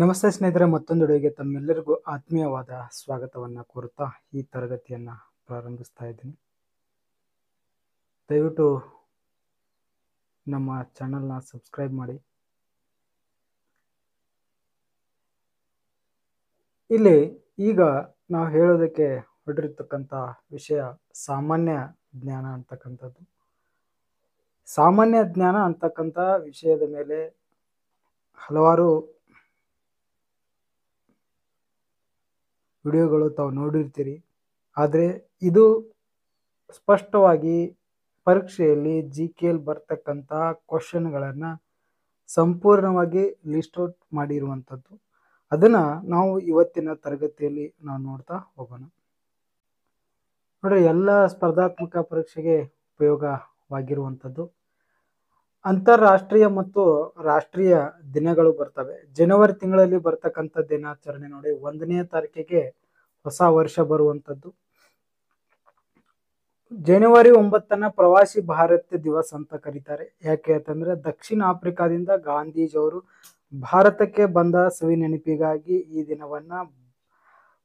ನಮಸ್ತೆ ಸ್ನೇಹಿತರೆ, ಮತ್ತೊಂದು ವಿಡಿಯೋಗೆ ತಮ್ಮೆಲ್ಲರಿಗೂ ಆತ್ಮೀಯವಾದ ಸ್ವಾಗತವನ್ನು ಕೋರುತ್ತಾ ಈ ತರಗತಿಯನ್ನು ಪ್ರಾರಂಭಿಸ್ತಾ ಇದ್ದೀನಿ. ದಯವಿಟ್ಟು ನಮ್ಮ ಚಾನಲ್ನ ಸಬ್ಸ್ಕ್ರೈಬ್ ಮಾಡಿ. ಇಲ್ಲಿ ಈಗ ನಾವು ಹೇಳೋದಕ್ಕೆ ಹೊರಟಿರ್ತಕ್ಕಂಥ ವಿಷಯ ಸಾಮಾನ್ಯ ಜ್ಞಾನ ಅಂತಕ್ಕಂಥದ್ದು. ಸಾಮಾನ್ಯ ಜ್ಞಾನ ಅಂತಕ್ಕಂಥ ವಿಷಯದ ಮೇಲೆ ಹಲವಾರು ವಿಡಿಯೋಗಳು ತಾವು ನೋಡಿರ್ತೀರಿ. ಆದರೆ ಇದು ಸ್ಪಷ್ಟವಾಗಿ ಪರೀಕ್ಷೆಯಲ್ಲಿ GKL ಬರ್ತಕ್ಕಂಥ ಕ್ವಶನ್ಗಳನ್ನು ಸಂಪೂರ್ಣವಾಗಿ ಲಿಸ್ಟ್ ಔಟ್ ಮಾಡಿರುವಂಥದ್ದು. ಅದನ್ನು ನಾವು ಇವತ್ತಿನ ತರಗತಿಯಲ್ಲಿ ನಾವು ನೋಡ್ತಾ ಹೋಗೋಣ. ನೋಡ್ರಿ, ಎಲ್ಲ ಸ್ಪರ್ಧಾತ್ಮಕ ಪರೀಕ್ಷೆಗೆ ಉಪಯೋಗವಾಗಿರುವಂಥದ್ದು ಅಂತಾರಾಷ್ಟ್ರೀಯ ಮತ್ತು ರಾಷ್ಟ್ರೀಯ ದಿನಗಳು ಬರ್ತವೆ. ಜನವರಿ ತಿಂಗಳಲ್ಲಿ ಬರ್ತಕ್ಕಂಥ ದಿನಾಚರಣೆ ನೋಡಿ, 1ನೇ ತಾರೀಕಿಗೆ ಹೊಸ ವರ್ಷ ಬರುವಂಥದ್ದು. ಜನವರಿ 9 ಪ್ರವಾಸಿ ಭಾರತೀಯ ದಿವಸ್ ಅಂತ ಕರೀತಾರೆ. ಯಾಕೆ ಅಂತಂದ್ರೆ ದಕ್ಷಿಣ ಆಫ್ರಿಕಾದಿಂದ ಗಾಂಧೀಜಿಯವರು ಭಾರತಕ್ಕೆ ಬಂದ ಸವಿ ನೆನಪಿಗಾಗಿ ಈ ದಿನವನ್ನ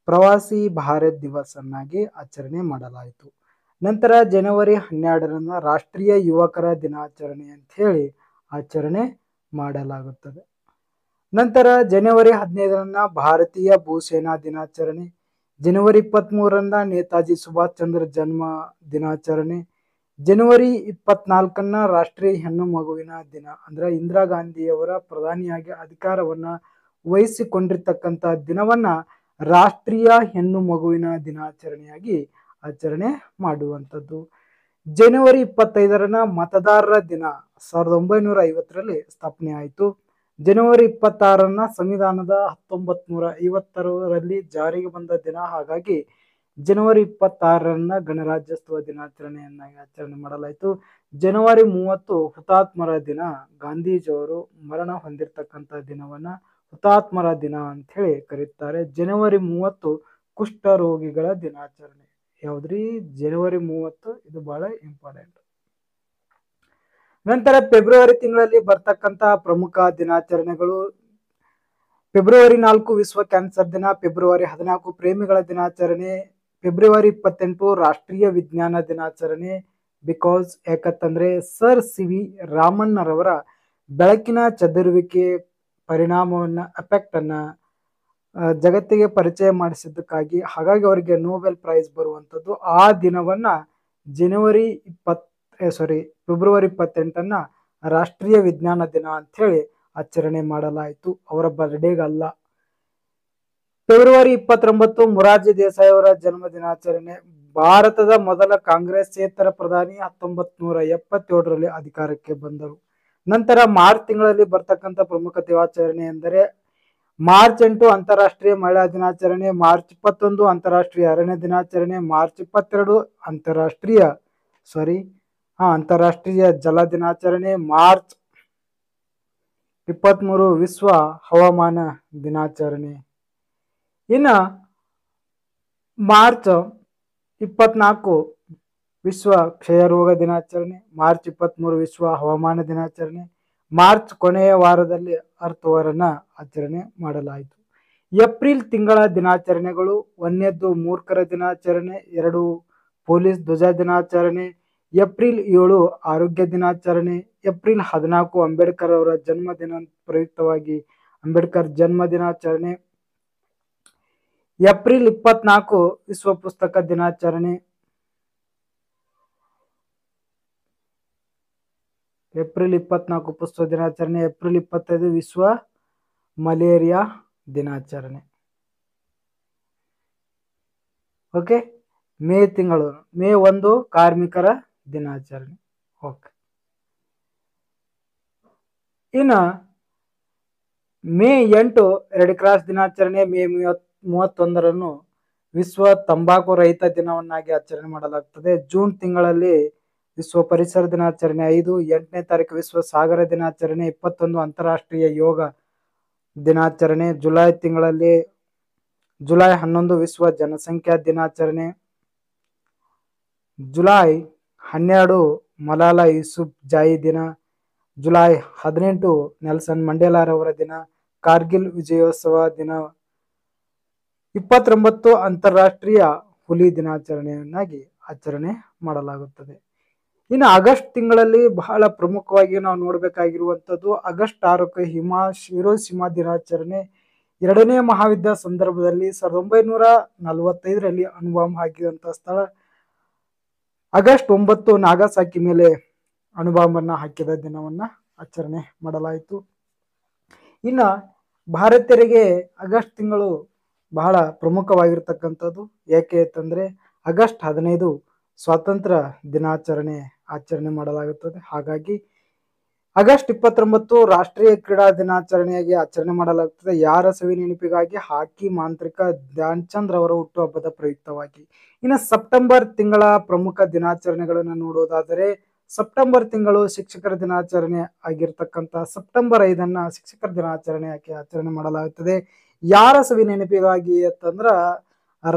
ಪ್ರವಾಸಿ ಭಾರತ್ ದಿವಸ್ ಅನ್ನಾಗಿ ಆಚರಣೆ ಮಾಡಲಾಯಿತು. ನಂತರ ಜನವರಿ 12 ರಾಷ್ಟ್ರೀಯ ಯುವಕರ ದಿನಾಚರಣೆ ಅಂತ ಹೇಳಿ ಆಚರಣೆ ಮಾಡಲಾಗುತ್ತದೆ. ನಂತರ ಜನವರಿ 15 ಭಾರತೀಯ ಭೂಸೇನಾ ದಿನಾಚರಣೆ, ಜನವರಿ 23 ನೇತಾಜಿ ಸುಭಾಷ್ ಚಂದ್ರ ಜನ್ಮ ದಿನಾಚರಣೆ, ಜನವರಿ 24 ರಾಷ್ಟ್ರೀಯ ಹೆಣ್ಣು ಮಗುವಿನ ದಿನ, ಅಂದ್ರೆ ಇಂದಿರಾ ಗಾಂಧಿಯವರ ಪ್ರಧಾನಿಯಾಗಿ ಅಧಿಕಾರವನ್ನ ವಹಿಸಿಕೊಂಡಿರ್ತಕ್ಕಂಥ ದಿನವನ್ನ ರಾಷ್ಟ್ರೀಯ ಹೆಣ್ಣು ಮಗುವಿನ ದಿನಾಚರಣೆಯಾಗಿ ಆಚರಣೆ ಮಾಡುವಂಥದ್ದು. ಜನವರಿ 25 ಮತದಾರರ ದಿನ 1950ರಲ್ಲಿ ಸ್ಥಾಪನೆ ಆಯಿತು. ಜನವರಿ 26 ಸಂವಿಧಾನದ 1950ರಲ್ಲಿ ಜಾರಿಗೆ ಬಂದ ದಿನ. ಹಾಗಾಗಿ ಜನವರಿ 26 ಗಣರಾಜ್ಯೋತ್ಸವ ದಿನಾಚರಣೆಯನ್ನಾಗಿ ಆಚರಣೆ ಮಾಡಲಾಯಿತು. ಜನವರಿ 30 ಹುತಾತ್ಮರ ದಿನ, ಗಾಂಧೀಜಿಯವರು ಮರಣ ಹೊಂದಿರತಕ್ಕಂಥ ದಿನವನ್ನ ಹುತಾತ್ಮರ ದಿನ ಅಂತ ಹೇಳಿ ಕರೀತಾರೆ. ಜನವರಿ 30 ಕುಷ್ಠ ರೋಗಿಗಳ ದಿನಾಚರಣೆ. ಯಾವ್ದ್ರಿ? ಜನವರಿ 30. ಇದು ಬಹಳ ಇಂಪಾರ್ಟೆಂಟ್. ನಂತರ ಫೆಬ್ರವರಿ ತಿಂಗಳಲ್ಲಿ ಬರ್ತಕ್ಕಂಥ ಪ್ರಮುಖ ದಿನಾಚರಣೆಗಳು: ಫೆಬ್ರವರಿ 4 ವಿಶ್ವ ಕ್ಯಾನ್ಸರ್ ದಿನ, ಫೆಬ್ರವರಿ 14 ಪ್ರೇಮಿಗಳ ದಿನಾಚರಣೆ, ಫೆಬ್ರವರಿ 28 ರಾಷ್ಟ್ರೀಯ ವಿಜ್ಞಾನ ದಿನಾಚರಣೆ. ಯಾಕಂತಂದ್ರೆ ಸರ್ CV ರಾಮಣ್ಣರವರ ಬೆಳಕಿನ ಚದುರುವಿಕೆ ಪರಿಣಾಮವನ್ನ ಎಫೆಕ್ಟ್ ಅನ್ನ ಜಗತ್ತಿಗೆ ಪರಿಚಯ ಮಾಡಿಸಿದ್ದಕ್ಕಾಗಿ, ಹಾಗಾಗಿ ಅವರಿಗೆ ನೊಬೆಲ್ ಪ್ರೈಸ್ ಬರುವಂಥದ್ದು. ಆ ದಿನವನ್ನ ಫೆಬ್ರವರಿ 28 ರಾಷ್ಟ್ರೀಯ ವಿಜ್ಞಾನ ದಿನ ಅಂತ ಹೇಳಿ ಆಚರಣೆ ಮಾಡಲಾಯಿತು, ಅವರ ಬರ್ಡೇಗಲ್ಲ. ಫೆಬ್ರವರಿ 29 ಮೊರಾರ್ಜಿ ದೇಸಾಯಿ ಅವರ ಜನ್ಮ ದಿನಾಚರಣೆ. ಭಾರತದ ಮೊದಲ ಕಾಂಗ್ರೆಸ್ಸೇತರ ಪ್ರಧಾನಿ 1977ರಲ್ಲಿ ಅಧಿಕಾರಕ್ಕೆ ಬಂದರು. ನಂತರ ಮಾರ್ಚ್ ತಿಂಗಳಲ್ಲಿ ಬರ್ತಕ್ಕಂಥ ಪ್ರಮುಖ ದಿನಾಚರಣೆ ಎಂದರೆ ಮಾರ್ಚ್ 8 ಅಂತಾರಾಷ್ಟ್ರೀಯ ಮಹಿಳಾ ದಿನಾಚರಣೆ, ಮಾರ್ಚ್ 21 ಅಂತಾರಾಷ್ಟ್ರೀಯ ಅರಣ್ಯ ದಿನಾಚರಣೆ, ಮಾರ್ಚ್ 22 ಅಂತಾರಾಷ್ಟ್ರೀಯ ಜಲ ದಿನಾಚರಣೆ, ಮಾರ್ಚ್ 23 ವಿಶ್ವ ಹವಾಮಾನ ದಿನಾಚರಣೆ. ಇನ್ನು ಮಾರ್ಚ್ 24 ವಿಶ್ವ ಕ್ಷಯರೋಗ ದಿನಾಚರಣೆ, ಮಾರ್ಚ್ 23 ವಿಶ್ವ ಹವಾಮಾನ ದಿನಾಚರಣೆ, ಮಾರ್ಚ್ ಕೊನೆಯ ವಾರದಲ್ಲಿ ಅರ್ಥವರನ್ನ ಆಚರಣೆ ಮಾಡಲಾಯಿತು. ಏಪ್ರಿಲ್ ತಿಂಗಳ ದಿನಾಚರಣೆಗಳು: 1ನೇದ್ದು ಮೂರ್ಖರ ದಿನಾಚರಣೆ, 2 ಪೊಲೀಸ್ ಧ್ವಜ ದಿನಾಚರಣೆ, ಏಪ್ರಿಲ್ 7 ಆರೋಗ್ಯ ದಿನಾಚರಣೆ, ಏಪ್ರಿಲ್ 14 ಅಂಬೇಡ್ಕರ್ ಅವರ ಜನ್ಮದಿನ ಪ್ರಯುಕ್ತವಾಗಿ ಅಂಬೇಡ್ಕರ್ ಜನ್ಮ ದಿನಾಚರಣೆ, ಏಪ್ರಿಲ್ 24 ವಿಶ್ವ ಪುಸ್ತಕ ದಿನಾಚರಣೆ, ಏಪ್ರಿಲ್ 24 ಪುಸ್ತಕ ದಿನಾಚರಣೆ, ಏಪ್ರಿಲ್ 25 ವಿಶ್ವ ಮಲೇರಿಯಾ ದಿನಾಚರಣೆ. ಓಕೆ. ಮೇ ತಿಂಗಳು, ಮೇ 1 ಕಾರ್ಮಿಕರ ದಿನಾಚರಣೆ. ಓಕೆ. ಇನ್ನು ಮೇ 8 ರೆಡ್ ಕ್ರಾಸ್ ದಿನಾಚರಣೆ, ಮೇ 31 ವಿಶ್ವ ತಂಬಾಕು ರಹಿತ ದಿನವನ್ನಾಗಿ ಆಚರಣೆ ಮಾಡಲಾಗುತ್ತದೆ. ಜೂನ್ ತಿಂಗಳಲ್ಲಿ ವಿಶ್ವ ಪರಿಸರ ದಿನಾಚರಣೆ 5, 8ನೇ ತಾರೀಕು ವಿಶ್ವ ಸಾಗರ ದಿನಾಚರಣೆ, 21 ಅಂತಾರಾಷ್ಟ್ರೀಯ ಯೋಗ ದಿನಾಚರಣೆ. ಜುಲೈ ತಿಂಗಳಲ್ಲಿ ಜುಲೈ 11 ವಿಶ್ವ ಜನಸಂಖ್ಯಾ ದಿನಾಚರಣೆ, ಜುಲೈ 12 ಮಲಾಲಾ ಯೂಸುಫ್ ಜಾಯಿ ದಿನ, ಜುಲೈ 18 ನೆಲ್ಸನ್ ಮಂಡೇಲಾರವರ ದಿನ, ಕಾರ್ಗಿಲ್ ವಿಜಯೋತ್ಸವ ದಿನ. 29 ಅಂತಾರಾಷ್ಟ್ರೀಯ ಹುಲಿ ದಿನಾಚರಣೆಯನ್ನಾಗಿ ಆಚರಣೆ ಮಾಡಲಾಗುತ್ತದೆ. ಇನ್ನು ಆಗಸ್ಟ್ ತಿಂಗಳಲ್ಲಿ ಬಹಳ ಪ್ರಮುಖವಾಗಿ ನಾವು ನೋಡಬೇಕಾಗಿರುವಂಥದ್ದು ಆಗಸ್ಟ್ 6ಕ್ಕೆ ಹಿರೋಶಿಮಾ ದಿನಾಚರಣೆ. ಎರಡನೇ ಮಹಾಯುದ್ಧ ಸಂದರ್ಭದಲ್ಲಿ 1945ರಲ್ಲಿ ಅಣುಬಾಂಬ್ ಹಾಕಿದಂತಹ ಸ್ಥಳ. ಆಗಸ್ಟ್ 9 ನಾಗಸಾಕಿ ಮೇಲೆ ಅಣುಬಾಂಬನ್ನ ಹಾಕಿದ ದಿನವನ್ನ ಆಚರಣೆ ಮಾಡಲಾಯಿತು. ಇನ್ನು ಭಾರತೀಯರಿಗೆ ಆಗಸ್ಟ್ ತಿಂಗಳು ಬಹಳ ಪ್ರಮುಖವಾಗಿರ್ತಕ್ಕಂಥದ್ದು. ಯಾಕೆ ಅಂತಂದ್ರೆ ಆಗಸ್ಟ್ 15 ಸ್ವಾತಂತ್ರ್ಯ ದಿನಾಚರಣೆ ಆಚರಣೆ ಮಾಡಲಾಗುತ್ತದೆ. ಹಾಗಾಗಿ ಆಗಸ್ಟ್ 29 ರಾಷ್ಟ್ರೀಯ ಕ್ರೀಡಾ ದಿನಾಚರಣೆಯಾಗಿ ಆಚರಣೆ ಮಾಡಲಾಗುತ್ತದೆ. ಯಾರ ಸವಿ ನೆನಪಿಗಾಗಿ? ಹಾಕಿ ಮಾಂತ್ರಿಕ ಧ್ಯಾನ್ ಚಂದ್ ಅವರ ಹುಟ್ಟುಹಬ್ಬದ ಪ್ರಯುಕ್ತವಾಗಿ. ಇನ್ನು ಸೆಪ್ಟೆಂಬರ್ ತಿಂಗಳ ಪ್ರಮುಖ ದಿನಾಚರಣೆಗಳನ್ನು ನೋಡುವುದಾದರೆ ಸೆಪ್ಟೆಂಬರ್ ತಿಂಗಳು ಶಿಕ್ಷಕರ ದಿನಾಚರಣೆ ಆಗಿರ್ತಕ್ಕಂಥ ಸೆಪ್ಟೆಂಬರ್ 5 ಶಿಕ್ಷಕರ ದಿನಾಚರಣೆಯಾಗಿ ಆಚರಣೆ ಮಾಡಲಾಗುತ್ತದೆ. ಯಾರ ಸವಿ ನೆನಪಿಗಾಗಿ ಅಂತಂದ್ರ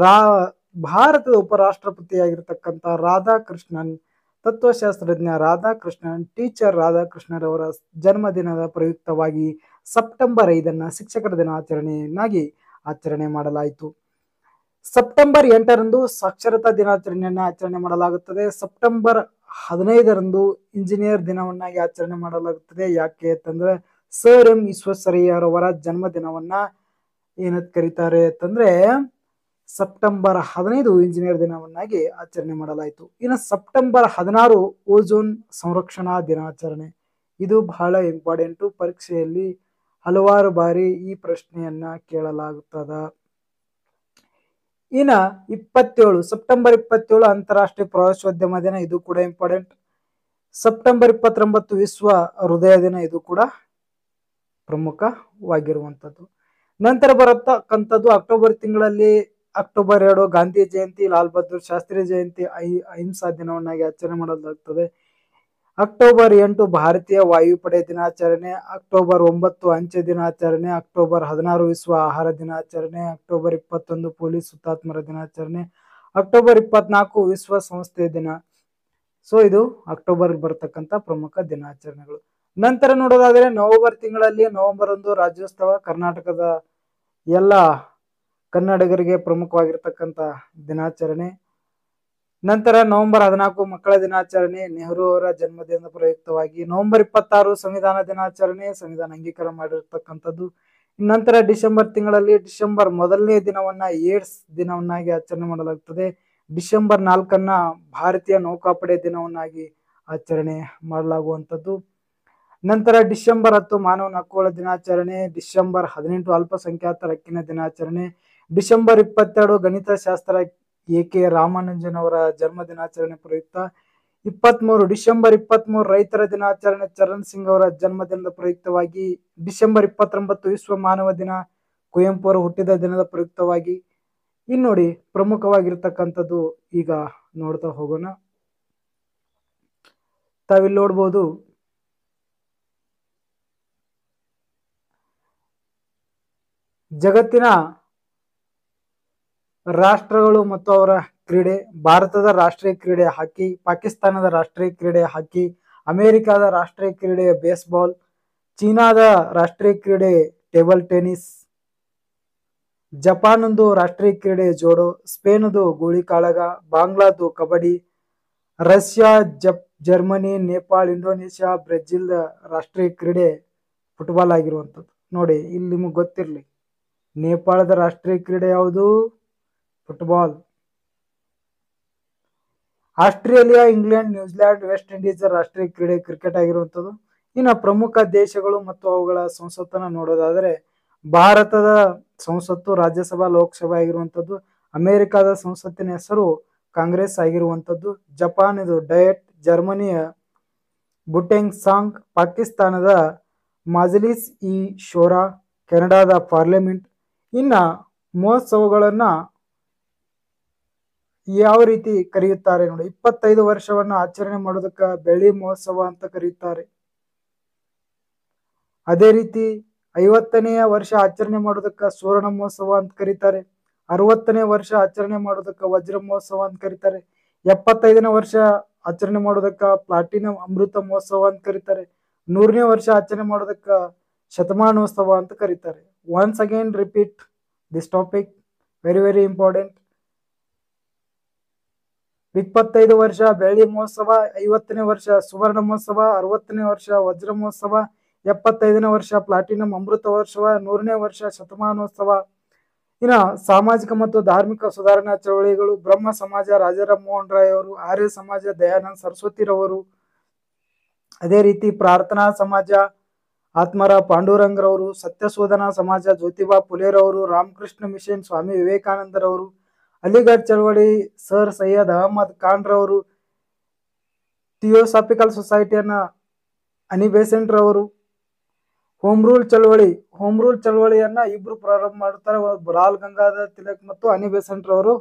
ಭಾರತದ ಉಪರಾಷ್ಟ್ರಪತಿಯಾಗಿರ್ತಕ್ಕಂಥ ರಾಧಾಕೃಷ್ಣನ್, ತತ್ವಶಾಸ್ತ್ರಜ್ಞ ರಾಧಾಕೃಷ್ಣನ್, ಟೀಚರ್ ರಾಧಾಕೃಷ್ಣರವರ ಜನ್ಮದಿನದ ಪ್ರಯುಕ್ತವಾಗಿ ಸೆಪ್ಟೆಂಬರ್ 5 ಶಿಕ್ಷಕರ ದಿನಾಚರಣೆಯನ್ನಾಗಿ ಆಚರಣೆ ಮಾಡಲಾಯಿತು. ಸೆಪ್ಟೆಂಬರ್ 8 ಸಾಕ್ಷರತಾ ದಿನಾಚರಣೆಯನ್ನು ಆಚರಣೆ ಮಾಡಲಾಗುತ್ತದೆ. ಸೆಪ್ಟೆಂಬರ್ 15 ಇಂಜಿನಿಯರ್ ದಿನವನ್ನಾಗಿ ಆಚರಣೆ ಮಾಡಲಾಗುತ್ತದೆ. ಯಾಕೆ ಅಂತಂದ್ರೆ ಸರ್ ಎಂ ವಿಶ್ವೇಶ್ವರಯ್ಯರವರ ಜನ್ಮದಿನವನ್ನ ಏನಂತ ಕರೀತಾರೆ ಅಂತಂದ್ರೆ ಸೆಪ್ಟೆಂಬರ್ 15 ಇಂಜಿನಿಯರ್ ದಿನವನ್ನಾಗಿ ಆಚರಣೆ ಮಾಡಲಾಯಿತು. ಇನ್ನು ಸೆಪ್ಟೆಂಬರ್ 16 ಓಜೋನ್ ಸಂರಕ್ಷಣಾ ದಿನಾಚರಣೆ. ಇದು ಬಹಳ ಇಂಪಾರ್ಟೆಂಟ್. ಪರೀಕ್ಷೆಯಲ್ಲಿ ಹಲವಾರು ಬಾರಿ ಈ ಪ್ರಶ್ನೆಯನ್ನ ಕೇಳಲಾಗುತ್ತದ. ಇನ್ನ ಸೆಪ್ಟೆಂಬರ್ 27 ಅಂತಾರಾಷ್ಟ್ರೀಯ ಪ್ರವಾಸೋದ್ಯಮ ದಿನ. ಇದು ಕೂಡ ಇಂಪಾರ್ಟೆಂಟ್. ಸೆಪ್ಟೆಂಬರ್ 29 ವಿಶ್ವ ಹೃದಯ ದಿನ. ಇದು ಕೂಡ ಪ್ರಮುಖವಾಗಿರುವಂಥದ್ದು. ನಂತರ ಬರತಕ್ಕಂಥದ್ದು ಅಕ್ಟೋಬರ್ ತಿಂಗಳಲ್ಲಿ ಅಕ್ಟೋಬರ್ 2 ಗಾಂಧಿ ಜಯಂತಿ, ಲಾಲ್ ಬಹದ್ದೂರ್ ಶಾಸ್ತ್ರಿ ಜಯಂತಿ, ಅಹಿಂಸಾ ದಿನವನ್ನಾಗಿ ಆಚರಣೆ ಮಾಡಲಾಗುತ್ತದೆ. ಅಕ್ಟೋಬರ್ 8 ಭಾರತೀಯ ವಾಯುಪಡೆ ದಿನಾಚರಣೆ. ಅಕ್ಟೋಬರ್ 9 ಅಂಚೆ ದಿನಾಚರಣೆ. ಅಕ್ಟೋಬರ್ 16 ವಿಶ್ವ ಆಹಾರ ದಿನಾಚರಣೆ. ಅಕ್ಟೋಬರ್ 21 ಪೊಲೀಸ್ ಹುತಾತ್ಮರ ದಿನಾಚರಣೆ. ಅಕ್ಟೋಬರ್ 24 ವಿಶ್ವ ಸಂಸ್ಥೆ ದಿನ. ಸೊ ಇದು ಅಕ್ಟೋಬರ್ ಬರ್ತಕ್ಕಂಥ ಪ್ರಮುಖ ದಿನಾಚರಣೆಗಳು. ನಂತರ ನೋಡೋದಾದ್ರೆ ನವೆಂಬರ್ ತಿಂಗಳಲ್ಲಿ ನವೆಂಬರ್ 1 ರಾಜ್ಯೋತ್ಸವ, ಕರ್ನಾಟಕದ ಎಲ್ಲ ಕನ್ನಡಿಗರಿಗೆ ಪ್ರಮುಖವಾಗಿರ್ತಕ್ಕಂಥ ದಿನಾಚರಣೆ. ನಂತರ ನವೆಂಬರ್ 14 ಮಕ್ಕಳ ದಿನಾಚರಣೆ, ನೆಹರು ಅವರ ಜನ್ಮದಿನದ ಪ್ರಯುಕ್ತವಾಗಿ. ನವೆಂಬರ್ 26 ಸಂವಿಧಾನ ದಿನಾಚರಣೆ, ಸಂವಿಧಾನ ಅಂಗೀಕಾರ ಮಾಡಿರ್ತಕ್ಕಂಥದ್ದು. ನಂತರ ಡಿಸೆಂಬರ್ ತಿಂಗಳಲ್ಲಿ ಡಿಸೆಂಬರ್ 1ನೇ ದಿನವನ್ನ ಏಡ್ಸ್ ದಿನವನ್ನಾಗಿ ಆಚರಣೆ ಮಾಡಲಾಗುತ್ತದೆ. ಡಿಸೆಂಬರ್ 4 ಭಾರತೀಯ ನೌಕಾಪಡೆ ದಿನವನ್ನಾಗಿ ಆಚರಣೆ ಮಾಡಲಾಗುವಂಥದ್ದು. ನಂತರ ಡಿಸೆಂಬರ್ 10 ಮಾನವನ ಹಕ್ಕುಗಳ ದಿನಾಚರಣೆ. ಡಿಸೆಂಬರ್ 18 ಅಲ್ಪಸಂಖ್ಯಾತರ ಹಕ್ಕಿನ ದಿನಾಚರಣೆ. December 22 ಗಣಿತಶಾಸ್ತ್ರ AK. ರಾಮಾನುಜನ್ ಅವರ ಜನ್ಮ ದಿನಾಚರಣೆ ಪ್ರಯುಕ್ತ. ಡಿಸೆಂಬರ್ 23 ರೈತರ ದಿನಾಚರಣೆ, ಚರಣ್ ಸಿಂಗ್ ಅವರ ಜನ್ಮದಿನದ ಪ್ರಯುಕ್ತವಾಗಿ. ಡಿಸೆಂಬರ್ 29 ವಿಶ್ವ ಮಾನವ ದಿನ, ಕುವೆಂಪು ಅವರು ಹುಟ್ಟಿದ ದಿನದ ಪ್ರಯುಕ್ತವಾಗಿ. ಇನ್ನು ನೋಡಿ ಪ್ರಮುಖವಾಗಿರ್ತಕ್ಕಂಥದ್ದು ಈಗ ನೋಡ್ತಾ ಹೋಗೋಣ. ತಾವಿಲ್ಲಿ ನೋಡ್ಬೋದು ಜಗತ್ತಿನ ರಾಷ್ಟ್ರಗಳು ಮತ್ತು ಅವರ ಕ್ರೀಡೆ. ಭಾರತದ ರಾಷ್ಟ್ರೀಯ ಕ್ರೀಡೆ ಹಾಕಿ, ಪಾಕಿಸ್ತಾನದ ರಾಷ್ಟ್ರೀಯ ಕ್ರೀಡೆ ಹಾಕಿ, ಅಮೆರಿಕದ ರಾಷ್ಟ್ರೀಯ ಕ್ರೀಡೆ ಬೇಸ್ಬಾಲ್, ಚೀನಾದ ರಾಷ್ಟ್ರೀಯ ಕ್ರೀಡೆ ಟೇಬಲ್ ಟೆನ್ನಿಸ್, ಜಪಾನದು ರಾಷ್ಟ್ರೀಯ ಕ್ರೀಡೆ ಜೋಡೋ, ಸ್ಪೇನದು ಗೋಳಿ ಕಾಳಗ, ಬಾಂಗ್ಲಾದು kabaddi, Russia, Germany, Nepal, Indonesia, Brazil ರಾಷ್ಟ್ರೀಯ ಕ್ರೀಡೆ ಫುಟ್ಬಾಲ್ ಆಗಿರುವಂಥದ್ದು. ನೋಡಿ ಇಲ್ಲಿ ನಿಮಗೆ ಗೊತ್ತಿರಲಿ, ನೇಪಾಳದ ರಾಷ್ಟ್ರೀಯ ಕ್ರೀಡೆ ಯಾವುದು? Football. Australia, England, New Zealand, West Indies ರಾಷ್ಟ್ರೀಯ ಕ್ರೀಡೆ ಕ್ರಿಕೆಟ್ ಆಗಿರುವಂಥದ್ದು. ಇನ್ನು ಪ್ರಮುಖ ದೇಶಗಳು ಮತ್ತು ಅವುಗಳ ಸಂಸತ್ತನ್ನು ನೋಡೋದಾದರೆ ಭಾರತದ ಸಂಸತ್ತು ರಾಜ್ಯಸಭಾ, ಲೋಕಸಭೆ ಆಗಿರುವಂಥದ್ದು. ಅಮೆರಿಕದ ಸಂಸತ್ತಿನ ಹೆಸರು ಕಾಂಗ್ರೆಸ್ ಆಗಿರುವಂಥದ್ದು. ಜಪಾನ್ ಇದು ಡಯಟ್, ಜರ್ಮನಿಯ ಬುಟೆಂಗ್ ಸಾಂಗ್, ಪಾಕಿಸ್ತಾನದ ಮಜ್ಲಿಸ್ ಇ ಶೋರಾ, ಕೆನಡಾದ ಪಾರ್ಲಿಮೆಂಟ್. ಇನ್ನ ಮಹೋತ್ಸವಗಳನ್ನ ಯಾವ ರೀತಿ ಕರೆಯುತ್ತಾರೆ ನೋಡಿ. 25 ವರ್ಷವನ್ನ ಆಚರಣೆ ಮಾಡೋದಕ್ಕೆ ಬೆಳ್ಳಿ ಮಹೋತ್ಸವ ಅಂತ ಕರೆಯುತ್ತಾರೆ. ಅದೇ ರೀತಿ 50ನೇ ವರ್ಷ ಆಚರಣೆ ಮಾಡೋದಕ್ಕೆ ಸುವರ್ಣ ಮಹೋತ್ಸವ ಅಂತ ಕರೀತಾರೆ. 60ನೇ ವರ್ಷ ಆಚರಣೆ ಮಾಡೋದಕ್ಕೆ ವಜ್ರ ಮಹೋತ್ಸವ ಅಂತ ಕರೀತಾರೆ. 75ನೇ ವರ್ಷ ಆಚರಣೆ ಮಾಡೋದಕ್ಕ ಪ್ಲಾಟಿನಂ ಅಮೃತ ಮಹೋತ್ಸವ ಅಂತ ಕರೀತಾರೆ. 100ನೇ ವರ್ಷ ಆಚರಣೆ ಮಾಡೋದಕ್ಕ ಶತಮಾನೋತ್ಸವ ಅಂತ ಕರೀತಾರೆ. Once again repeat this topic, very very important. 25 ವರ್ಷ ಬೆಳ್ಳಿ ಮಹೋತ್ಸವ, 50ನೇ ವರ್ಷ ಸುವರ್ಣ ಮಹೋತ್ಸವ, 60ನೇ ವರ್ಷ ವಜ್ರ ಮಹೋತ್ಸವ, 75ನೇ ವರ್ಷ ಪ್ಲಾಟಿನಂ ಅಮೃತ ಮಹೋತ್ಸವ, 100ನೇ ವರ್ಷ ಶತಮಾನೋತ್ಸವ. ಇನ್ನು ಸಾಮಾಜಿಕ ಮತ್ತು ಧಾರ್ಮಿಕ ಸುಧಾರಣಾ ಚಳವಳಿಗಳು, ಬ್ರಹ್ಮ ಸಮಾಜ ರಾಜಾರಾಮ್ ಮೋಹನ್ ರಾಯ್ ಅವರು, ಆರ್ಯ ಸಮಾಜ ದಯಾನಂದ ಸರಸ್ವತಿರವರು, ಅದೇ ರೀತಿ ಪ್ರಾರ್ಥನಾ ಸಮಾಜ ಆತ್ಮರ ಪಾಂಡುರಂಗರವರು, ಸತ್ಯಶೋಧನಾ ಸಮಾಜ ಜ್ಯೋತಿಬಾ ಫುಲೆರವರು, ರಾಮಕೃಷ್ಣ ಮಿಷನ್ ಸ್ವಾಮಿ ವಿವೇಕಾನಂದರವರು, ಅಲಿಗಢ್ ಚಳವಳಿ ಸರ್ ಸೈಯದ್ ಅಹಮದ್ ಖಾನ್ ರವರು, ಥಿಯೋಸಾಫಿಕಲ್ ಸೊಸೈಟಿಯನ್ನ ಅನಿ ಬೆಸೆಂಟ್ ರವರು, ಹೋಮ್ ರೂಲ್ ಚಳವಳಿಯನ್ನ ಇಬ್ರು ಪ್ರಾರಂಭ ಮಾಡುತ್ತಾರೆ, ಬಾಲ್ ಗಂಗಾಧರ್ ತಿಲಕ್ ಮತ್ತು ಅನಿ ಬೆಸೆಂಟ್ ರವರು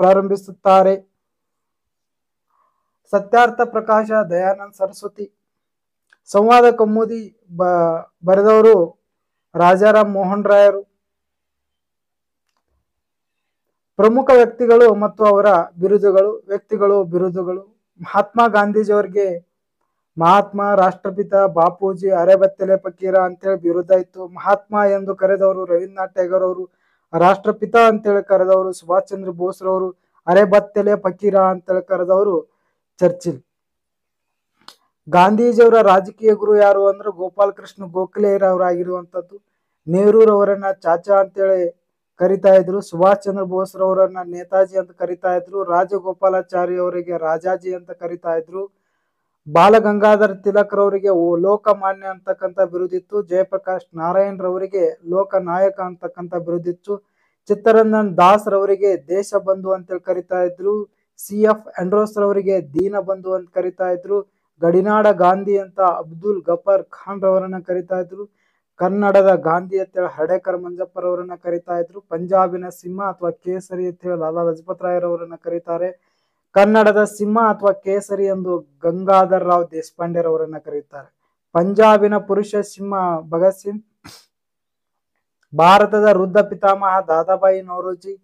ಪ್ರಾರಂಭಿಸುತ್ತಾರೆ. ಸತ್ಯಾರ್ಥ ಪ್ರಕಾಶ ದಯಾನಂದ ಸರಸ್ವತಿ, ಸಂವಾದ ಕೌಮುದಿ ಬರೆದವರು ರಾಜಾರಾಮ್ ಮೋಹನ್ ರಾಯರು. ಪ್ರಮುಖ ವ್ಯಕ್ತಿಗಳು ಮತ್ತು ಅವರ ಬಿರುದುಗಳು. ಮಹಾತ್ಮ ಗಾಂಧೀಜಿಯವರಿಗೆ ಮಹಾತ್ಮ, ರಾಷ್ಟ್ರಪಿತ, ಬಾಪೂಜಿ, ಅರೆಬೆತ್ತಲೆ ಫಕೀರ ಅಂತೇಳಿ ಬಿರುದ ಇತ್ತು. ಮಹಾತ್ಮ ಎಂದು ಕರೆದವರು ರವೀಂದ್ರನಾಥ್ ಟ್ಯಾಗೋರ್ ಅವರು, ರಾಷ್ಟ್ರಪಿತ ಅಂತೇಳಿ ಕರೆದವರು ಸುಭಾಷ್ ಚಂದ್ರ ಬೋಸ್ ರವರು, ಅರೆಬೆತ್ತಲೆ ಫಕೀರ ಅಂತೇಳಿ ಕರೆದವರು ಚರ್ಚಿಲ್. ಗಾಂಧೀಜಿಯವರ ರಾಜಕೀಯ ಗುರು ಯಾರು ಅಂದ್ರೆ ಗೋಪಾಲ್ ಕೃಷ್ಣ ಗೋಖಲೆರವರಾಗಿರುವಂತದ್ದು. ನೆಹರೂರವರನ್ನ ಚಾಚಾ ಅಂತೇಳಿ ಕರಿತಾ ಇದ್ರು. ಸುಭಾಷ್ ಚಂದ್ರ ಬೋಸ್ ರವರನ್ನ ನೇತಾಜಿ ಅಂತ ಕರಿತಾ ಇದ್ರು. ರಾಜಗೋಪಾಲಾಚಾರಿ ಅವರಿಗೆ ರಾಜಾಜಿ ಅಂತ ಕರಿತಾ ಇದ್ರು. ಬಾಲ ಗಂಗಾಧರ್ ತಿಲಕ್ ರವರಿಗೆ ಲೋಕಮಾನ್ಯ ಅಂತಕ್ಕಂಥ ಬಿರುದಿತ್ತು. ಜಯಪ್ರಕಾಶ್ ನಾರಾಯಣ್ ರವರಿಗೆ ಲೋಕನಾಯಕ ಅಂತಕ್ಕಂಥ ಬಿರುದಿತ್ತು. ಚಿತ್ತರಂಜನ್ ದಾಸ್ ರವರಿಗೆ ದೇಶ ಬಂಧು ಅಂತೇಳಿ ಕರಿತಾ ಇದ್ರು. CF ಆಂಡ್ರೋಸ್ ರವರಿಗೆ ದೀನ ಬಂಧು ಅಂತ ಕರಿತಾ ಇದ್ರು. ಗಡಿನಾಡ ಗಾಂಧಿ ಅಂತ ಅಬ್ದುಲ್ ಗಫರ್ ಖಾನ್ ರವರನ್ನ ಕರಿತಾ ಇದ್ರು. ಕನ್ನಡದ ಗಾಂಧಿ ಅಂತೇಳಿ ಹರ್ಡೇಕರ್ ಮಂಜಪ್ಪರವರನ್ನ ಕರಿತಾ ಇದ್ರು. ಪಂಜಾಬಿನ ಸಿಂಹ ಅಥವಾ ಕೇಸರಿ ಅಂತ ಹೇಳಿ ಲಾಲಾ ಲಜಪತ್ ರಾಯ್ ರವರನ್ನ ಕರೀತಾರೆ. ಕನ್ನಡದ ಸಿಂಹ ಅಥವಾ ಕೇಸರಿ ಎಂದು ಗಂಗಾಧರ್ ರಾವ್ ದೇಶಪಾಂಡೆ ರವರನ್ನ ಕರೀತಾರೆ. ಪಂಜಾಬಿನ ಪುರುಷ ಸಿಂಹ ಭಗತ್ ಸಿಂಗ್. ಭಾರತದ ವೃದ್ಧ ಪಿತಾಮಹ Dadabhai Naoroji.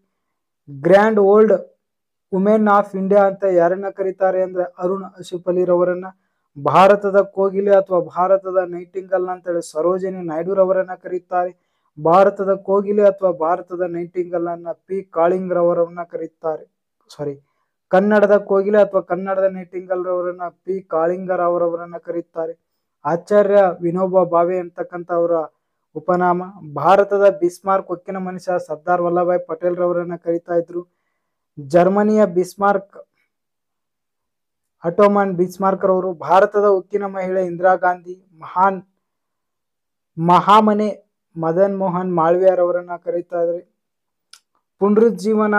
Grand old women of India ಅಂತ ಯಾರನ್ನ ಕರೀತಾರೆ ಅಂದ್ರೆ ಅರುಣ್ ಅಶುಫಲಿ ರವರನ್ನ. ಭಾರತದ ಕೋಗಿಲೆ ಅಥವಾ ಭಾರತದ ನೈಟಿಂಗಲ್ ಅಂತೇಳಿ ಸರೋಜಿನಿ ನಾಯ್ಡು ರವರನ್ನ ಕರೀತಾರೆ. ಭಾರತದ ಕೋಗಿಲೆ ಅಥವಾ ಭಾರತದ ನೈಟಿಂಗಲ್ ಅನ್ನ ಪಿ ಕಾಳಿಂಗ್ ರವರನ್ನ ಕರೀತಾರೆ. ಕನ್ನಡದ ಕೋಗಿಲೆ ಅಥವಾ ಕನ್ನಡದ ನೈಟಿಂಗಲ್ ರವರನ್ನ ಪಿ ಕಾಳಿಂಗರಾವ್ ರವರನ್ನ ಕರೀತಾರೆ. ಆಚಾರ್ಯ ವಿನೋಬಾ ಭಾವೆ ಅಂತಕ್ಕಂಥ ಅವರ ಉಪನಾಮ. ಭಾರತದ ಬಿಸ್ಮಾರ್ಕ್ ಉಕ್ಕಿನ ಮನುಷ್ಯ ಸರ್ದಾರ್ ವಲ್ಲಭಾಯ್ ಪಟೇಲ್ ರವರನ್ನ ಕರೀತಾ ಇದ್ರು. ಜರ್ಮನಿಯ ಬಿಸ್ಮಾರ್ಕ್ ಅಟೋಮನ್ ಬಿಸ್ಮಾರ್ಕ್ ರವರು. ಭಾರತದ ಉಕ್ಕಿನ ಮಹಿಳೆ ಇಂದಿರಾ ಗಾಂಧಿ. ಮಹಾಮನೆ ಮದನ್ ಮೋಹನ್ ಮಾಳ್ವಿಯ ರವರನ್ನ ಕರೀತಾ ಇದ್ರಿ. ಪುನರುಜ್ಜೀವನ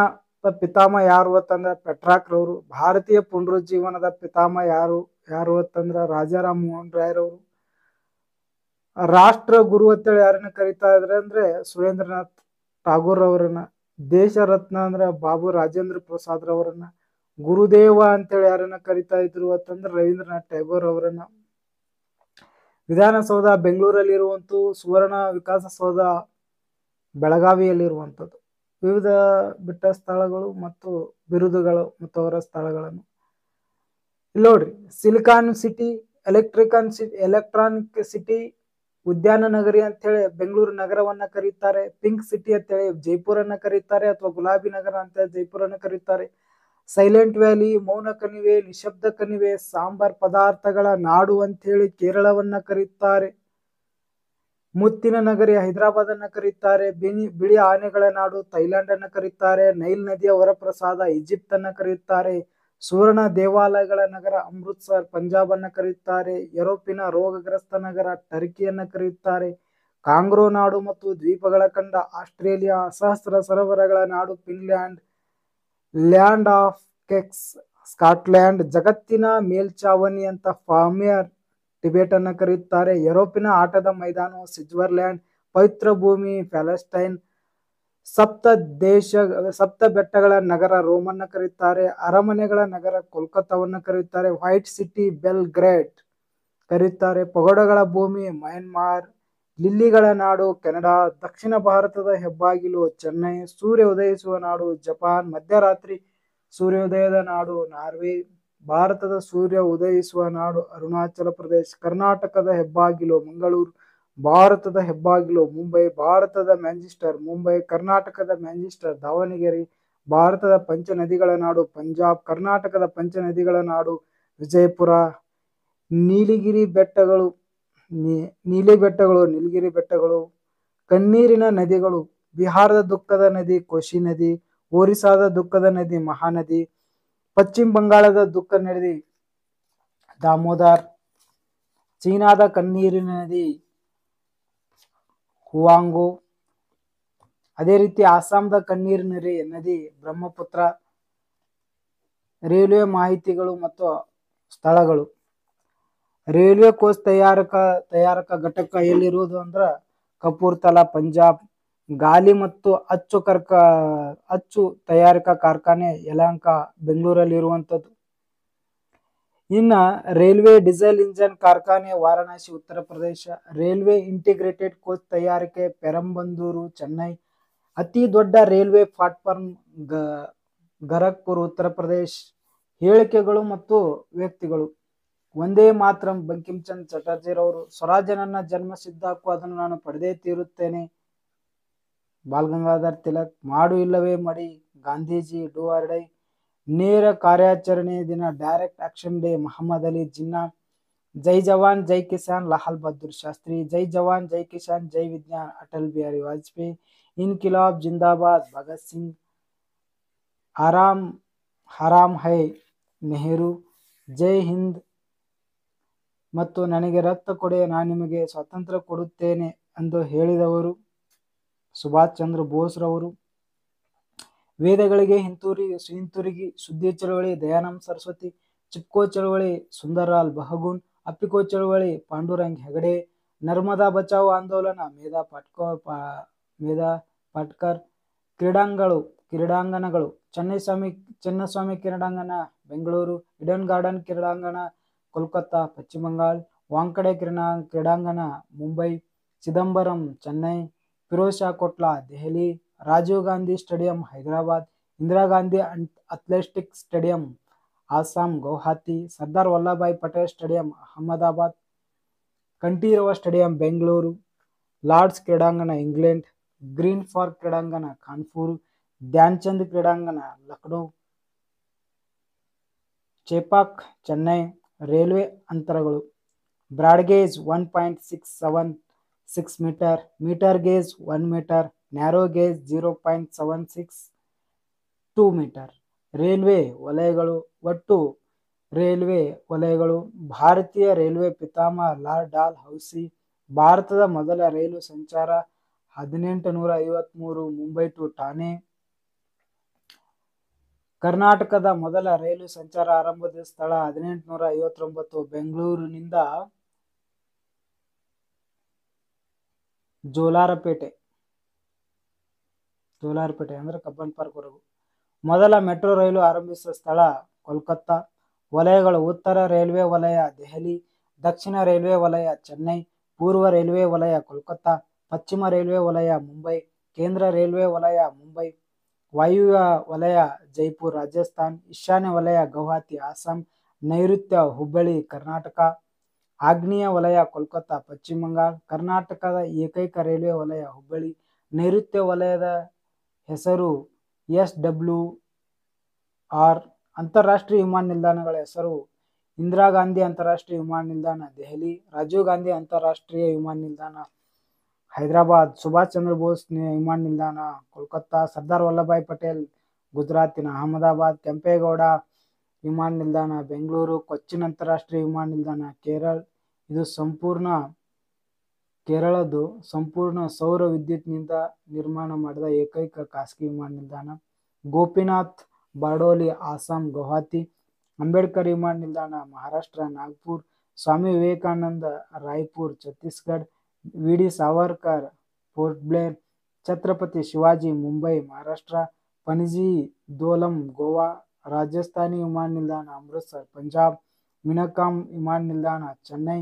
ಪಿತಾಮಹ ಯಾರು ಅಂತಂದ್ರ ಪೆಟ್ರಾಕ್ ರವರು. ಭಾರತೀಯ ಪುನರುಜ್ಜೀವನದ ಪಿತಾಮಹ ಯಾರು ಅಂತಂದ್ರ ರಾಜಾರಾಮ್ ಮೋಹನ್ ರಾಯ್ ರವರು. ರಾಷ್ಟ್ರ ಗುರು ಅಂತೇಳಿ ಯಾರನ್ನ ಕರೀತಾ ಇದ್ರೆ ಅಂದ್ರೆ ಸುರೇಂದ್ರನಾಥ್ ಟಾಗೋರ್ ಅವರನ್ನ. ದೇಶ ರತ್ನ ಅಂದ್ರೆ ಬಾಬು ರಾಜೇಂದ್ರ ಪ್ರಸಾದ್ ರವರನ್ನ. ಗುರುದೇವ ಅಂತೇಳಿ ಯಾರನ್ನ ಕರಿತಾ ಇದ್ರು ಅಂತಂದ್ರೆ ರವೀಂದ್ರನಾಥ್ ಟ್ಯಾಗೋರ್ ಅವರನ್ನ. ವಿಧಾನಸೌಧ ಬೆಂಗಳೂರಲ್ಲಿ ಇರುವಂತದ್ದು. ಸುವರ್ಣ ವಿಕಾಸಸೌಧ ಬೆಳಗಾವಿಯಲ್ಲಿರುವಂಥದ್ದು. ವಿವಿಧ ಬಿಟ್ಟ ಸ್ಥಳಗಳು ಮತ್ತು ಬಿರುದುಗಳು ಮತ್ತು ಅವರ ಸ್ಥಳಗಳನ್ನು ಇಲ್ಲಿ ನೋಡ್ರಿ. ಸಿಲಿಕಾನ್ ಸಿಟಿ, ಎಲೆಕ್ಟ್ರಾನಿಕ್ ಸಿಟಿ, ಉದ್ಯಾನ ನಗರಿ ಅಂತ ಹೇಳಿ ಬೆಂಗಳೂರು ನಗರವನ್ನ ಕರೀತಾರೆ. ಪಿಂಕ್ ಸಿಟಿ ಅಂತೇಳಿ ಜೈಪುರನ್ನ ಕರೀತಾರೆ, ಅಥವಾ ಗುಲಾಬಿ ನಗರ ಅಂತ ಜೈಪುರನ್ನ ಕರೀತಾರೆ. ಸೈಲೆಂಟ್ ವ್ಯಾಲಿ, ಮೌನ ಕಣಿವೆ, ನಿಶಬ್ದ ಕಣಿವೆ, ಸಾಂಬಾರ್ ಪದಾರ್ಥಗಳ ನಾಡು ಅಂತ ಹೇಳಿ ಕೇರಳವನ್ನ ಕರೀತಾರೆ. ಮುತ್ತಿನ ನಗರಿ ಹೈದರಾಬಾದ್ ಅನ್ನ ಕರೀತಾರೆ. ಬಿಳಿ ಆನೆಗಳ ನಾಡು ಥೈಲ್ಯಾಂಡ್ ಅನ್ನ ಕರೀತಾರೆ. ನೈಲ್ ನದಿಯ ವರಪ್ರಸಾದ ಈಜಿಪ್ಟ್ ಅನ್ನ ಕರೀತಾರೆ. ಸುವರ್ಣ ದೇವಾಲಯಗಳ ನಗರ ಅಮೃತ್ಸರ್ ಪಂಜಾಬ್ ಅನ್ನ ಕರೀತಾರೆ. ಯುರೋಪಿನ ರೋಗಗ್ರಸ್ತ ನಗರ ಟರ್ಕಿಯನ್ನ ಕರೆಯುತ್ತಾರೆ. ಕಾಂಗ್ರೋ ನಾಡು ಮತ್ತು ದ್ವೀಪಗಳ ಖಂಡ ಆಸ್ಟ್ರೇಲಿಯಾ. ಸಹಸ್ರ ಸರೋವರಗಳ ನಾಡು Finland. Land of cakes Scotland. ಜಗತ್ತಿನ ಮೇಲ್ಚಾವಣಿ ಅಂತ ಫಾರ್ಮಿಯರ್ ಟಿಬೆಟ್ ಅನ್ನ ಕರೆಯುತ್ತಾರೆ. ಯುರೋಪಿನ ಆಟದ ಮೈದಾನ ಸ್ವಿಟ್ಜರ್ಲ್ಯಾಂಡ್. ಪವಿತ್ರ ಭೂಮಿ ಪ್ಯಾಲೆಸ್ಟೈನ್. ಸಪ್ತ ಬೆಟ್ಟಗಳ ನಗರ ರೋಮನ್ನ ಕರೆಯುತ್ತಾರೆ. ಅರಮನೆಗಳ ನಗರ ಕೋಲ್ಕತ್ತಾವನ್ನ ಕರೆಯುತ್ತಾರೆ. ವೈಟ್ ಸಿಟಿ ಬೆಲ್ಗ್ರೇಡ್ ಕರೆಯುತ್ತಾರೆ. ಪಗೋಡಗಳ ಭೂಮಿ ಮಯನ್ಮಾರ್. ಲಿಲ್ಲಿಗಳ ನಾಡು ಕೆನಡಾ. ದಕ್ಷಿಣ ಭಾರತದ ಹೆಬ್ಬಾಗಿಲು ಚೆನ್ನೈ. ಸೂರ್ಯ ಉದಯಿಸುವ ನಾಡು ಜಪಾನ್. ಮಧ್ಯರಾತ್ರಿ ಸೂರ್ಯೋದಯದ ನಾಡು ನಾರ್ವೆ. ಭಾರತದ ಸೂರ್ಯ ಉದಯಿಸುವ ನಾಡು ಅರುಣಾಚಲ ಪ್ರದೇಶ್. ಕರ್ನಾಟಕದ ಹೆಬ್ಬಾಗಿಲು ಮಂಗಳೂರು. ಭಾರತದ ಹೆಬ್ಬಾಗಿಲು ಮುಂಬೈ, ಭಾರತದ ಮ್ಯಾಂಚೆಸ್ಟರ್ ಮುಂಬೈ, ಕರ್ನಾಟಕದ ಮ್ಯಾಂಚೆಸ್ಟರ್ ದಾವಣಗೆರೆ, ಭಾರತದ ಪಂಚ ನದಿಗಳ ನಾಡು ಪಂಜಾಬ್, ಕರ್ನಾಟಕದ ಪಂಚ ನದಿಗಳ ನಾಡು ವಿಜಯಪುರ, ನೀಲಗಿರಿ ಬೆಟ್ಟಗಳು ನೀಲಗಿರಿ ಬೆಟ್ಟಗಳು, ಕಣ್ಣೀರಿನ ನದಿಗಳು ಬಿಹಾರದ ದುಃಖದ ನದಿ ಕೋಶಿ ನದಿ, ಒರಿಸ್ಸಾದ ದುಃಖದ ನದಿ ಮಹಾನದಿ, ಪಶ್ಚಿಮ ಬಂಗಾಳದ ದುಃಖ ನದಿ ದಾಮೋದರ್, ಚೀನಾದ ಕಣ್ಣೀರಿನ ನದಿ ಹುವಾಂಗೋ, ಅದೇ ರೀತಿ ಆಸಾಂದ ಕಣ್ಣೀರಿನ ನದಿ ಬ್ರಹ್ಮಪುತ್ರ. ರೈಲ್ವೆ ಮಾಹಿತಿಗಳು ಮತ್ತು ಸ್ಥಳಗಳು. ರೈಲ್ವೆ ಕೋಚ್ ತಯಾರಕ ಘಟಕ ಎಲ್ಲಿರುವುದು ಅಂದ್ರ ಕಪೂರ್ತಲಾ ಪಂಜಾಬ್. ಗಾಲಿ ಮತ್ತು ಅಚ್ಚು ತಯಾರಿಕಾ ಕಾರ್ಖಾನೆ ಯಲಹಂಕ ಬೆಂಗಳೂರಲ್ಲಿ ಇರುವಂತದ್ದು. ಇನ್ನ ರೈಲ್ವೆ ಡೀಸೆಲ್ ಇಂಜಿನ್ ಕಾರ್ಖಾನೆ Varanasi Uttar Pradesh. Railway integrated coach ತಯಾರಿಕೆ ಪೆರಂಬಂದೂರು ಚೆನ್ನೈ. ಅತಿ ದೊಡ್ಡ ರೈಲ್ವೆ ಪ್ಲಾಟ್ಫಾರ್ಮ್ ಗರಗ್ಪುರ್ ಉತ್ತರ ಪ್ರದೇಶ್. ಹೇಳಿಕೆಗಳು ಮತ್ತು ವ್ಯಕ್ತಿಗಳು. ಒಂದೇ ಮಾತರಂ ಬಂಕಿಂ ಚಂದ್ರ ಚಟರ್ಜಿರವರು. ಸ್ವರಾಜ್ಯ ನನ್ನ ಜನ್ಮ ಸಿದ್ಧ ಹಕ್ಕು, ಅದನ್ನು ನಾನು ಪಡೆದೇ ತೀರುತ್ತೇನೆ ಬಾಲ್ ಗಂಗಾಧರ್ ತಿಲಕ್. ಮಾಡು ಇಲ್ಲವೇ ಮಡಿ ಗಾಂಧೀಜಿ. Do or die. ನೇರ ಕಾರ್ಯಾಚರಣೆ ದಿನ direct action day Mohammad Ali Jinnah. ಜೈ ಜವಾನ್ ಜೈ ಕಿಸಾನ್ ಲಾಲ್ ಬಹದ್ದೂರ್ ಶಾಸ್ತ್ರಿ. ಜೈ ಜವಾನ್ ಜೈ ಕಿಸಾನ್ ಜೈ ವಿಜ್ಞಾನ್ ಅಟಲ್ ಬಿಹಾರಿ ವಾಜಪೇಯಿ. ಇನ್ಕಿಲಾಬ್ ಜಿಂದಾಬಾದ್ ಭಗತ್ ಸಿಂಗ್. ಹರಾಮ್ ಹೈ ನೆಹರು. ಜೈ ಹಿಂದ್ ಮತ್ತು ನನಗೆ ರಕ್ತ ಕೊಡಿ, ನಾನು ನಿಮಗೆ ಸ್ವಾತಂತ್ರ್ಯ ಕೊಡುತ್ತೇನೆ ಎಂದು ಹೇಳಿದವರು ಸುಭಾಷ್ ಚಂದ್ರ ಬೋಸ್ ರವರು. ವೇದಗಳಿಗೆ ಹಿಂತಿರುಗಿ ಸುದ್ದಿ ಚಳವಳಿ ದಯಾನಂದ ಸರಸ್ವತಿ. ಚಿಪ್ಕೋ ಚಳವಳಿ ಸುಂದರ್ಲಾಲ್ ಬಹುಗುಣ್. ಅಪ್ಪಿಕೋ ಚಳವಳಿ ಪಾಂಡುರಂಗ್ ಹೆಗಡೆ. ನರ್ಮದಾ ಬಚಾವೋ ಆಂದೋಲನ ಮೇಧಾ ಪಾಟ್ಕರ್. ಕ್ರೀಡಾಂಗಣಗಳು ಚೆನ್ನಸ್ವಾಮಿ ಕ್ರೀಡಾಂಗಣ ಬೆಂಗಳೂರು, ಈಡನ್ ಗಾರ್ಡನ್ ಕ್ರೀಡಾಂಗಣ ಕೋಲ್ಕತ್ತಾ ಪಶ್ಚಿಮ ಬಂಗಾಳ, ವಾಂಖೆಡೆ ಕ್ರೀಡಾಂಗಣ Mumbai, Chidambaram Chennai, Firoz Shah Kotla Delhi, Rajiv Gandhi stadium Hyderabad, Indira Gandhi athletics stadium Assam Guwahati, Sardar Vallabhbhai Patel stadium Ahmedabad, Kanteerava stadium Bengaluru, Lord's ಕ್ರೀಡಾಂಗಣ ಇಂಗ್ಲೆಂಡ್, ಗ್ರೀನ್ ಪಾರ್ಕ್ ಕ್ರೀಡಾಂಗಣ ಕಾನ್ಪುರ್, ಧ್ಯಾನ್ ಚಂದ್ ಕ್ರೀಡಾಂಗಣ ಲಕ್ನೋ, ಚೆಪಾಕ್ ಚೆನ್ನೈ. ರೈಲ್ವೆ ಅಂತರಗಳು. Broad gauge 1.676 metre, metre gauge 1 metre, narrow gauge 0.762 metre. Railway ವಲಯಗಳು. ಒಟ್ಟು ರೈಲ್ವೆ ವಲಯಗಳು. ಭಾರತೀಯ ರೈಲ್ವೆ ಪಿತಾಮಹ ಲಾರ್ಡ್ ಡಾಲ್ ಹೌಸಿ. ಭಾರತದ ಮೊದಲ ರೈಲು ಸಂಚಾರ 1853 ಮುಂಬೈ ಟು ಠಾಣೆ. ಕರ್ನಾಟಕದ ಮೊದಲ ರೈಲು ಸಂಚಾರ ಆರಂಭದ ಸ್ಥಳ 1859 ಬೆಂಗಳೂರಿನಿಂದ ಜೋಲಾರಪೇಟೆ ಅಂದ್ರೆ ಕಬ್ಬನ್ ಪಾರ್ಕ್ ವರೆಗೂ. ಮೊದಲ ಮೆಟ್ರೋ ರೈಲು ಆರಂಭಿಸಿದ ಸ್ಥಳ ಕೋಲ್ಕತ್ತಾ. ವಲಯಗಳು. ಉತ್ತರ ರೈಲ್ವೆ ವಲಯ ದೆಹಲಿ, ದಕ್ಷಿಣ ರೈಲ್ವೆ ವಲಯ ಚೆನ್ನೈ, ಪೂರ್ವ ರೈಲ್ವೆ ವಲಯ ಕೋಲ್ಕತ್ತಾ, ಪಶ್ಚಿಮ ರೈಲ್ವೆ ವಲಯ ಮುಂಬೈ, ಕೇಂದ್ರ ರೈಲ್ವೆ ವಲಯ ಮುಂಬೈ, ವಾಯುವ್ಯ ವಲಯ ಜೈಪುರ್ ರಾಜಸ್ಥಾನ್, ಈಶಾನ್ಯ ವಲಯ ಗೌಹಾತಿ ಅಸ್ಸಾಂ, ನೈಋತ್ಯ ಹುಬ್ಬಳ್ಳಿ ಕರ್ನಾಟಕ, ಆಗ್ನೇಯ ವಲಯ ಕೋಲ್ಕತ್ತಾ ಪಶ್ಚಿಮ ಬಂಗಾಳ. ಕರ್ನಾಟಕದ ಏಕೈಕ ರೈಲ್ವೆ ವಲಯ ಹುಬ್ಬಳ್ಳಿ. ನೈಋತ್ಯ ವಲಯದ ಹೆಸರು SWR. ಅಂತಾರಾಷ್ಟ್ರೀಯ ವಿಮಾನ ನಿಲ್ದಾಣಗಳ ಹೆಸರು ಇಂದಿರಾ ಗಾಂಧಿ ಅಂತಾರಾಷ್ಟ್ರೀಯ ವಿಮಾನ ನಿಲ್ದಾಣ ದೆಹಲಿ, ರಾಜೀವ್ ಗಾಂಧಿ ಅಂತಾರಾಷ್ಟ್ರೀಯ ವಿಮಾನ ನಿಲ್ದಾಣ ಹೈದರಾಬಾದ್, ಸುಭಾಷ್ ಚಂದ್ರ ಬೋಸ್ ವಿಮಾನ ನಿಲ್ದಾಣ ಕೋಲ್ಕತ್ತಾ, ಸರ್ದಾರ್ ವಲ್ಲಭಾಯ್ ಪಟೇಲ್ ಗುಜರಾತಿನ ಅಹಮದಾಬಾದ್, ಕೆಂಪೇಗೌಡ ವಿಮಾನ ನಿಲ್ದಾಣ ಬೆಂಗಳೂರು, ಕೊಚ್ಚಿನ್ ಅಂತಾರಾಷ್ಟ್ರೀಯ ವಿಮಾನ ನಿಲ್ದಾಣ ಇದು ಕೇರಳದ್ದು ಸಂಪೂರ್ಣ ಸೌರ ವಿದ್ಯುತ್ನಿಂದ ನಿರ್ಮಾಣ ಮಾಡಿದ ಏಕೈಕ ಖಾಸಗಿ ವಿಮಾನ ನಿಲ್ದಾಣ. ಗೋಪಿನಾಥ್ ಬಾರ್ಡೋಲಿ ಅಸ್ಸಾಂ ಗೌಹಾತಿ, ಅಂಬೇಡ್ಕರ್ ವಿಮಾನ ನಿಲ್ದಾಣ Maharashtra Nagpur, Swami Vivekananda Raipur Chhattisgarh, VD Savarkar port Blair, Chhatrapati Shivaji Mumbai Maharashtra, Panaji ದೋಲಂ ಗೋವಾ, ರಾಜಸ್ಥಾನಿ ವಿಮಾನ ನಿಲ್ದಾಣ ಅಮೃತಸರ್ ಪಂಜಾಬ್, ಮಿನಕಾಂ ವಿಮಾನ ನಿಲ್ದಾಣ Chennai,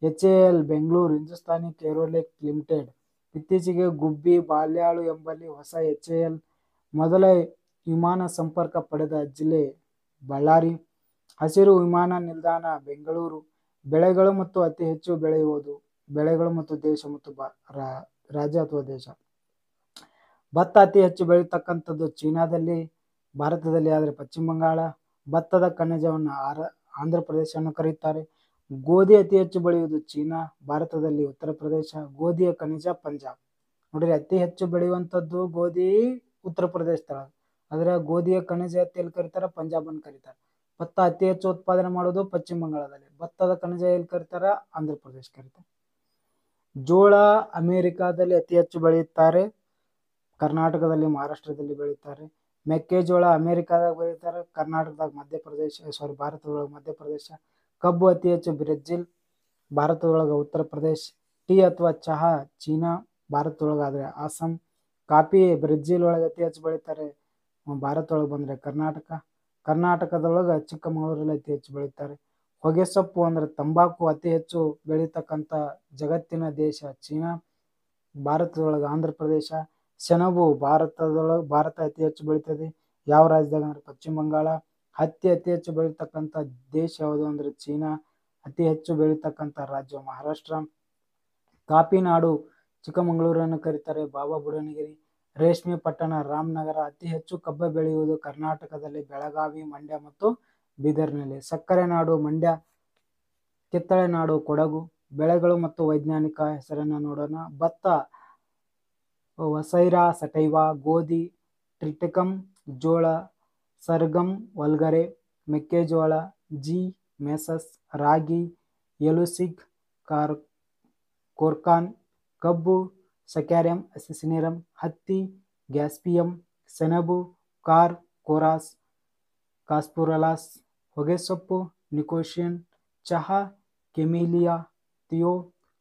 HAL Bengaluru Hindustani aeronautics limited. ಇತ್ತೀಚೆಗೆ ಗುಬ್ಬಿ ಬಾಲ್ಯಾಳು ಎಂಬಲ್ಲಿ ಹೊಸ HAL ಮೊದಲ ವಿಮಾನ ಸಂಪರ್ಕ ಪಡೆದ ಜಿಲ್ಲೆ ಬಳ್ಳಾರಿ. ಹಸಿರು ವಿಮಾನ ನಿಲ್ದಾಣ ಬೆಂಗಳೂರು. ಬೆಳೆಗಳು ಮತ್ತು ಅತಿ ಹೆಚ್ಚು ಬೆಳೆಯುವುದು ಬೆಳೆಗಳು ಮತ್ತು ದೇಶ ಮತ್ತು ರಾಜ್ಯ ಅಥವಾ ದೇಶ. ಭತ್ತ ಅತಿ ಹೆಚ್ಚು ಬೆಳೀತಕ್ಕಂಥದ್ದು ಚೀನಾದಲ್ಲಿ, ಭಾರತದಲ್ಲಿ ಆದರೆ ಪಶ್ಚಿಮ ಬಂಗಾಳ. ಭತ್ತದ ಖನಿಜವನ್ನು ಆಂಧ್ರ ಪ್ರದೇಶವನ್ನು ಕರೆಯುತ್ತಾರೆ. ಗೋಧಿ ಅತಿ ಹೆಚ್ಚು ಬೆಳೆಯುವುದು ಚೀನಾ, ಭಾರತದಲ್ಲಿ ಉತ್ತರ ಪ್ರದೇಶ. ಗೋಧಿಯ ಖನಿಜ ಪಂಜಾಬ್. ನೋಡ್ರಿ, ಅತಿ ಹೆಚ್ಚು ಬೆಳೆಯುವಂಥದ್ದು ಗೋಧಿ ಉತ್ತರ ಪ್ರದೇಶದ, ಆದರೆ ಗೋಧಿಯ ಖನಿಜ ಎಲ್ಲಿ ಕರೀತಾರೆ? ಪಂಜಾಬ್ ಅನ್ನು ಕರೀತಾರೆ. ಭತ್ತ ಅತಿ ಹೆಚ್ಚು ಉತ್ಪಾದನೆ ಮಾಡೋದು ಪಶ್ಚಿಮ ಬಂಗಾಳದಲ್ಲಿ. ಭತ್ತದ ಖನಿಜ ಎಲ್ಲಿ ಕರೀತಾರ? ಆಂಧ್ರ ಪ್ರದೇಶ ಕರೀತಾರೆ. ಜೋಳ ಅಮೆರಿಕಾದಲ್ಲಿ ಅತಿ ಹೆಚ್ಚು ಬೆಳೆಯುತ್ತಾರೆ, ಕರ್ನಾಟಕದಲ್ಲಿ, ಮಹಾರಾಷ್ಟ್ರದಲ್ಲಿ ಬೆಳೀತಾರೆ. ಮೆಕ್ಕೆಜೋಳ ಅಮೆರಿಕಾದಾಗ ಬೆಳೀತಾರೆ, ಕರ್ನಾಟಕದಾಗ, ಭಾರತದೊಳಗೆ ಮಧ್ಯಪ್ರದೇಶ. ಕಬ್ಬು ಅತಿ ಹೆಚ್ಚು ಬ್ರೆಜಿಲ್, ಭಾರತದೊಳಗೆ ಉತ್ತರ ಪ್ರದೇಶ. ಟೀ ಅಥವಾ ಚಹಾ ಚೀನಾ, ಭಾರತದೊಳಗಾದ್ರೆ ಅಸ್ಸಾಂ. ಕಾಫಿ ಬ್ರೆಜಿಲ್ ಒಳಗೆ ಅತಿ ಹೆಚ್ಚು ಬೆಳೀತಾರೆ, ಭಾರತದೊಳಗೆ ಬಂದರೆ ಕರ್ನಾಟಕದೊಳಗೆ ಚಿಕ್ಕಮಗಳೂರಲ್ಲಿ ಅತಿ ಹೆಚ್ಚು ಬೆಳೀತಾರೆ. ಹೊಗೆಸೊಪ್ಪು ಅಂದ್ರೆ ತಂಬಾಕು ಅತಿ ಹೆಚ್ಚು ಬೆಳೀತಕ್ಕಂಥ ಜಗತ್ತಿನ ದೇಶ ಚೀನಾ, ಭಾರತದೊಳಗೆ ಆಂಧ್ರ ಪ್ರದೇಶ. ಸೆಣಬು ಭಾರತ ಅತಿ ಹೆಚ್ಚು ಬೆಳೀತದೆ, ಯಾವ ರಾಜ್ಯದಾಗ ಅಂದ್ರೆ ಪಶ್ಚಿಮ ಬಂಗಾಳ. ಹತ್ತಿ ಅತಿ ಹೆಚ್ಚು ಬೆಳೀತಕ್ಕಂಥ ದೇಶ ಯಾವುದು ಅಂದ್ರೆ ಚೀನಾ, ಅತಿ ಹೆಚ್ಚು ಬೆಳೀತಕ್ಕಂಥ ರಾಜ್ಯ ಮಹಾರಾಷ್ಟ್ರ. ಕಾಫಿ ನಾಡು ಚಿಕ್ಕಮಗಳೂರನ್ನು ಕರೀತಾರೆ, ಬಾಬಾ ಬುಡನಗಿರಿ. ರೇಷ್ಮೆ ಪಟ್ಟಣ ರಾಮನಗರ. ಅತಿ ಹೆಚ್ಚು ಕಬ್ಬು ಬೆಳೆಯುವುದು ಕರ್ನಾಟಕದಲ್ಲಿ ಬೆಳಗಾವಿ, ಮಂಡ್ಯ ಮತ್ತು ಬೀದರ್ನಲ್ಲಿ. ಸಕ್ಕರೆ ನಾಡು ಮಂಡ್ಯ. ಕಿತ್ತಳೆ ನಾಡು ಕೊಡಗು. ಬೆಳೆಗಳು ಮತ್ತು ವೈಜ್ಞಾನಿಕ ಹೆಸರನ್ನು ನೋಡೋಣ. ಭತ್ತ ವಸೈರಾ ಸಟೈವಾ. ಗೋಧಿ ಟ್ರಿಟಿಕಮ್. ಜೋಳ ಸರ್ಗಮ್ ವಲ್ಗರೆ. ಮೆಕ್ಕೆಜೋಳ ಜಿ ಮೆಸಸ್. ರಾಗಿ ಎಲುಸಿಗ್ ಕೋರ್ಕಾನ್. ಕಬ್ಬು ಸಕ್ಯಾರಿಯಂ ಅಸಿಸಿನಿರಮ್. ಹತ್ತಿ ಗ್ಯಾಸ್ಪಿಯಂ. ಸೆಣಬು ಕೋರಾಸ್ ಕಾಸ್ಪುರಲಾಸ್. ಹೊಗೆಸೊಪ್ಪು ನಿಕೋಶಿಯನ್. ಚಹಾ ಕೆಮಿಲಿಯಾ ಥಿಯೋ.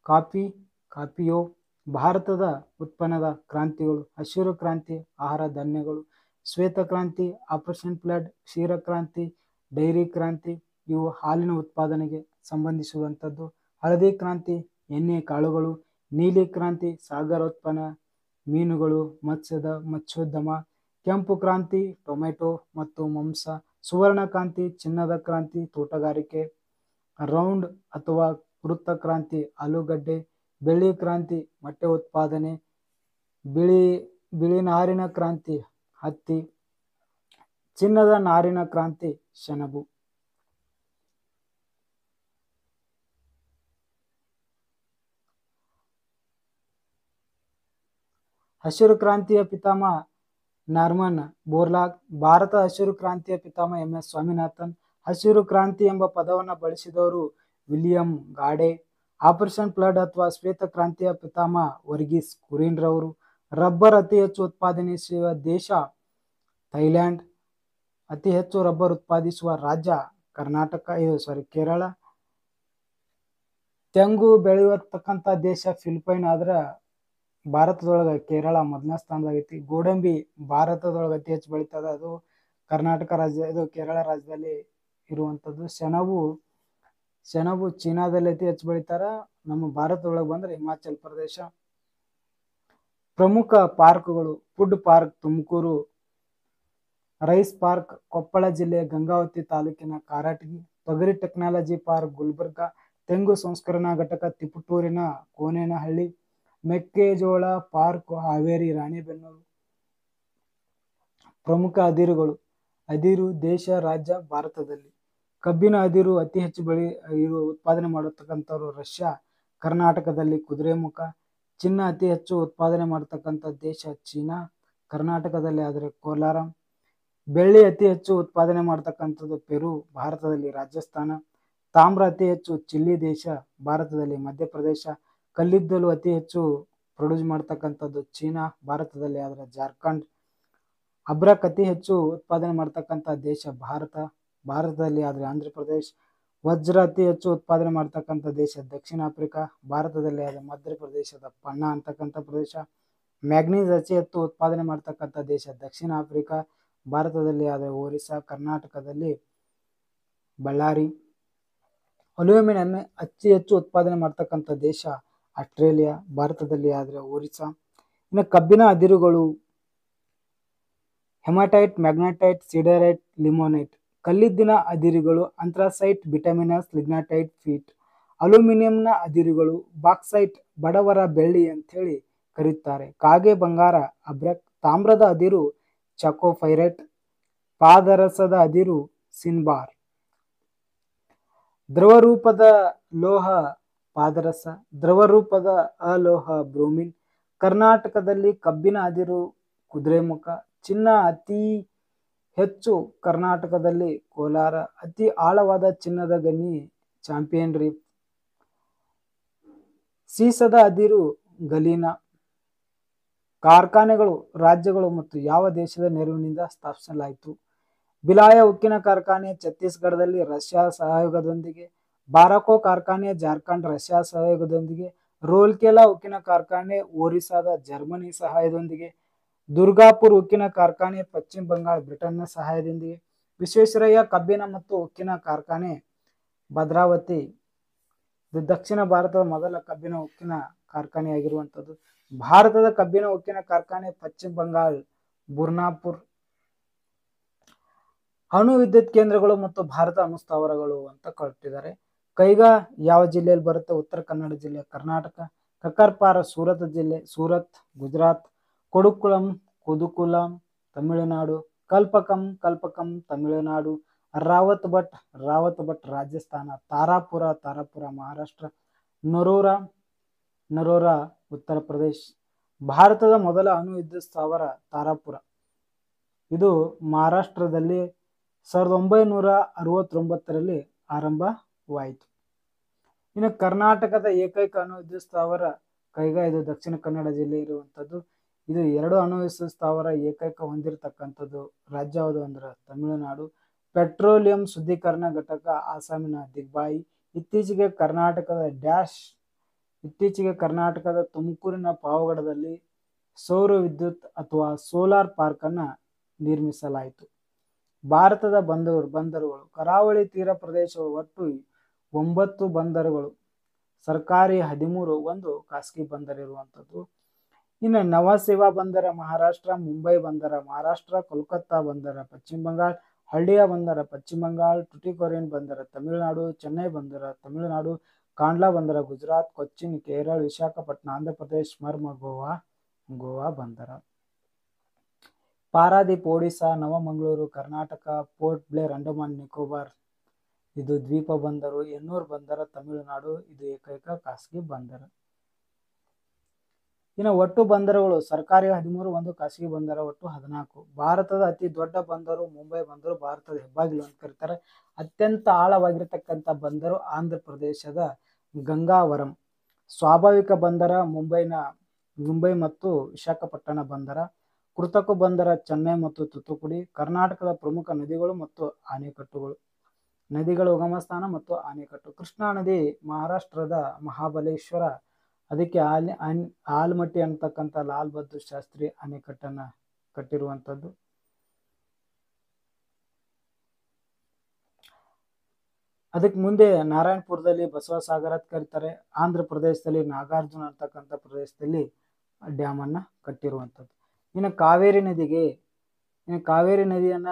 ಕಾಫಿ ಕಾಪಿಯೋ. ಭಾರತದ ಉತ್ಪನ್ನದ ಕ್ರಾಂತಿಗಳು: ಹಸಿರು ಕ್ರಾಂತಿ ಆಹಾರ ಧಾನ್ಯಗಳು, ಶ್ವೇತ ಕ್ರಾಂತಿ ಆಪರೇಷನ್ ಫ್ಲಡ್, ಕ್ಷೀರ ಕ್ರಾಂತಿ, ಡೈರಿ ಕ್ರಾಂತಿ ಇವು ಹಾಲಿನ ಉತ್ಪಾದನೆಗೆ ಸಂಬಂಧಿಸುವಂಥದ್ದು. ಹಳದಿ ಕ್ರಾಂತಿ ಎಣ್ಣೆ ಕಾಳುಗಳು. ನೀಲಿ ಕ್ರಾಂತಿ ಸಾಗರೋತ್ಪನ್ನ ಮೀನುಗಳು, ಮತ್ಸ್ಯೋದ್ಯಮ. ಕೆಂಪು ಕ್ರಾಂತಿ ಟೊಮೆಟೊ ಮತ್ತು ಮಾಂಸ. ಸುವರ್ಣ ಕ್ರಾಂತಿ ಚಿನ್ನದ ಕ್ರಾಂತಿ ತೋಟಗಾರಿಕೆ. ರೌಂಡ್ ಅಥವಾ ವೃತ್ತ ಕ್ರಾಂತಿ ಆಲೂಗಡ್ಡೆ. ಬೆಳ್ಳಿ ಕ್ರಾಂತಿ ಮೊಟ್ಟೆ ಉತ್ಪಾದನೆ. ಬಿಳಿ ನಾರಿನ ಕ್ರಾಂತಿ ಹತ್ತಿ. ಚಿನ್ನದ ನಾರಿನ ಕ್ರಾಂತಿ ಸೆಣಬು. ಹಸಿರು ಕ್ರಾಂತಿಯ ಪಿತಾಮಹ ನಾರ್ಮನ್ ಬೋರ್ಲಾಗ್. ಭಾರತ ಹಸಿರು ಕ್ರಾಂತಿಯ ಪಿತಾಮಹ MS ಸ್ವಾಮಿನಾಥನ್. ಹಸಿರು ಕ್ರಾಂತಿ ಎಂಬ ಪದವನ್ನು ಬಳಸಿದವರು ವಿಲಿಯಂ ಗಾಡೆ. ಆಪರೇಷನ್ ಫ್ಲಡ್ ಅಥವಾ ಶ್ವೇತ ಕ್ರಾಂತಿಯ ಪಿತಾಮಹ ವರ್ಗೀಸ್ ಕುರಿನ್ ರವರು. ರಬ್ಬರ್ ಅತಿ ಹೆಚ್ಚು ಉತ್ಪಾದಿಸುವ ದೇಶ ಥೈಲ್ಯಾಂಡ್. ಅತಿ ಹೆಚ್ಚು ರಬ್ಬರ್ ಉತ್ಪಾದಿಸುವ ರಾಜ್ಯ ಕೇರಳ. ತೆಂಗು ಬೆಳೆಯತಕ್ಕಂಥ ದೇಶ ಫಿಲಿಪೈನ್, ಆದ್ರೆ ಭಾರತದೊಳಗೆ ಕೇರಳ ಮೊದಲನೇ ಸ್ಥಾನದಾಗೈತಿ. ಗೋಡಂಬಿ ಭಾರತದೊಳಗೆ ಅತಿ ಹೆಚ್ಚು ಬೆಳೀತದ, ಅದು ಕೇರಳ ರಾಜ್ಯದಲ್ಲಿ ಇರುವಂಥದ್ದು. ಸೆಣಬು ಚೀನಾದಲ್ಲಿ ಅತಿ ಹೆಚ್ಚು ಬೆಳೀತಾರ, ನಮ್ಮ ಭಾರತದೊಳಗೆ ಬಂದ್ರೆ ಹಿಮಾಚಲ್ ಪ್ರದೇಶ. ಪ್ರಮುಖ ಪಾರ್ಕ್ಗಳು: food park Tumakuru, rice park Koppal ಜಿಲ್ಲೆ ಗಂಗಾವತಿ ತಾಲೂಕಿನ ಕಾರಟಗಿ, ತೊಗರಿ ಟೆಕ್ನಾಲಜಿ ಪಾರ್ಕ್ ಗುಲ್ಬರ್ಗ, ತೆಂಗು ಸಂಸ್ಕರಣಾ ಘಟಕ ತಿಪಟೂರಿನ ಕೋನೇನಹಳ್ಳಿ, ಮೆಕ್ಕೆಜೋಳ ಪಾರ್ಕ್ ಹಾವೇರಿ ರಾಣೆಬೆನ್ನೂರು. ಪ್ರಮುಖ ಅದಿರುಗಳು: ಅದಿರು ದೇಶ ರಾಜ್ಯ ಭಾರತದಲ್ಲಿ. ಕಬ್ಬಿನ ಅದಿರು ಅತಿ ಹೆಚ್ಚು ಉತ್ಪಾದನೆ ಮಾಡತಕ್ಕಂಥವ್ರು ರಷ್ಯಾ, ಕರ್ನಾಟಕದಲ್ಲಿ ಕುದುರೆಮುಖ. ಚಿನ್ನ ಅತಿ ಹೆಚ್ಚು ಉತ್ಪಾದನೆ ಮಾಡತಕ್ಕಂಥ ದೇಶ ಚೀನಾ, ಕರ್ನಾಟಕದಲ್ಲಿ ಆದರೆ ಕೋಲಾರಂ. ಬೆಳ್ಳಿ ಅತಿ ಹೆಚ್ಚು ಉತ್ಪಾದನೆ ಮಾಡತಕ್ಕಂಥದ್ದು ಪೆರು, ಭಾರತದಲ್ಲಿ ರಾಜಸ್ಥಾನ. ತಾಮ್ರ ಅತಿ ಹೆಚ್ಚು ಚಿಲ್ಲಿ ದೇಶ, ಭಾರತದಲ್ಲಿ ಮಧ್ಯಪ್ರದೇಶ. ಕಲ್ಲಿದ್ದಲು ಅತಿ ಹೆಚ್ಚು ಪ್ರೊಡ್ಯೂಸ್ ಮಾಡ್ತಕ್ಕಂಥದ್ದು ಚೀನಾ, ಭಾರತದಲ್ಲಿ ಆದರೆ ಜಾರ್ಖಂಡ್. ಅಬ್ರಕ್ ಅತಿ ಹೆಚ್ಚು ಉತ್ಪಾದನೆ ಮಾಡ್ತಕ್ಕಂಥ ದೇಶ ಭಾರತದಲ್ಲಿ ಆದರೆ ಆಂಧ್ರ ಪ್ರದೇಶ್. ವಜ್ರ ಅತಿ ಹೆಚ್ಚು ಉತ್ಪಾದನೆ ಮಾಡ್ತಕ್ಕಂಥ ದೇಶ ದಕ್ಷಿಣ ಆಫ್ರಿಕಾ, ಭಾರತದಲ್ಲಿ ಆದರೆ ಮಧ್ಯಪ್ರದೇಶದ ಪನ್ನಾ ಅಂತಕ್ಕಂಥ ಪ್ರದೇಶ. ಮ್ಯಾಗ್ನೀಸ್ ಅತಿ ಹೆಚ್ಚು ಉತ್ಪಾದನೆ ಮಾಡ್ತಕ್ಕಂಥ ದೇಶ ದಕ್ಷಿಣ ಆಫ್ರಿಕಾ, ಭಾರತದಲ್ಲಿ ಆದರೆ ಒರಿಸ್ಸಾ, ಕರ್ನಾಟಕದಲ್ಲಿ ಬಳ್ಳಾರಿ. ಅಲ್ಯೂಮಿನಿಯಂ ಅತಿ ಹೆಚ್ಚು ಉತ್ಪಾದನೆ ಮಾಡ್ತಕ್ಕಂಥ ದೇಶ ಆಸ್ಟ್ರೇಲಿಯಾ, ಭಾರತದಲ್ಲಿ ಆದರೆ ಒರಿಸ್ಸಾ. ಇನ್ನು ಕಬ್ಬಿನ ಅದಿರುಗಳು: ಹೆಮಾಟೈಟ್, ಮ್ಯಾಗ್ನೆಟೈಟ್, ಸಿಡರೈಟ್, ಲಿಮೋನೈಟ್. ಕಲ್ಲಿದ್ದಿನ ಅದಿರುಗಳು: ಅಂಥ್ರಾಸೈಟ್, ಬಿಟಮಿನಸ್, ಲಿಗ್ನೈಟ್, ಪೀಟ್. ಅಲ್ಯೂಮಿನಿಯಂನ ಅದಿರುಗಳು, ಬಾಕ್ಸೈಟ್, ಬಡವರ ಬೆಳ್ಳಿ ಅಂತೇಳಿ ಕರೆಯುತ್ತಾರೆ. ಕಾಗೆ ಬಂಗಾರ, ಅಬ್ರಕ್. ತಾಮ್ರದ ಅದಿರು ಚಾಕೋಪೈರೈಟ್. ಪಾದರಸದ ಅದಿರು ಸಿನ್ಬಾರ್. ದ್ರವರೂಪದ ಲೋಹ ಪಾದರಸ, ದ್ರವರೂಪದ ಅಲೋಹ ಬ್ರೋಮಿನ್. ಕರ್ನಾಟಕದಲ್ಲಿ ಕಬ್ಬಿನ ಅದಿರು ಕುದುರೆಮುಖ. ಚಿನ್ನ ಅತಿ ಹೆಚ್ಚು ಕರ್ನಾಟಕದಲ್ಲಿ ಕೋಲಾರ. ಅತಿ ಆಳವಾದ ಚಿನ್ನದ ಗಣಿ ಚಾಂಪಿಯನ್ ರೀಫ್. ಸೀಸದ ಅದಿರು ಗಲೀನಾ. ಕಾರ್ಖಾನೆಗಳು ರಾಜ್ಯಗಳು ಮತ್ತು ಯಾವ ದೇಶದ ನೆರವಿನಿಂದ ಸ್ಥಾಪಿಸಲಾಯಿತು? ಬಿಲಾಯ ಉಕ್ಕಿನ ಕಾರ್ಖಾನೆ ಛತ್ತೀಸ್ಗಢದಲ್ಲಿ ರಷ್ಯಾ ಸಹಯೋಗದೊಂದಿಗೆ. ಬಾರಕೋ ಕಾರ್ಖಾನೆ ಜಾರ್ಖಂಡ್ ರಷ್ಯಾ ಸಹಯೋಗದೊಂದಿಗೆ. ರೋಲ್ಕೆಲಾ ಉಕ್ಕಿನ ಕಾರ್ಖಾನೆ ಒರಿಸ್ಸಾದ ಜರ್ಮನಿ ಸಹಾಯದೊಂದಿಗೆ. ದುರ್ಗಾಪುರ್ ಉಕ್ಕಿನ ಕಾರ್ಖಾನೆ ಪಶ್ಚಿಮ ಬಂಗಾಳ ಬ್ರಿಟನ್ನ ಸಹಾಯದೊಂದಿಗೆ. ವಿಶ್ವೇಶ್ವರಯ್ಯ ಕಬ್ಬಿಣ ಮತ್ತು ಉಕ್ಕಿನ ಕಾರ್ಖಾನೆ ಭದ್ರಾವತಿ. ಇದು ದಕ್ಷಿಣ ಭಾರತದ ಮೊದಲ ಕಬ್ಬಿಣ ಉಕ್ಕಿನ ಕಾರ್ಖಾನೆಯಾಗಿರುವಂಥದ್ದು. ಭಾರತದ ಕಬ್ಬಿಣ ಉಕ್ಕಿನ ಕಾರ್ಖಾನೆ ಪಶ್ಚಿಮ ಬಂಗಾಳ ಬುರ್ನಾಪುರ್. ಅಣು ವಿದ್ಯುತ್ ಕೇಂದ್ರಗಳು ಮತ್ತು ಭಾರತ ಅಣುಸ್ಥಾವರಗಳು ಅಂತ ಕೊಟ್ಟಿದ್ದಾರೆ. ಕೈಗಾ ಯಾವ ಜಿಲ್ಲೆಯಲ್ಲಿ ಬರುತ್ತೆ? ಉತ್ತರ ಕನ್ನಡ ಜಿಲ್ಲೆ, ಕರ್ನಾಟಕ. ಕಕರ್ಪಾರ ಸೂರತ್ ಜಿಲ್ಲೆ, ಸೂರತ್, ಗುಜರಾತ್. ಕೊಡುಕುಳಂ ಕುದುಕುಲಂ ತಮಿಳುನಾಡು. ಕಲ್ಪಕಂ ತಮಿಳುನಾಡು. ರಾವತ್ ಭಟ್ ರಾಜಸ್ಥಾನ. ತಾರಾಪುರ ಮಹಾರಾಷ್ಟ್ರ. ನರೋರಾ ಉತ್ತರ ಪ್ರದೇಶ್. ಭಾರತದ ಮೊದಲ ಅಣು ವಿದ್ಯುತ್ ಸ್ಥಾವರ ತಾರಾಪುರ, ಇದು ಮಹಾರಾಷ್ಟ್ರದಲ್ಲಿ 1969ರಲ್ಲಿ ಆರಂಭವಾಯಿತು. ಇನ್ನು ಕರ್ನಾಟಕದ ಏಕೈಕ ಅಣು ವಿದ್ಯುತ್ ಸ್ಥಾವರ ಕೈಗಾ, ಇದು ದಕ್ಷಿಣ ಕನ್ನಡ ಜಿಲ್ಲೆ ಇರುವಂಥದ್ದು. ಇದು 2 ಅಣು ವಿದ್ಯುತ್ ಸ್ಥಾವರ ಏಕೈಕ ಹೊಂದಿರತಕ್ಕಂಥದ್ದು ರಾಜ್ಯ ಯಾವುದು ಅಂದ್ರೆ ತಮಿಳುನಾಡು. ಪೆಟ್ರೋಲಿಯಂ ಶುದ್ಧೀಕರಣ ಘಟಕ ಆಸಾಮಿನ ದಿಗ್ಬಾಯಿ. ಇತ್ತೀಚೆಗೆ ಕರ್ನಾಟಕದ ತುಮಕೂರಿನ ಪಾವಗಡದಲ್ಲಿ ಸೌರ ವಿದ್ಯುತ್ ಅಥವಾ ಸೋಲಾರ್ ಪಾರ್ಕ್ ಅನ್ನ ನಿರ್ಮಿಸಲಾಯಿತು. ಭಾರತದ ಬಂದರುಗಳು. ಕರಾವಳಿ ತೀರ ಪ್ರದೇಶಗಳು. ಒಟ್ಟು 9 ಬಂದರುಗಳು, ಸರ್ಕಾರಿ 13, 1 ಖಾಸಗಿ ಬಂದರು ಇರುವಂಥದ್ದು. ಇನ್ನು ನವಸೇವಾ ಬಂದರ ಮಹಾರಾಷ್ಟ್ರ. ಮುಂಬೈ ಬಂದರ ಮಹಾರಾಷ್ಟ್ರ. ಕೋಲ್ಕತ್ತಾ ಬಂದರ ಪಶ್ಚಿಮ ಬಂಗಾಳ. ಹಳ್ಳಿಯಾ ಬಂದರ ಪಶ್ಚಿಮ ಬಂಗಾಳ. ಟುಟಿಕೋರಿನ್ ಬಂದರ ತಮಿಳುನಾಡು. ಚೆನ್ನೈ ಬಂದರ ತಮಿಳುನಾಡು. ಕಾಂಡ್ಲಾ ಬಂದರ ಗುಜರಾತ್. ಕೊಚ್ಚಿನ್ ಕೇರಳ. ವಿಶಾಖಪಟ್ಟಣ ಆಂಧ್ರ ಪ್ರದೇಶ್. ಮರ್ಮ ಗೋವಾ ಬಂದರ. ಪಾರಾದೀಪ್ ಒಡಿಶಾ. ನವಮಂಗಳೂರು ಕರ್ನಾಟಕ. ಪೋರ್ಟ್ ಬ್ಲೇರ್ ಅಂಡಮಾನ್ ನಿಕೋಬಾರ್, ಇದು ದ್ವೀಪ ಬಂದರು. ಎನ್ನೂರು ಬಂದರ ತಮಿಳುನಾಡು, ಇದು ಏಕೈಕ ಖಾಸಗಿ ಬಂದರು. ಇನ್ನು ಒಟ್ಟು ಬಂದರುಗಳು ಸರ್ಕಾರಿ 13, 1 ಖಾಸಗಿ ಬಂದರ, ಒಟ್ಟು 14. ಭಾರತದ ಅತಿ ದೊಡ್ಡ ಬಂದರು ಮುಂಬೈ ಬಂದರು, ಭಾರತದ ಹೆಬ್ಬಾಗಿಲು ಅಂತ ಕರೀತಾರೆ. ಅತ್ಯಂತ ಆಳವಾಗಿರತಕ್ಕಂಥ ಬಂದರು ಆಂಧ್ರ ಪ್ರದೇಶದ ಗಂಗಾವರಂ. ಸ್ವಾಭಾವಿಕ ಬಂದರ ಮುಂಬೈ ಮತ್ತು ವಿಶಾಖಪಟ್ಟಣ ಬಂದರ. ಕೃತಕ ಬಂದರ ಚೆನ್ನೈ ಮತ್ತು ತೂತುಕುಡಿ. ಕರ್ನಾಟಕದ ಪ್ರಮುಖ ನದಿಗಳು ಮತ್ತು ಆಣೆಕಟ್ಟುಗಳು. ನದಿಗಳ ಉಗಮ ಸ್ಥಾನ ಮತ್ತು ಆಣೆಕಟ್ಟು. ಕೃಷ್ಣಾ ನದಿ ಮಹಾರಾಷ್ಟ್ರದ ಮಹಾಬಲೇಶ್ವರ, ಅದಕ್ಕೆ ಆಲ್ಮಟ್ಟಿ ಅಂತಕ್ಕಂಥ ಲಾಲ್ ಬಹದ್ದೂರ್ ಶಾಸ್ತ್ರಿ ಅಣೆಕಟ್ಟನ್ನ ಕಟ್ಟಿರುವಂಥದ್ದು. ಅದಕ್ಕೆ ಮುಂದೆ ನಾರಾಯಣಪುರದಲ್ಲಿ ಬಸವಸಾಗರ ಅಂತ ಕರೀತಾರೆ. ಆಂಧ್ರ ಪ್ರದೇಶದಲ್ಲಿ ನಾಗಾರ್ಜುನ ಅಂತಕ್ಕಂಥ ಪ್ರದೇಶದಲ್ಲಿ ಡ್ಯಾಮ್ ಅನ್ನ ಕಟ್ಟಿರುವಂಥದ್ದು. ಇನ್ನು ಕಾವೇರಿ ನದಿಯನ್ನ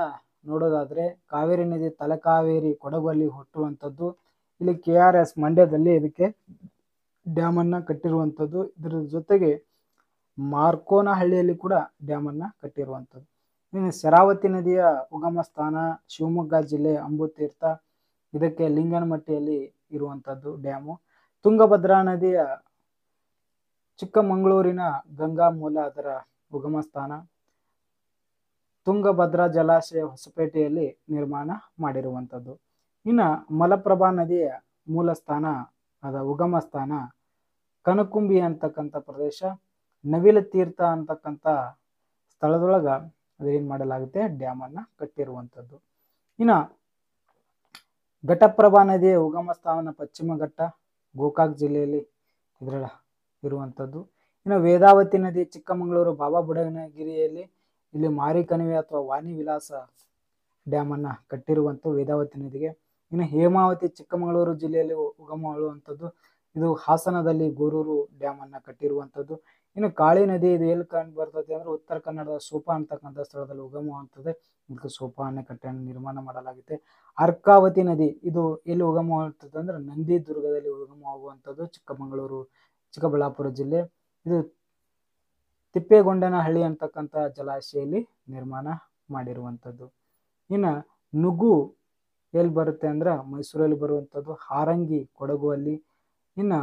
ನೋಡೋದಾದ್ರೆ, ಕಾವೇರಿ ನದಿ ತಲಕಾವೇರಿ ಕೊಡಗಲ್ಲಿ ಹುಟ್ಟುವಂಥದ್ದು. ಇಲ್ಲಿ KRS ಮಂಡ್ಯದಲ್ಲಿ ಇದಕ್ಕೆ ಡ್ಯಾಮ್ ಅನ್ನ ಕಟ್ಟಿರುವಂಥದ್ದು. ಇದರ ಜೊತೆಗೆ ಮಾರ್ಕೋನಹಳ್ಳಿಯಲ್ಲಿ ಕೂಡ ಡ್ಯಾಮ್ ಅನ್ನ ಕಟ್ಟಿರುವಂಥದ್ದು. ಇನ್ನು ಶರಾವತಿ ನದಿಯ ಉಗಮ ಸ್ಥಾನ ಶಿವಮೊಗ್ಗ ಜಿಲ್ಲೆ ಅಂಬುತೀರ್ಥ, ಇದಕ್ಕೆ ಲಿಂಗನಮಟ್ಟಿಯಲ್ಲಿ ಇರುವಂಥದ್ದು ಡ್ಯಾಮು. ತುಂಗಭದ್ರಾ ನದಿಯ ಚಿಕ್ಕಮಗಳೂರಿನ ಗಂಗಾ ಮೂಲ ಅದರ ಉಗಮ ಸ್ಥಾನ. ತುಂಗಭದ್ರಾ ಜಲಾಶಯ ಹೊಸಪೇಟೆಯಲ್ಲಿ ನಿರ್ಮಾಣ ಮಾಡಿರುವಂಥದ್ದು. ಇನ್ನು ಮಲಪ್ರಭಾ ನದಿಯ ಮೂಲ ಸ್ಥಾನ, ಅದ ಉಗಮ ಸ್ಥಾನ ಕನಕುಂಬಿ ಅಂತಕ್ಕಂಥ ಪ್ರದೇಶ. ನವಿಲ ತೀರ್ಥ ಅಂತಕ್ಕಂಥ ಸ್ಥಳದೊಳಗ ಅದೇನ್ ಮಾಡಲಾಗುತ್ತೆ, ಡ್ಯಾಮ್ ಅನ್ನ ಕಟ್ಟಿರುವಂಥದ್ದು. ಇನ್ನ ಘಟಪ್ರಭಾ ನದಿಯ ಉಗಮ ಸ್ಥಾನ ಪಶ್ಚಿಮ ಘಟ್ಟ, ಗೋಕಾಕ್ ಜಿಲ್ಲೆಯಲ್ಲಿ ಇದರ ಇರುವಂಥದ್ದು. ಇನ್ನು ವೇದಾವತಿ ನದಿ ಚಿಕ್ಕಮಗಳೂರು ಬಾಬಾ ಬುಡನಗಿರಿಯಲ್ಲಿ, ಇಲ್ಲಿ ಮಾರಿ ಕಣಿವೆ ಅಥವಾ ವಾಣಿ ವಿಲಾಸ ಡ್ಯಾಮ್ ಅನ್ನ ಕಟ್ಟಿರುವಂಥದ್ದು ವೇದಾವತಿ ನದಿಗೆ. ಇನ್ನು ಹೇಮಾವತಿ ಚಿಕ್ಕಮಗಳೂರು ಜಿಲ್ಲೆಯಲ್ಲಿ ಉಗಮ ಆಳುವಂಥದ್ದು. ಇದು ಹಾಸನದಲ್ಲಿ ಗೋರೂರು ಡ್ಯಾಮ್ ಅನ್ನ ಕಟ್ಟಿರುವಂಥದ್ದು. ಇನ್ನು ಕಾಳಿ ನದಿ ಇದು ಎಲ್ಲಿ ಕಂಡು ಬರ್ತದೆ ಅಂದ್ರೆ ಉತ್ತರ ಕನ್ನಡದ ಸೋಪಾ ಅಂತಕ್ಕಂಥ ಸ್ಥಳದಲ್ಲಿ ಉಗಮವಾಗುತ್ತದೆ. ಇದಕ್ಕೆ ಸೋಪಾ ಅಣೆಕಟ್ಟೆಯನ್ನು ನಿರ್ಮಾಣ ಮಾಡಲಾಗಿದೆ. ಅರ್ಕಾವತಿ ನದಿ ಇದು ಎಲ್ಲಿ ಉಗಮವಾಗುತ್ತದೆ ಅಂದ್ರೆ ನಂದಿದುರ್ಗದಲ್ಲಿ ಉಗಮವಾಗುವಂಥದ್ದು, ಚಿಕ್ಕಬಳ್ಳಾಪುರ ಜಿಲ್ಲೆ. ಇದು ತಿಪ್ಪೇಗೊಂಡನಹಳ್ಳಿ ಅಂತಕ್ಕಂಥ ಜಲಾಶಯಲ್ಲಿ ನಿರ್ಮಾಣ ಮಾಡಿರುವಂಥದ್ದು. ಇನ್ನು ನುಗ್ಗು ಎಲ್ಲಿ ಬರುತ್ತೆ ಅಂದ್ರೆ ಮೈಸೂರಲ್ಲಿ ಬರುವಂಥದ್ದು, ಹಾರಂಗಿ ಕೊಡಗು ಅಲ್ಲಿ. ಇನ್ನು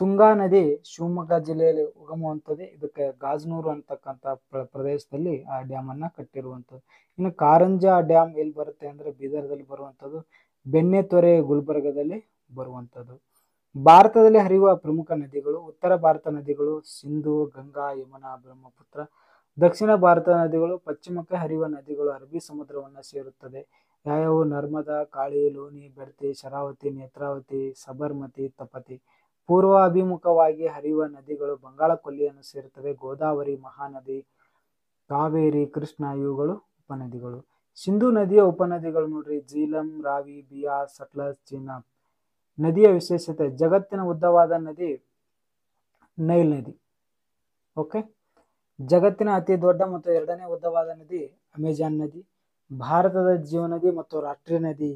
ತುಂಗಾ ನದಿ ಶಿವಮೊಗ್ಗ ಜಿಲ್ಲೆಯಲ್ಲಿ ಉಗಮವಂಥದ್ದು. ಇದಕ್ಕೆ ಗಾಜನೂರು ಅಂತಕ್ಕಂಥ ಪ್ರದೇಶದಲ್ಲಿ ಆ ಡ್ಯಾಮ್ ಅನ್ನ ಕಟ್ಟಿರುವಂಥದ್ದು. ಇನ್ನು ಕಾರಂಜಾ ಡ್ಯಾಮ್ ಎಲ್ಲಿ ಬರುತ್ತೆ ಅಂದ್ರೆ ಬೀದರ್ದಲ್ಲಿ ಬರುವಂಥದ್ದು, ಬೆಣ್ಣೆತೊರೆ ಗುಲ್ಬರ್ಗದಲ್ಲಿ ಬರುವಂಥದ್ದು. ಭಾರತದಲ್ಲಿ ಹರಿಯುವ ಪ್ರಮುಖ ನದಿಗಳು: ಉತ್ತರ ಭಾರತ ನದಿಗಳು ಸಿಂಧು, ಗಂಗಾ, ಯಮುನಾ, ಬ್ರಹ್ಮಪುತ್ರ. ದಕ್ಷಿಣ ಭಾರತ ನದಿಗಳು: ಪಶ್ಚಿಮಕ್ಕೆ ಹರಿಯುವ ನದಿಗಳು ಅರಬ್ಬಿ ಸಮುದ್ರವನ್ನು ಸೇರುತ್ತದೆ. ಯಾವ್ಯಾವು? ನರ್ಮದಾ, ಕಾಳಿ, ಲೋನಿ, ಬೆಡ್ತಿ, ಶರಾವತಿ, ನೇತ್ರಾವತಿ, ಸಬರ್ಮತಿ, ತಪತಿ. ಪೂರ್ವಾಭಿಮುಖವಾಗಿ ಹರಿಯುವ ನದಿಗಳು ಬಂಗಾಳ ಕೊಲ್ಲಿಯನ್ನು ಸೇರುತ್ತವೆ. ಗೋದಾವರಿ, ಮಹಾನದಿ, ಕಾವೇರಿ, ಕೃಷ್ಣ ಇವುಗಳು ಉಪನದಿಗಳು. ಸಿಂಧು ನದಿಯ ಉಪನದಿಗಳು ನೋಡ್ರಿ: ಜೀಲಂ, ರಾವಿ, ಬಿಯಾಸ್, ಸಟ್ಲಜ್, ಚೀನಾಬ್. ನದಿಯ ವಿಶೇಷತೆ: ಜಗತ್ತಿನ ಉದ್ದವಾದ ನದಿ ನೈಲ್ ನದಿ. ಓಕೆ. ಜಗತ್ತಿನ ಅತಿ ದೊಡ್ಡ ಮತ್ತು ಎರಡನೇ ಉದ್ದವಾದ ನದಿ ಅಮೆಜಾನ್ ನದಿ. ಭಾರತದ ಜೀವನದಿ ಮತ್ತು ರಾಷ್ಟ್ರೀಯ ನದಿ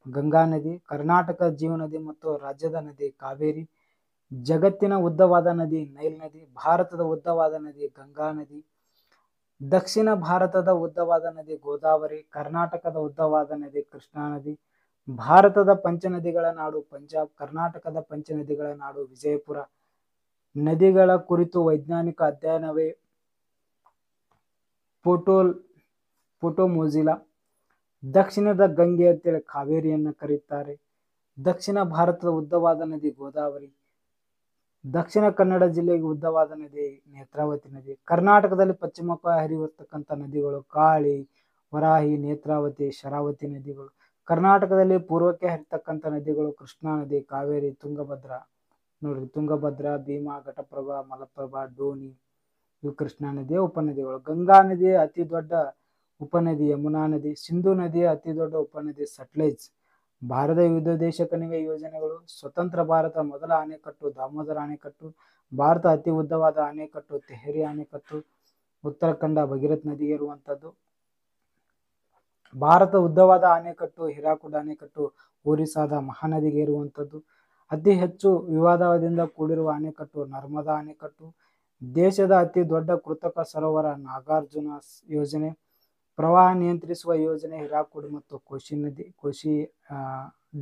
ಗಂಗಾ ನದಿ. ಕರ್ನಾಟಕ ಜೀವನದಿ ಮತ್ತು ರಾಜ್ಯದ ನದಿ ಕಾವೇರಿ. ಜಗತ್ತಿನ ಉದ್ದವಾದ ನದಿ ನೈಲ್ ನದಿ. ಭಾರತದ ಉದ್ದವಾದ ನದಿ ಗಂಗಾ ನದಿ. ದಕ್ಷಿಣ ಭಾರತದ ಉದ್ದವಾದ ನದಿ ಗೋದಾವರಿ. ಕರ್ನಾಟಕದ ಉದ್ದವಾದ ನದಿ ಕೃಷ್ಣಾ ನದಿ. ಭಾರತದ ಪಂಚನದಿಗಳ ನಾಡು ಪಂಜಾಬ್. ಕರ್ನಾಟಕದ ಪಂಚನದಿಗಳ ನಾಡು ವಿಜಯಪುರ. ನದಿಗಳ ಕುರಿತು ವೈಜ್ಞಾನಿಕ ಅಧ್ಯಯನವೇ ಪೋಟೋಮೊಜಿಲಾ. ದಕ್ಷಿಣದ ಗಂಗೆ ಅಂತೇಳಿ ಕಾವೇರಿಯನ್ನು ಕರೆಯುತ್ತಾರೆ. ದಕ್ಷಿಣ ಭಾರತದ ಉದ್ದವಾದ ನದಿ ಗೋದಾವರಿ. ದಕ್ಷಿಣ ಕನ್ನಡ ಜಿಲ್ಲೆಗೆ ಉದ್ದವಾದ ನದಿ ನೇತ್ರಾವತಿ ನದಿ. ಕರ್ನಾಟಕದಲ್ಲಿ ಪಶ್ಚಿಮಕ್ಕೆ ಹರಿಯುತ್ತಕ್ಕಂಥ ನದಿಗಳು ಕಾಳಿ, ವರಾಹಿ, ನೇತ್ರಾವತಿ, ಶರಾವತಿ ನದಿಗಳು. ಕರ್ನಾಟಕದಲ್ಲಿ ಪೂರ್ವಕ್ಕೆ ಹರಿತಕ್ಕಂಥ ನದಿಗಳು ಕೃಷ್ಣಾ ನದಿ, ಕಾವೇರಿ, ತುಂಗಭದ್ರಾ. ನೋಡ್ರಿ, ತುಂಗಭದ್ರಾ, ಭೀಮಾ, ಘಟಪ್ರಭಾ, ಮಲಪ್ರಭಾ, ಡೋನಿ ಇವು ಕೃಷ್ಣಾ ನದಿಯ ಉಪನದಿಗಳು. ಗಂಗಾ ನದಿಯ ಅತಿ ದೊಡ್ಡ ಉಪನದಿ ಯಮುನಾ ನದಿ. ಸಿಂಧು ನದಿಯ ಅತಿ ದೊಡ್ಡ ಉಪನದಿ ಸಟ್ಲೇಜ್. ಭಾರತ ವಿವಿಧ ದೇಶ ಕಣಿವೆ ಯೋಜನೆಗಳು: ಸ್ವತಂತ್ರ ಭಾರತ ಮೊದಲ ಅಣೆಕಟ್ಟು ದಾಮೋದರ ಅಣೆಕಟ್ಟು. ಭಾರತ ಅತಿ ಉದ್ದವಾದ ಅಣೆಕಟ್ಟು ತೆಹರಿ ಅಣೆಕಟ್ಟು, ಉತ್ತರಾಖಂಡ ಭಗೀರಥ್ ನದಿಗೆ ಇರುವಂಥದ್ದು. ಭಾರತ ಉದ್ದವಾದ ಅಣೆಕಟ್ಟು ಹಿರಾಕುಡ್ ಅಣೆಕಟ್ಟು ಒರಿಸ್ಸಾದ ಮಹಾನದಿಗೆ ಇರುವಂಥದ್ದು. ಅತಿ ಹೆಚ್ಚು ವಿವಾದದಿಂದ ಕೂಡಿರುವ ಅಣೆಕಟ್ಟು ನರ್ಮದಾ ಅಣೆಕಟ್ಟು. ದೇಶದ ಅತಿ ದೊಡ್ಡ ಕೃತಕ ಸರೋವರ ನಾಗಾರ್ಜುನ ಯೋಜನೆ. ಪ್ರವಾಹ ನಿಯಂತ್ರಿಸುವ ಯೋಜನೆ ಹಿರಾಕುಡ್ ಮತ್ತು ಕೋಶಿ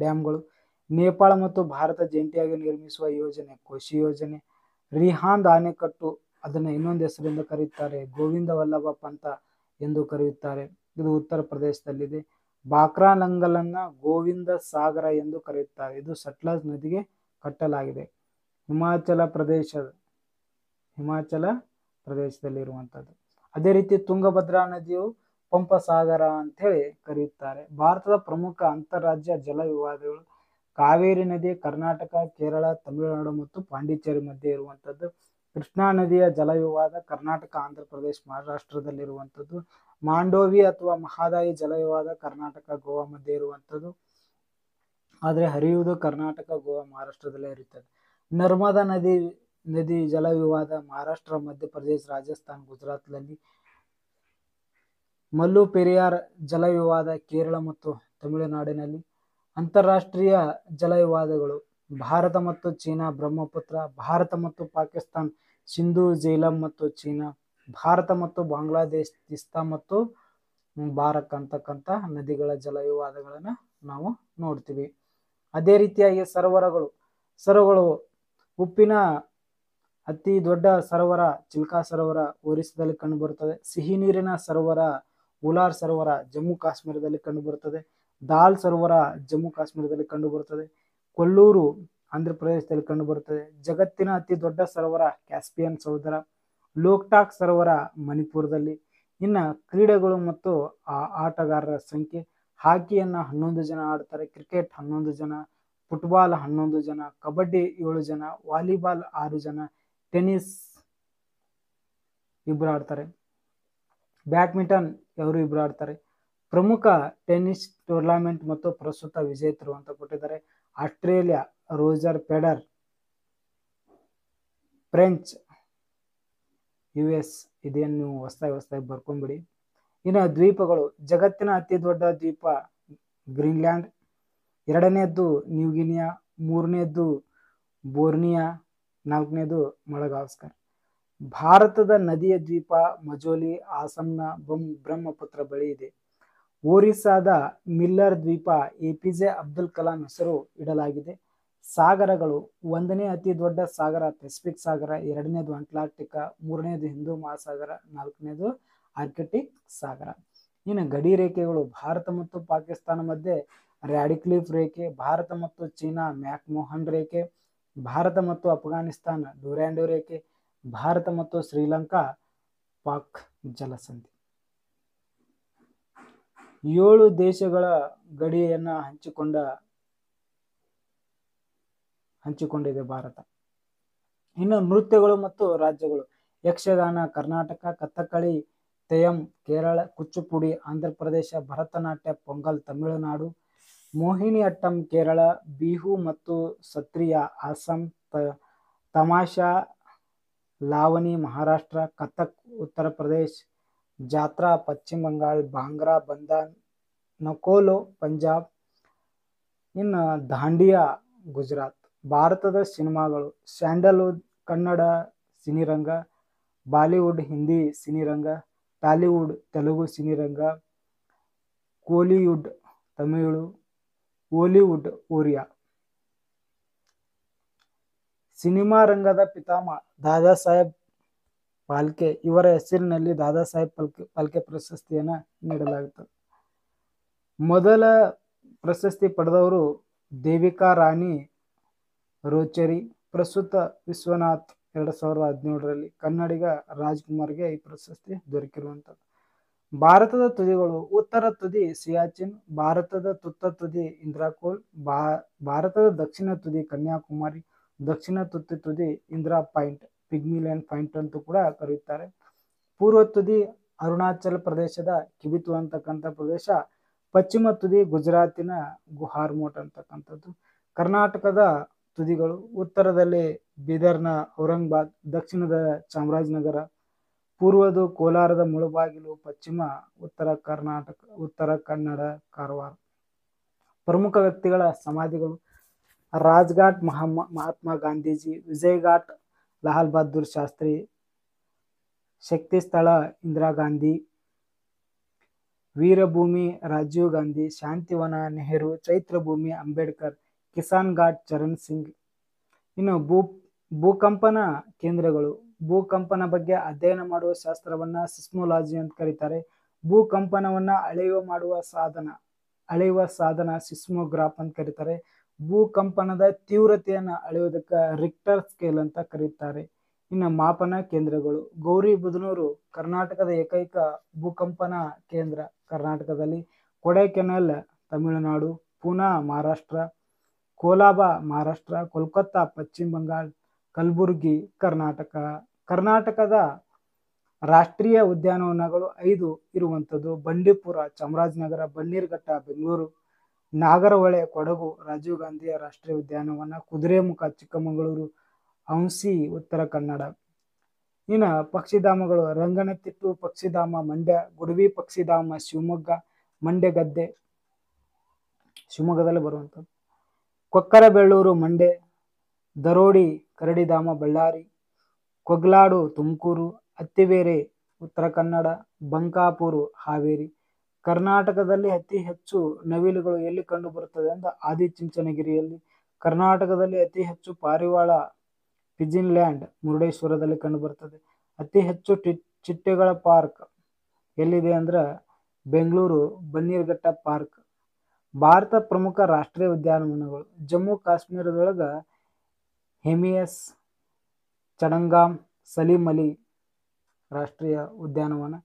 ಡ್ಯಾಮ್ಗಳು. ನೇಪಾಳ ಮತ್ತು ಭಾರತ ಜಂಟಿಯಾಗಿ ನಿರ್ಮಿಸುವ ಯೋಜನೆ ಕೋಶಿ ಯೋಜನೆ. ರಿಹಾಂದ್ ಅಣೆಕಟ್ಟು, ಅದನ್ನು ಇನ್ನೊಂದು ಹೆಸರಿಂದ ಕರೆಯುತ್ತಾರೆ ಗೋವಿಂದ ವಲ್ಲಭ ಪಂತ ಎಂದು ಕರೆಯುತ್ತಾರೆ. ಇದು ಉತ್ತರ ಪ್ರದೇಶದಲ್ಲಿದೆ. ಬಾಕ್ರಾನಂಗಲನ್ನ ಗೋವಿಂದ ಸಾಗರ ಎಂದು ಕರೆಯುತ್ತಾರೆ. ಇದು ಸಟ್ಲಜ್ ನದಿಗೆ ಕಟ್ಟಲಾಗಿದೆ. ಹಿಮಾಚಲ ಪ್ರದೇಶದಲ್ಲಿರುವಂಥದ್ದು. ಅದೇ ರೀತಿ ತುಂಗಭದ್ರಾ ನದಿಯು ಪಂಪಸಾಗರ ಅಂತ ಹೇಳಿ ಕರೆಯುತ್ತಾರೆ. ಭಾರತದ ಪ್ರಮುಖ ಅಂತಾರಾಜ್ಯ ಜಲ ವಿವಾದಗಳು: ಕಾವೇರಿ ನದಿ ಕರ್ನಾಟಕ, ಕೇರಳ, ತಮಿಳುನಾಡು ಮತ್ತು ಪಾಂಡಿಚೇರಿ ಮಧ್ಯೆ ಇರುವಂಥದ್ದು. ಕೃಷ್ಣಾ ನದಿಯ ಜಲ ವಿವಾದ ಕರ್ನಾಟಕ, ಆಂಧ್ರ ಪ್ರದೇಶ, ಮಹಾರಾಷ್ಟ್ರದಲ್ಲಿರುವಂಥದ್ದು. ಮಾಂಡೋವಿ ಅಥವಾ ಮಹದಾಯಿ ಜಲ ವಿವಾದ ಕರ್ನಾಟಕ, ಗೋವಾ ಮಧ್ಯೆ ಇರುವಂಥದ್ದು. ಆದರೆ ಹರಿಯುವುದು ಕರ್ನಾಟಕ, ಗೋವಾ, ಮಹಾರಾಷ್ಟ್ರದಲ್ಲೇ ಹರಿಯುತ್ತದೆ. ನರ್ಮದಾ ನದಿ ಜಲ ವಿವಾದ ಮಹಾರಾಷ್ಟ್ರ, ಮಧ್ಯಪ್ರದೇಶ, ರಾಜಸ್ಥಾನ್, ಗುಜರಾತ್ನಲ್ಲಿ. ಮಲ್ಲು ಪೆರಿಯಾರ್ ಜಲ ವಿವಾದ ಕೇರಳ ಮತ್ತು ತಮಿಳುನಾಡಿನಲ್ಲಿ. ಅಂತಾರಾಷ್ಟ್ರೀಯ ಜಲ ವಿವಾದಗಳು: ಭಾರತ ಮತ್ತು ಚೀನಾ ಬ್ರಹ್ಮಪುತ್ರ. ಭಾರತ ಮತ್ತು ಪಾಕಿಸ್ತಾನ್ ಸಿಂಧು, ಜೇಲಂ ಮತ್ತು ಚೀನಾ. ಭಾರತ ಮತ್ತು ಬಾಂಗ್ಲಾದೇಶ್ ತಿಸ್ತಾ ಮತ್ತು ಬಾರಕ್ ಅಂತಕ್ಕಂಥ ನದಿಗಳ ಜಲ ವಿವಾದಗಳನ್ನು ನಾವು ನೋಡ್ತೀವಿ. ಅದೇ ರೀತಿಯಾಗಿ ಸರೋವರಗಳು ಉಪ್ಪಿನ ಅತಿ ದೊಡ್ಡ ಸರೋವರ ಚಿಲ್ಕಾ ಸರೋವರ ಒರಿಸ್ಸಾದಲ್ಲಿ ಕಂಡುಬರುತ್ತದೆ. ಸಿಹಿ ನೀರಿನ ಸರೋವರ ಉಲಾರ್ ಸರೋವರ ಜಮ್ಮು ಕಾಶ್ಮೀರದಲ್ಲಿ ಕಂಡುಬರುತ್ತದೆ. ದಾಲ್ ಸರೋವರ ಜಮ್ಮು ಕಾಶ್ಮೀರದಲ್ಲಿ ಕಂಡುಬರುತ್ತದೆ. ಕೊಲ್ಲೂರು ಆಂಧ್ರ ಪ್ರದೇಶದಲ್ಲಿ ಕಂಡುಬರುತ್ತದೆ. ಜಗತ್ತಿನ ಅತಿ ದೊಡ್ಡ ಸರೋವರ ಕ್ಯಾಸ್ಪಿಯನ್ ಸರೋವರ. ಲೋಕ್ಟಾಕ್ ಸರೋವರ ಮಣಿಪುರದಲ್ಲಿ. ಇನ್ನು ಕ್ರೀಡೆಗಳು ಮತ್ತು ಆಟಗಾರರ ಸಂಖ್ಯೆ: ಹಾಕಿಯನ್ನು 11 ಜನ ಆಡ್ತಾರೆ. ಕ್ರಿಕೆಟ್ 11 ಜನ, ಫುಟ್ಬಾಲ್ 11 ಜನ, ಕಬಡ್ಡಿ 7 ಜನ, ವಾಲಿಬಾಲ್ 6 ಜನ, ಟೆನ್ನಿಸ್ 2 ಆಡ್ತಾರೆ, ಬ್ಯಾಡ್ಮಿಂಟನ್ 2 ಆಡ್ತಾರೆ. ಪ್ರಮುಖ ಟೆನ್ನಿಸ್ ಟೂರ್ನಮೆಂಟ್ ಮತ್ತು ಪ್ರಸ್ತುತ ವಿಜೇತರು ಅಂತ ಕೊಟ್ಟಿದ್ದಾರೆ. Australia Roger Federer. French US. ಇದೇನು ನೀವು ಹೊಸದಾಗಿ ಬರ್ಕೊಂಡ್ಬಿಡಿ. ಇನ್ನು ದ್ವೀಪಗಳು, ಜಗತ್ತಿನ ಅತಿ ದೊಡ್ಡ ದ್ವೀಪ ಗ್ರೀನ್ಲ್ಯಾಂಡ್, ಎರಡನೇದ್ದು ನ್ಯೂಗಿನಿಯಾ, ಮೂರನೇದ್ದು ಬೋರ್ನಿಯಾ, ನಾಲ್ಕನೇದು ಮಡಗಾಸ್ಕರ್. ಭಾರತದ ನದಿಯ ದ್ವೀಪ ಮಜೋಲಿ, ಆಸಂನ ಬ್ರಹ್ಮಪುತ್ರ ಬಳಿ ಇದೆ. ಒರಿಸ್ಸಾದ ಮಿಲ್ಲರ್ ದ್ವೀಪ APJ ಅಬ್ದುಲ್ ಕಲಾಂ ಹೆಸರು ಇಡಲಾಗಿದೆ. ಸಾಗರಗಳು, ಒಂದನೇ ಅತಿ ದೊಡ್ಡ ಸಾಗರ ಪೆಸಿಫಿಕ್ ಸಾಗರ, ಎರಡನೇದು ಅಂಟಾರ್ಕ್ಟಿಕಾ, ಮೂರನೇದು ಹಿಂದೂ ಮಹಾಸಾಗರ, ನಾಲ್ಕನೇದು ಆರ್ಕಿಟಿಕ್ ಸಾಗರ. ಇನ್ನು ಗಡಿ ರೇಖೆಗಳು, ಭಾರತ ಮತ್ತು ಪಾಕಿಸ್ತಾನ ಮಧ್ಯೆ ರ್ಯಾಡಿಕ್ಲಿಫ್ ರೇಖೆ, ಭಾರತ ಮತ್ತು ಚೀನಾ ಮ್ಯಾಕ್ಮೋಹನ್ ರೇಖೆ, ಭಾರತ ಮತ್ತು ಅಫ್ಘಾನಿಸ್ತಾನ ಡ್ಯೂರಾಂಡೋ ರೇಖೆ, ಭಾರತ ಮತ್ತು ಶ್ರೀಲಂಕಾ ಪಾಕ್ ಜಲಸಂಧಿ. 7 ದೇಶಗಳ ಗಡಿಯನ್ನ ಹಂಚಿಕೊಂಡಿದೆ ಭಾರತ. ಇನ್ನು ನೃತ್ಯಗಳು ಮತ್ತು ರಾಜ್ಯಗಳು, ಯಕ್ಷಗಾನ ಕರ್ನಾಟಕ, ಕಥಕ್ಕಳಿ ತೆಯಂ ಕೇರಳ, ಕುಚ್ಚುಪುಡಿ ಆಂಧ್ರ ಪ್ರದೇಶ, ಭರತನಾಟ್ಯ ಪೊಂಗಲ್ ತಮಿಳುನಾಡು, ಮೋಹಿನಿ ಅಟ್ಟಂ ಕೇರಳ, ಬಿಹು ಮತ್ತು ಸತ್ರಿಯಾ ಅಸ್ಸಾಂ, ತಮಾಷಾ ಲಾವಣಿ ಮಹಾರಾಷ್ಟ್ರ, ಕಥಕ್ ಉತ್ತರ ಪ್ರದೇಶ್, ಜಾತ್ರಾ ಪಶ್ಚಿಮ ಬಂಗಾಳ, ಭಾಂಗ್ರಾ ಬಂದಾನ್ ನಕೋಲೋ ಪಂಜಾಬ್, ಇನ್ನು ದಾಂಡಿಯಾ ಗುಜರಾತ್. ಭಾರತದ ಸಿನಿಮಾಗಳು, ಸ್ಯಾಂಡಲ್ವುಡ್ ಕನ್ನಡ ಸಿನಿರಂಗ, ಬಾಲಿವುಡ್ ಹಿಂದಿ ಸಿನಿರಂಗ, ಟಾಲಿವುಡ್ ತೆಲುಗು ಸಿನಿರಂಗ, Kollywood Tamil, Ollywood Oriya. Cinema ರಂಗದ ಪಿತಾಮಹ ದಾದಾ ಸಾಹೇಬ್ ಫಾಲ್ಕೆ, ಇವರ ಹೆಸರಿನಲ್ಲಿ ದಾದಾ ಸಾಹೇಬ್ ಫಾಲ್ಕೆ ಪ್ರಶಸ್ತಿಯನ್ನ ನೀಡಲಾಗುತ್ತದೆ. ಮೊದಲ ಪ್ರಶಸ್ತಿ ಪಡೆದವರು ದೇವಿಕಾ ರಾಣಿ ರೋಚರಿ. ಪ್ರಸ್ತುತ ವಿಶ್ವನಾಥ್ 2017ರಲ್ಲಿ, ಕನ್ನಡಿಗ ರಾಜ್ಕುಮಾರ್ಗೆ ಈ ಪ್ರಶಸ್ತಿ ದೊರಕಿರುವಂಥದ್ದು. ಭಾರತದ ತುದಿಗಳು, ಉತ್ತರ ತುದಿ ಸಿಯಾಚಿನ್, ಭಾರತದ ತುತ್ತ ತುದಿ ಇಂದ್ರಕೋಲ್, ಭಾರತದ ದಕ್ಷಿಣ ತುದಿ ಕನ್ಯಾಕುಮಾರಿ, ದಕ್ಷಿಣ ತುದಿ ಇಂದಿರಾ ಪಾಯಿಂಟ್, ಪಿಗ್ಮಿಲ್ಯಾನ್ ಪಾಯಿಂಟ್ ಅಂತೂ ಕೂಡ ಕರೆಯುತ್ತಾರೆ. ಪೂರ್ವ ತುದಿ ಅರುಣಾಚಲ ಪ್ರದೇಶದ ಕಿಬಿತು ಅಂತಕ್ಕಂಥ ಪ್ರದೇಶ, ಪಶ್ಚಿಮ ತುದಿ ಗುಜರಾತಿನ ಗುಹಾರ್ಮೋಟ್ ಅಂತಕ್ಕಂಥದ್ದು. ಕರ್ನಾಟಕದ ತುದಿಗಳು, ಉತ್ತರದಲ್ಲಿ ಬೀದರ್ನ ಔರಂಗಾಬಾದ್, ದಕ್ಷಿಣದ ಚಾಮರಾಜನಗರ, ಪೂರ್ವದ ಕೋಲಾರದ ಮುಳಬಾಗಿಲು, ಪಶ್ಚಿಮ ಉತ್ತರ ಕನ್ನಡ ಕಾರವಾರ. ಪ್ರಮುಖ ವ್ಯಕ್ತಿಗಳ ಸಮಾಧಿಗಳು, ರಾಜ್ಘಾಟ್ ಮಹಾತ್ಮ ಗಾಂಧೀಜಿ, ವಿಜಯ್ ಘಾಟ್ ಲಾಲ್ ಬಹದ್ದೂರ್ ಶಾಸ್ತ್ರಿ, ಶಕ್ತಿ ಸ್ಥಳ ಇಂದಿರಾ ಗಾಂಧಿ, ವೀರಭೂಮಿ ರಾಜೀವ್ ಗಾಂಧಿ, ಶಾಂತಿವನ ನೆಹರು, ಚೈತ್ರಭೂಮಿ ಅಂಬೇಡ್ಕರ್, ಕಿಸಾನ್ ಘಾಟ್ ಚರಣ್ ಸಿಂಗ್. ಇನ್ನು ಭೂಕಂಪನ ಕೇಂದ್ರಗಳು, ಭೂಕಂಪನ ಬಗ್ಗೆ ಅಧ್ಯಯನ ಮಾಡುವ ಶಾಸ್ತ್ರವನ್ನ ಸಿಸ್ಮೋಲಾಜಿ ಅಂತ ಕರೀತಾರೆ. ಭೂಕಂಪನವನ್ನ ಅಳೆಯುವ ಸಾಧನ ಸಿಸ್ಮೋಗ್ರಾಫ್ ಅಂತ ಕರೀತಾರೆ. ಭೂಕಂಪನದ ತೀವ್ರತೆಯನ್ನು ಅಳೆಯುವುದಕ್ಕೆ ರಿಕ್ಟರ್ ಸ್ಕೇಲ್ ಅಂತ ಕರೀತಾರೆ. ಇನ್ನು ಮಾಪನ ಕೇಂದ್ರಗಳು, ಗೌರಿಬಿದನೂರು ಕರ್ನಾಟಕದ ಏಕೈಕ ಭೂಕಂಪನ ಕೇಂದ್ರ ಕರ್ನಾಟಕದಲ್ಲಿ, ಕೊಡೈಕೆನಾಲ್ ತಮಿಳುನಾಡು, ಪೂನಾ ಮಹಾರಾಷ್ಟ್ರ, ಕೋಲಾಬಾ ಮಹಾರಾಷ್ಟ್ರ, ಕೋಲ್ಕತ್ತಾ ಪಶ್ಚಿಮ ಬಂಗಾಳ, ಕಲಬುರ್ಗಿ ಕರ್ನಾಟಕ. ಕರ್ನಾಟಕದ ರಾಷ್ಟ್ರೀಯ ಉದ್ಯಾನವನಗಳು 5 ಇರುವಂಥದ್ದು: ಬಂಡೀಪುರ ಚಾಮರಾಜನಗರ, ಬನ್ನೀರ್ಘಟ್ಟ ಬೆಂಗಳೂರು, ನಾಗರಹೊಳೆ ಕೊಡಗು ರಾಜೀವ್ ಗಾಂಧಿ ರಾಷ್ಟ್ರೀಯ ಉದ್ಯಾನವನ, ಕುದುರೆಮುಖ ಚಿಕ್ಕಮಗಳೂರು, ಔನ್ಸಿ ಉತ್ತರ ಕನ್ನಡ. ಇನ್ನು ಪಕ್ಷಿಧಾಮಗಳು, ರಂಗನತಿಟ್ಟು ಪಕ್ಷಿಧಾಮ ಮಂಡ್ಯ, ಗುಡವಿ ಪಕ್ಷಿಧಾಮ ಶಿವಮೊಗ್ಗ, ಮಂಡ್ಯಗದ್ದೆ ಶಿವಮೊಗ್ಗದಲ್ಲಿ ಬರುವಂಥದ್ದು, ಕೊಕ್ಕರಬೆಳ್ಳೂರು ಮಂಡ್ಯ, ದರೋಡಿ ಕರಡಿಧಾಮ ಬಳ್ಳಾರಿ, ಕೊಗ್ಲಾಡು ತುಮಕೂರು, ಅತ್ತಿವೇರೆ ಉತ್ತರ ಕನ್ನಡ, ಬಂಕಾಪುರು ಹಾವೇರಿ. ಕರ್ನಾಟಕದಲ್ಲಿ ಅತಿ ಹೆಚ್ಚು ನವಿಲುಗಳು ಎಲ್ಲಿ ಕಂಡು ಬರುತ್ತದೆ ಅಂದ್ರೆ ಆದಿಚುಂಚನಗಿರಿಯಲ್ಲಿ. ಕರ್ನಾಟಕದಲ್ಲಿ ಅತಿ ಹೆಚ್ಚು ಪಾರಿವಾಳ ಪಿಜಿನ್ ಲ್ಯಾಂಡ್ ಮುರುಡೇಶ್ವರದಲ್ಲಿ ಕಂಡು ಬರ್ತದೆ. ಅತಿ ಹೆಚ್ಚು ಚಿಟ್ಟೆಗಳ ಪಾರ್ಕ್ ಎಲ್ಲಿದೆ ಅಂದ್ರೆ ಬೆಂಗಳೂರು ಬನ್ನೀರ್ಘಟ್ಟ ಪಾರ್ಕ್. ಭಾರತ ಪ್ರಮುಖ ರಾಷ್ಟ್ರೀಯ ಉದ್ಯಾನವನಗಳು, ಜಮ್ಮು ಕಾಶ್ಮೀರದೊಳಗ ಹೇಮಿಯಸ್, ಚಟಗಾಂ, ಸಲೀಂ ಅಲಿ ರಾಷ್ಟ್ರೀಯ ಉದ್ಯಾನವನ.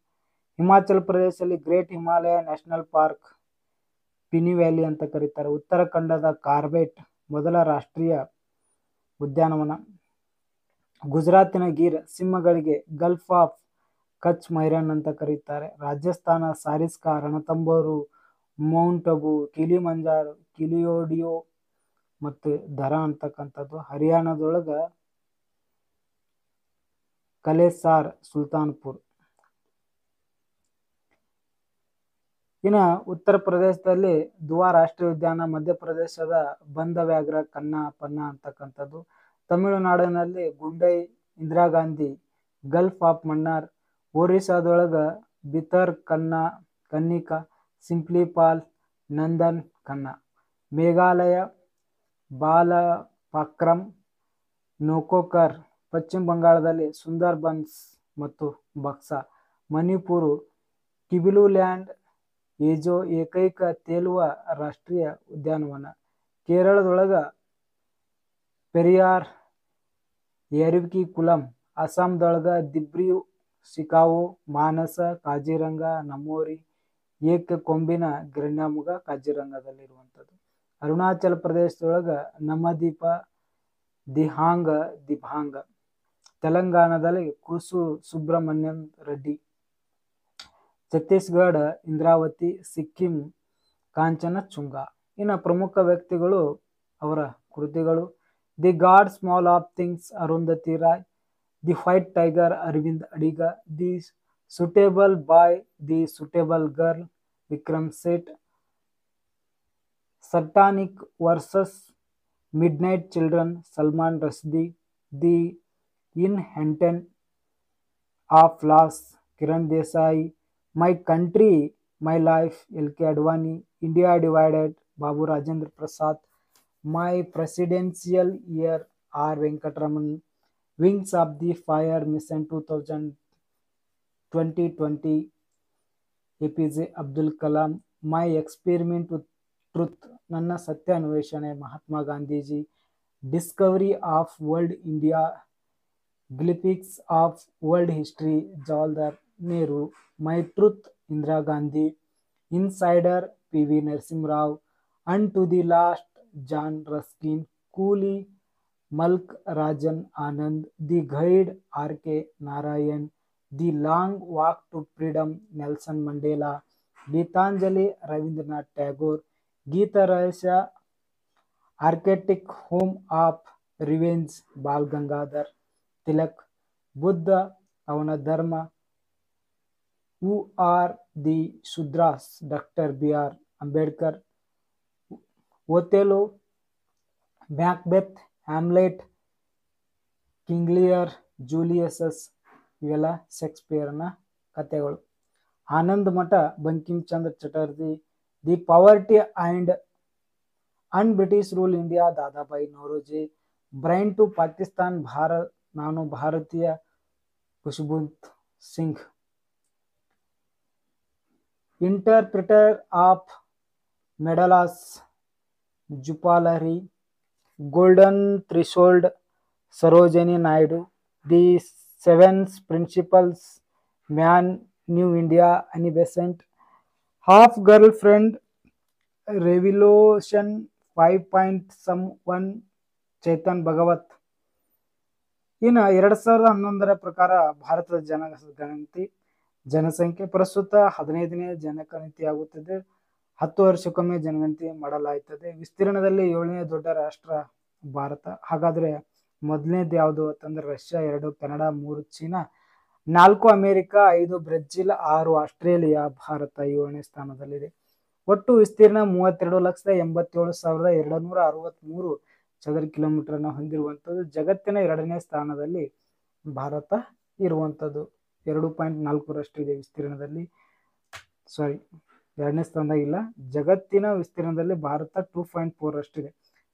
ಹಿಮಾಚಲ ಪ್ರದೇಶದಲ್ಲಿ great Himalaya national park, Pin valley ಅಂತ ಕರೀತಾರೆ. ಉತ್ತರಾಖಂಡದ ಕಾರ್ಬೆಟ್ ಮೊದಲ ರಾಷ್ಟ್ರೀಯ ಉದ್ಯಾನವನ. ಗುಜರಾತಿನ ಗಿರ್ ಸಿಂಹಗಳಿಗೆ ಗಲ್ಫ್ ಆಫ್ ಕಚ್ ಮೈರನ್ ಅಂತ ಕರೀತಾರೆ. ರಾಜಸ್ಥಾನ ಸಾರಿಸ್ಕಾ, ರಣತಂಬೋರು, ಮೌಂಟ್ ಅಬು, ಕಿಲಿಮಂಜಾರೋ, ಕಿಲಿಯೋಡಿಯೋ ಮತ್ತು ದರ ಅಂತಕ್ಕಂಥದ್ದು. ಹರಿಯಾಣದೊಳಗ ಕಲೇಸಾರ್, ಸುಲ್ತಾನ್ಪುರ್. ಇನ್ನು ಉತ್ತರ ಪ್ರದೇಶದಲ್ಲಿ ದುವಾ ರಾಷ್ಟ್ರೀಯ ಉದ್ಯಾನ, ಮಧ್ಯಪ್ರದೇಶದ ಬಂಧವ್ಯಾಘ್ರ ಕನ್ನಾ ಪನ್ನಾ ಅಂತಕ್ಕಂಥದ್ದು, ತಮಿಳುನಾಡಿನಲ್ಲಿ ಗುಂಡೈ, ಇಂದಿರಾ ಗಾಂಧಿ, ಗಲ್ಫ್ ಆಫ್ ಮನ್ನಾರ್, ಒರಿಸ್ಸಾದೊಳಗ ಬಿತರ್ ಕನ್ನಿಕಾ, ಸಿಂಪ್ಲಿಪಾಲ್, ನಂದನ್ ಕನ್ನಾ, ಮೇಘಾಲಯ ಬಾಲಪಾಕ್ರಮ್, ನೋಕೋಕರ್, ಪಶ್ಚಿಮ ಬಂಗಾಳದಲ್ಲಿ ಸುಂದರ್ಬನ್ಸ್ ಮತ್ತು ಬಕ್ಸಾ, ಮಣಿಪುರ ಕಿಬಿಲು-ಲ್ಯಾಂಡ್ ಏಕೈಕ ತೇಲುವ ರಾಷ್ಟ್ರೀಯ ಉದ್ಯಾನವನ, ಕೇರಳದೊಳಗ ಪೆರಿಯಾರ್, ಎರವಿಕುಲಂ, ಅಸ್ಸಾಂದೊಳಗ ದಿಬ್ರು ಸಿಖಾವೋ, ಮಾನಸ, ಕಾಜಿರಂಗ, ನಮೋರಿ, ಏಕ ಕೊಂಬಿನ ಗಿರಿನಮುಗ ಕಾಜಿರಂಗದಲ್ಲಿರುವಂಥದ್ದು, ಅರುಣಾಚಲ ಪ್ರದೇಶದೊಳಗ ನಮದೀಪ, ದಿಬಾಂಗ, ತೆಲಂಗಾಣದಲ್ಲಿ ಕುಸು ಸುಬ್ರಹ್ಮಣ್ಯಂ ರೆಡ್ಡಿ, ಛತ್ತೀಸ್ಗಢ ಇಂದ್ರಾವತಿ, ಸಿಕ್ಕಿಂ ಕಾಂಚನಚುಂಗ. ಇನ್ನು ಪ್ರಮುಖ ವ್ಯಕ್ತಿಗಳು, ಅವರ ಕೃತಿಗಳು: the god small of things Arundhati Roy, the white tiger Aravind Adiga, the suitable boy, the suitable girl Vikram Seth, satanic verses midnight children Salman Rushdie, the inheritance of loss Kiran Desai, my country my life L K. Advani, India divided Babu Rajendra Prasad, my presidential year R Venkataraman, wings of the fire mission 2020 APJ Abdul Kalam, my experiment with truth, ನನ್ನ ಸತ್ಯ ಅನ್ವೇಷಣೆ Mahatma Gandhiji, Discovery of world India, glimpses of world history Jawaharlal Nehru, my truth Indira Gandhi, insider P V. Narasimha Rao, and to the last John Ruskin, coolie Mulk Raj Anand, the guide R K. Narayan, the long walk to freedom Nelson Mandela, Gitanjali Rabindranath Tagore, Gita Rahasya architect home of revenge Bal Gangadhar Tilak, Buddha ಅವನ Dharma, who are the Shudras doctor B R. Ambedkar, Othello, Macbeth, Hamlet, King Lear, Julius, ಇವೆಲ್ಲ ಶೇಕ್ಸ್ಪಿಯರ್ನ ಕಥೆಗಳು. ಆನಂದ್ ಮಠ Bankim Chandra Chatterjee, the poverty and British rule India Dadabhai Naoroji, train to Pakistan ನಾನು ಭಾರತೀಯ Khushwant Singh, interpreter of maladies Jhumpa Lahiri, golden threshold Sarojini Naidu, the seven principles man new India Annie Besant, half girlfriend revolution 5.1 Chetan Bhagat. ಇನ್ನು 2011 ಪ್ರಕಾರ ಭಾರತದ ಜನಸಂಖ್ಯೆ ಪ್ರಸ್ತುತ 15ನೇ ಜನಗಣತಿಯಾಗುತ್ತದೆ. 10 ವರ್ಷಕ್ಕೊಮ್ಮೆ ಜನಗಣತಿ ಮಾಡಲಾಗುತ್ತದೆ. ವಿಸ್ತೀರ್ಣದಲ್ಲಿ 7ನೇ ದೊಡ್ಡ ರಾಷ್ಟ್ರ ಭಾರತ. ಹಾಗಾದ್ರೆ ಮೊದಲನೇದು ಯಾವುದು ಅಂತಂದ್ರೆ Russia, 2 Canada, 3 China, 4 America, 5 Brazil, 6 Australia, Bharat 7ನೇ ಸ್ಥಾನದಲ್ಲಿದೆ. ಒಟ್ಟು ವಿಸ್ತೀರ್ಣ 32,87,263 ಚದರ ಕಿಲೋಮೀಟರ್ ಹೊಂದಿರುವಂಥದ್ದು. ಜಗತ್ತಿನ 2ನೇ ಸ್ಥಾನದಲ್ಲಿ ಭಾರತ ಇರುವಂಥದ್ದು. 2.4 ಇದೆ ವಿಸ್ತೀರ್ಣದಲ್ಲಿ. 2ನೇ ಸ್ಥಾನದಾಗಿಲ್ಲ, ಜಗತ್ತಿನ ವಿಸ್ತೀರ್ಣದಲ್ಲಿ ಭಾರತ 2.4 ಇದೆ.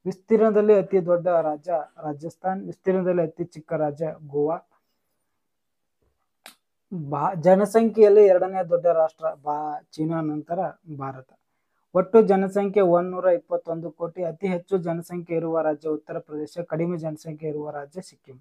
ವಿಸ್ತೀರ್ಣದಲ್ಲಿ ಅತಿ ದೊಡ್ಡ ರಾಜ್ಯ ರಾಜಸ್ಥಾನ್, ವಿಸ್ತೀರ್ಣದಲ್ಲಿ ಅತಿ ಚಿಕ್ಕ ರಾಜ್ಯ ಗೋವಾ. ಜನಸಂಖ್ಯೆಯಲ್ಲಿ 2ನೇ ದೊಡ್ಡ ರಾಷ್ಟ್ರ ಚೀನಾ, ನಂತರ ಭಾರತ. ಒಟ್ಟು ಜನಸಂಖ್ಯೆ 121 ಕೋಟಿ. ಅತಿ ಹೆಚ್ಚು ಜನಸಂಖ್ಯೆ ಇರುವ ರಾಜ್ಯ ಉತ್ತರ ಪ್ರದೇಶ, ಕಡಿಮೆ ಜನಸಂಖ್ಯೆ ಇರುವ ರಾಜ್ಯ ಸಿಕ್ಕಿಂ.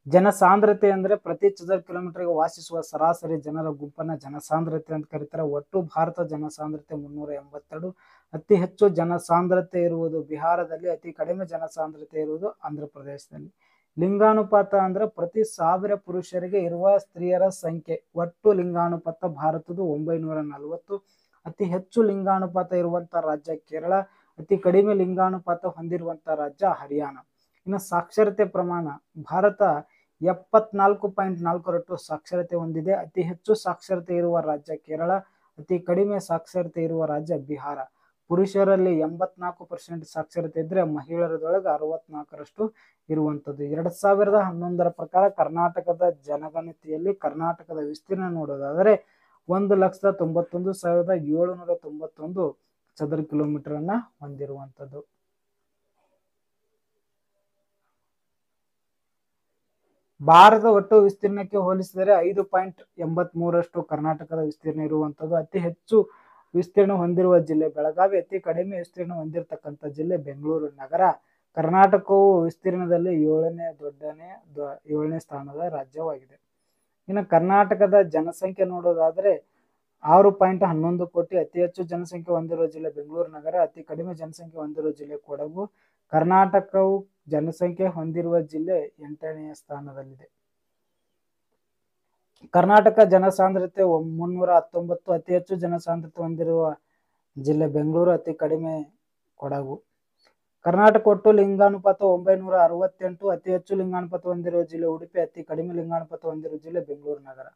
ಜನಸಾಂದ್ರತೆ ಅಂದ್ರೆ ಪ್ರತಿ ಚದರ ಕಿಲೋಮೀಟರ್ಗೆ ವಾಸಿಸುವ ಸರಾಸರಿ ಜನರ ಗುಂಪನ್ನ ಜನಸಾಂದ್ರತೆ ಅಂತ ಕರೀತಾರೆ. ಒಟ್ಟು ಭಾರತ ಜನಸಾಂದ್ರತೆ 382. ಅತಿ ಹೆಚ್ಚು ಜನಸಾಂದ್ರತೆ ಇರುವುದು ಬಿಹಾರದಲ್ಲಿ, ಅತಿ ಕಡಿಮೆ ಜನಸಾಂದ್ರತೆ ಇರುವುದು ಆಂಧ್ರ ಪ್ರದೇಶದಲ್ಲಿ. ಲಿಂಗಾನುಪಾತ ಅಂದ್ರೆ ಪ್ರತಿ 1000 ಪುರುಷರಿಗೆ ಇರುವ ಸ್ತ್ರೀಯರ ಸಂಖ್ಯೆ. ಒಟ್ಟು ಲಿಂಗಾನುಪಾತ ಭಾರತದ 940. ಅತಿ ಹೆಚ್ಚು ಲಿಂಗಾನುಪಾತ ಇರುವಂತಹ ರಾಜ್ಯ ಕೇರಳ, ಅತಿ ಕಡಿಮೆ ಲಿಂಗಾನುಪಾತ ಹೊಂದಿರುವಂತಹ ರಾಜ್ಯ ಹರಿಯಾಣ. ಇನ್ನು ಸಾಕ್ಷರತೆ ಪ್ರಮಾಣ ಭಾರತ 74.4% ಸಾಕ್ಷರತೆ ಹೊಂದಿದೆ. ಅತಿ ಹೆಚ್ಚು ಸಾಕ್ಷರತೆ ಇರುವ ರಾಜ್ಯ ಕೇರಳ, ಅತಿ ಕಡಿಮೆ ಸಾಕ್ಷರತೆ ಇರುವ ರಾಜ್ಯ ಬಿಹಾರ. ಪುರುಷರಲ್ಲಿ 84% ಸಾಕ್ಷರತೆ ಇದ್ರೆ ಮಹಿಳೆಯರದೊಳಗೆ 64% ಇರುವಂತದ್ದು. 2011 ಪ್ರಕಾರ ಕರ್ನಾಟಕದ ಜನಗಣತಿಯಲ್ಲಿ ಕರ್ನಾಟಕದ ವಿಸ್ತೀರ್ಣ ನೋಡೋದಾದರೆ 1,91,791 ಚದರ ಕಿಲೋಮೀಟರ್ ಅನ್ನ ಹೊಂದಿರುವಂತದ್ದು. ಭಾರತದ ಒಟ್ಟು ವಿಸ್ತೀರ್ಣಕ್ಕೆ ಹೋಲಿಸಿದರೆ 5.83 ಕರ್ನಾಟಕದ ವಿಸ್ತೀರ್ಣ ಇರುವಂತದ್ದು. ಅತಿ ಹೆಚ್ಚು ವಿಸ್ತೀರ್ಣ ಹೊಂದಿರುವ ಜಿಲ್ಲೆ ಬೆಳಗಾವಿ, ಅತಿ ಕಡಿಮೆ ವಿಸ್ತೀರ್ಣ ಹೊಂದಿರತಕ್ಕಂಥ ಜಿಲ್ಲೆ ಬೆಂಗಳೂರು ನಗರ. ಕರ್ನಾಟಕವು ವಿಸ್ತೀರ್ಣದಲ್ಲಿ 7ನೇ ಸ್ಥಾನದ ರಾಜ್ಯವಾಗಿದೆ. ಇನ್ನು ಕರ್ನಾಟಕದ ಜನಸಂಖ್ಯೆ ನೋಡೋದಾದ್ರೆ 6.11 ಕೋಟಿ. ಅತಿ ಹೆಚ್ಚು ಜನಸಂಖ್ಯೆ ಹೊಂದಿರುವ ಜಿಲ್ಲೆ ಬೆಂಗಳೂರು ನಗರ, ಅತಿ ಕಡಿಮೆ ಜನಸಂಖ್ಯೆ ಹೊಂದಿರುವ ಜಿಲ್ಲೆ ಕೊಡಗು. ಕರ್ನಾಟಕವು ಜನಸಂಖ್ಯೆ ಹೊಂದಿರುವ ಜಿಲ್ಲೆ 8ನೇ ಸ್ಥಾನದಲ್ಲಿದೆ. ಕರ್ನಾಟಕ ಜನಸಾಂದ್ರತೆ 319. ಅತಿ ಹೆಚ್ಚು ಜನಸಾಂದ್ರತೆ ಹೊಂದಿರುವ ಜಿಲ್ಲೆ ಬೆಂಗಳೂರು, ಅತಿ ಕಡಿಮೆ ಕೊಡಗು. ಕರ್ನಾಟಕ ಒಟ್ಟು ಲಿಂಗಾನುಪಾತ 968. ಅತಿ ಹೆಚ್ಚು ಲಿಂಗಾನುಪಾತ ಹೊಂದಿರುವ ಜಿಲ್ಲೆ ಉಡುಪಿ, ಅತಿ ಕಡಿಮೆ ಲಿಂಗಾನುಪಾತ ಹೊಂದಿರುವ ಜಿಲ್ಲೆ ಬೆಂಗಳೂರು ನಗರ.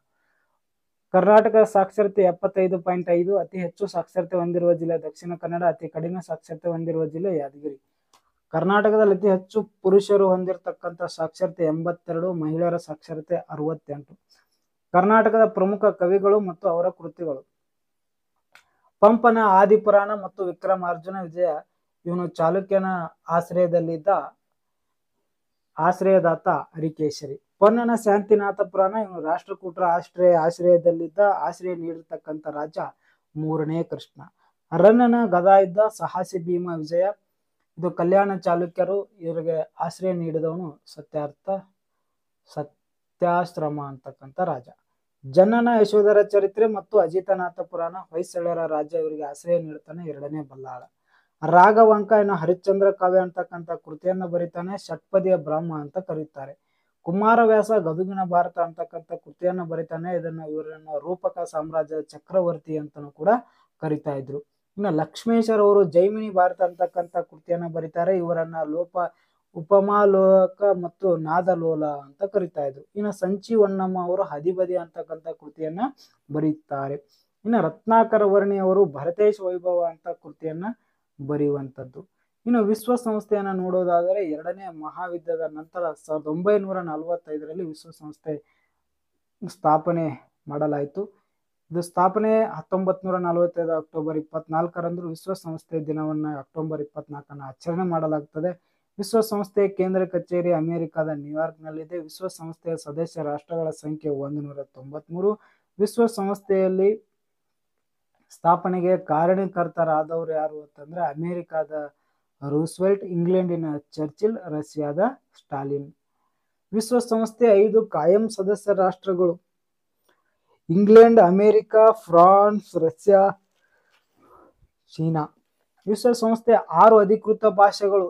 ಕರ್ನಾಟಕ ಸಾಕ್ಷರತೆ 75.5. ಅತಿ ಹೆಚ್ಚು ಸಾಕ್ಷರತೆ ಹೊಂದಿರುವ ಜಿಲ್ಲೆ ದಕ್ಷಿಣ ಕನ್ನಡ, ಅತಿ ಕಡಿಮೆ ಸಾಕ್ಷರತೆ ಹೊಂದಿರುವ ಜಿಲ್ಲೆ ಯಾದಗಿರಿ. ಕರ್ನಾಟಕದಲ್ಲಿ ಅತಿ ಹೆಚ್ಚು ಪುರುಷರು ಹೊಂದಿರತಕ್ಕಂಥ ಸಾಕ್ಷರತೆ 82, ಮಹಿಳೆಯರ ಸಾಕ್ಷರತೆ 68. ಕರ್ನಾಟಕದ ಪ್ರಮುಖ ಕವಿಗಳು ಮತ್ತು ಅವರ ಕೃತಿಗಳು. ಪಂಪನ ಆದಿಪುರಾಣ ಮತ್ತು ವಿಕ್ರಮಾರ್ಜುನ ವಿಜಯ ಇವನು ಚಾಲುಕ್ಯನ ಆಶ್ರಯದಾತ ಹರಿಕೇಶರಿ. ಪೊನ್ನನ ಶಾಂತಿನಾಥ ಪುರಾಣ ಇವನು ರಾಷ್ಟ್ರಕೂಟರ ಆಶ್ರಯದಲ್ಲಿದ್ದ ಆಶ್ರಯ ನೀಡಿರ್ತಕ್ಕಂಥ ರಾಜ 3ನೇ ಕೃಷ್ಣ. ರನ್ನನ ಗದಾಯುದ್ಧ ಸಾಹಸಿ ಭೀಮ ವಿಜಯ ಇದು ಕಲ್ಯಾಣ ಚಾಲುಕ್ಯರು ಇವರಿಗೆ ಆಶ್ರಯ ನೀಡಿದವನು ಸತ್ಯಾಶ್ರಮ ಅಂತಕ್ಕಂಥ ರಾಜ. ಜನನ ಯಶೋಧರ ಚರಿತ್ರೆ ಮತ್ತು ಅಜಿತನಾಥ ಪುರಾಣ ಹೊಯ್ಸಳರ ರಾಜ್ಯ ಇವರಿಗೆ ಆಶ್ರಯ ನೀಡುತ್ತಾನೆ 2ನೇ ಬಲ್ಲಾಳ. ರಾಘವಾಂಕ ಇನ್ನು ಹರಿಶ್ಚಂದ್ರ ಕಾವ್ಯ ಅಂತಕ್ಕಂಥ ಕೃತಿಯನ್ನ ಬರೀತಾನೆ, ಷಟ್ಪದಿಯ ಬ್ರಹ್ಮ ಅಂತ ಕರೀತಾರೆ. ಕುಮಾರವ್ಯಾಸ ಗದುಗಿನ ಭಾರತ ಅಂತಕ್ಕಂಥ ಕೃತಿಯನ್ನ ಬರೀತಾನೆ, ಇವರನ್ನ ರೂಪಕ ಸಾಮ್ರಾಜ್ಯದ ಚಕ್ರವರ್ತಿ ಅಂತನೂ ಕೂಡ ಕರಿತಾ ಇದ್ರು. ಇನ್ನು ಲಕ್ಷ್ಮೇಶ್ವರವರು ಜೈಮಿನಿ ಭಾರತ ಅಂತಕ್ಕಂಥ ಕೃತಿಯನ್ನ ಬರೀತಾರೆ, ಇವರನ್ನ ಉಪಮಾಲೋಕ ಮತ್ತು ನಾದಲೋಲ ಅಂತ ಕರಿತಾ ಇದ್ರು. ಇನ್ನು ಸಂಚಿ ಹೊನ್ನಮ್ಮ ಅವರು ಹದಿಬದಿ ಅಂತಕ್ಕಂಥ ಕೃತಿಯನ್ನ ಬರೀತಾರೆ. ಇನ್ನು ರತ್ನಾಕರ ವರ್ಣಿಯವರು ಭರತೇಶ ವೈಭವ ಅಂತ ಕೃತಿಯನ್ನ ಬರೆಯುವಂಥದ್ದು. ಇನ್ನು ವಿಶ್ವಸಂಸ್ಥೆಯನ್ನ ನೋಡೋದಾದರೆ 2ನೇ ಮಹಾಯುದ್ಧದ ನಂತರ 1945ರಲ್ಲಿ ವಿಶ್ವಸಂಸ್ಥೆ ಸ್ಥಾಪನೆ ಮಾಡಲಾಯಿತು. ಇದು ಸ್ಥಾಪನೆ 1945 ಅಕ್ಟೋಬರ್ 24ರಂದು ವಿಶ್ವಸಂಸ್ಥೆ ದಿನವನ್ನ ಅಕ್ಟೋಬರ್ 24 ಆಚರಣೆ ಮಾಡಲಾಗುತ್ತದೆ. ವಿಶ್ವಸಂಸ್ಥೆಯ ಕೇಂದ್ರ ಕಚೇರಿ ಅಮೆರಿಕದ ನ್ಯೂಯಾರ್ಕ್ನಲ್ಲಿದೆ. ವಿಶ್ವಸಂಸ್ಥೆಯ ಸದಸ್ಯ ರಾಷ್ಟ್ರಗಳ ಸಂಖ್ಯೆ 193. ವಿಶ್ವಸಂಸ್ಥೆಯಲ್ಲಿ ಸ್ಥಾಪನೆಗೆ ಕಾರಣಕರ್ತರಾದವರು ಯಾರು ಅಂತಂದ್ರೆ ಅಮೆರಿಕದ ರೂಸ್ವೆಲ್ಟ್, ಇಂಗ್ಲೆಂಡಿನ ಚರ್ಚಿಲ್, ರಷ್ಯಾದ ಸ್ಟಾಲಿನ್. ವಿಶ್ವಸಂಸ್ಥೆ 5 ಕಾಯಂ ಸದಸ್ಯ ರಾಷ್ಟ್ರಗಳು: England, America, France, Russia, China. ವಿಶ್ವಸಂಸ್ಥೆ 6 ಅಧಿಕೃತ ಭಾಷೆಗಳು: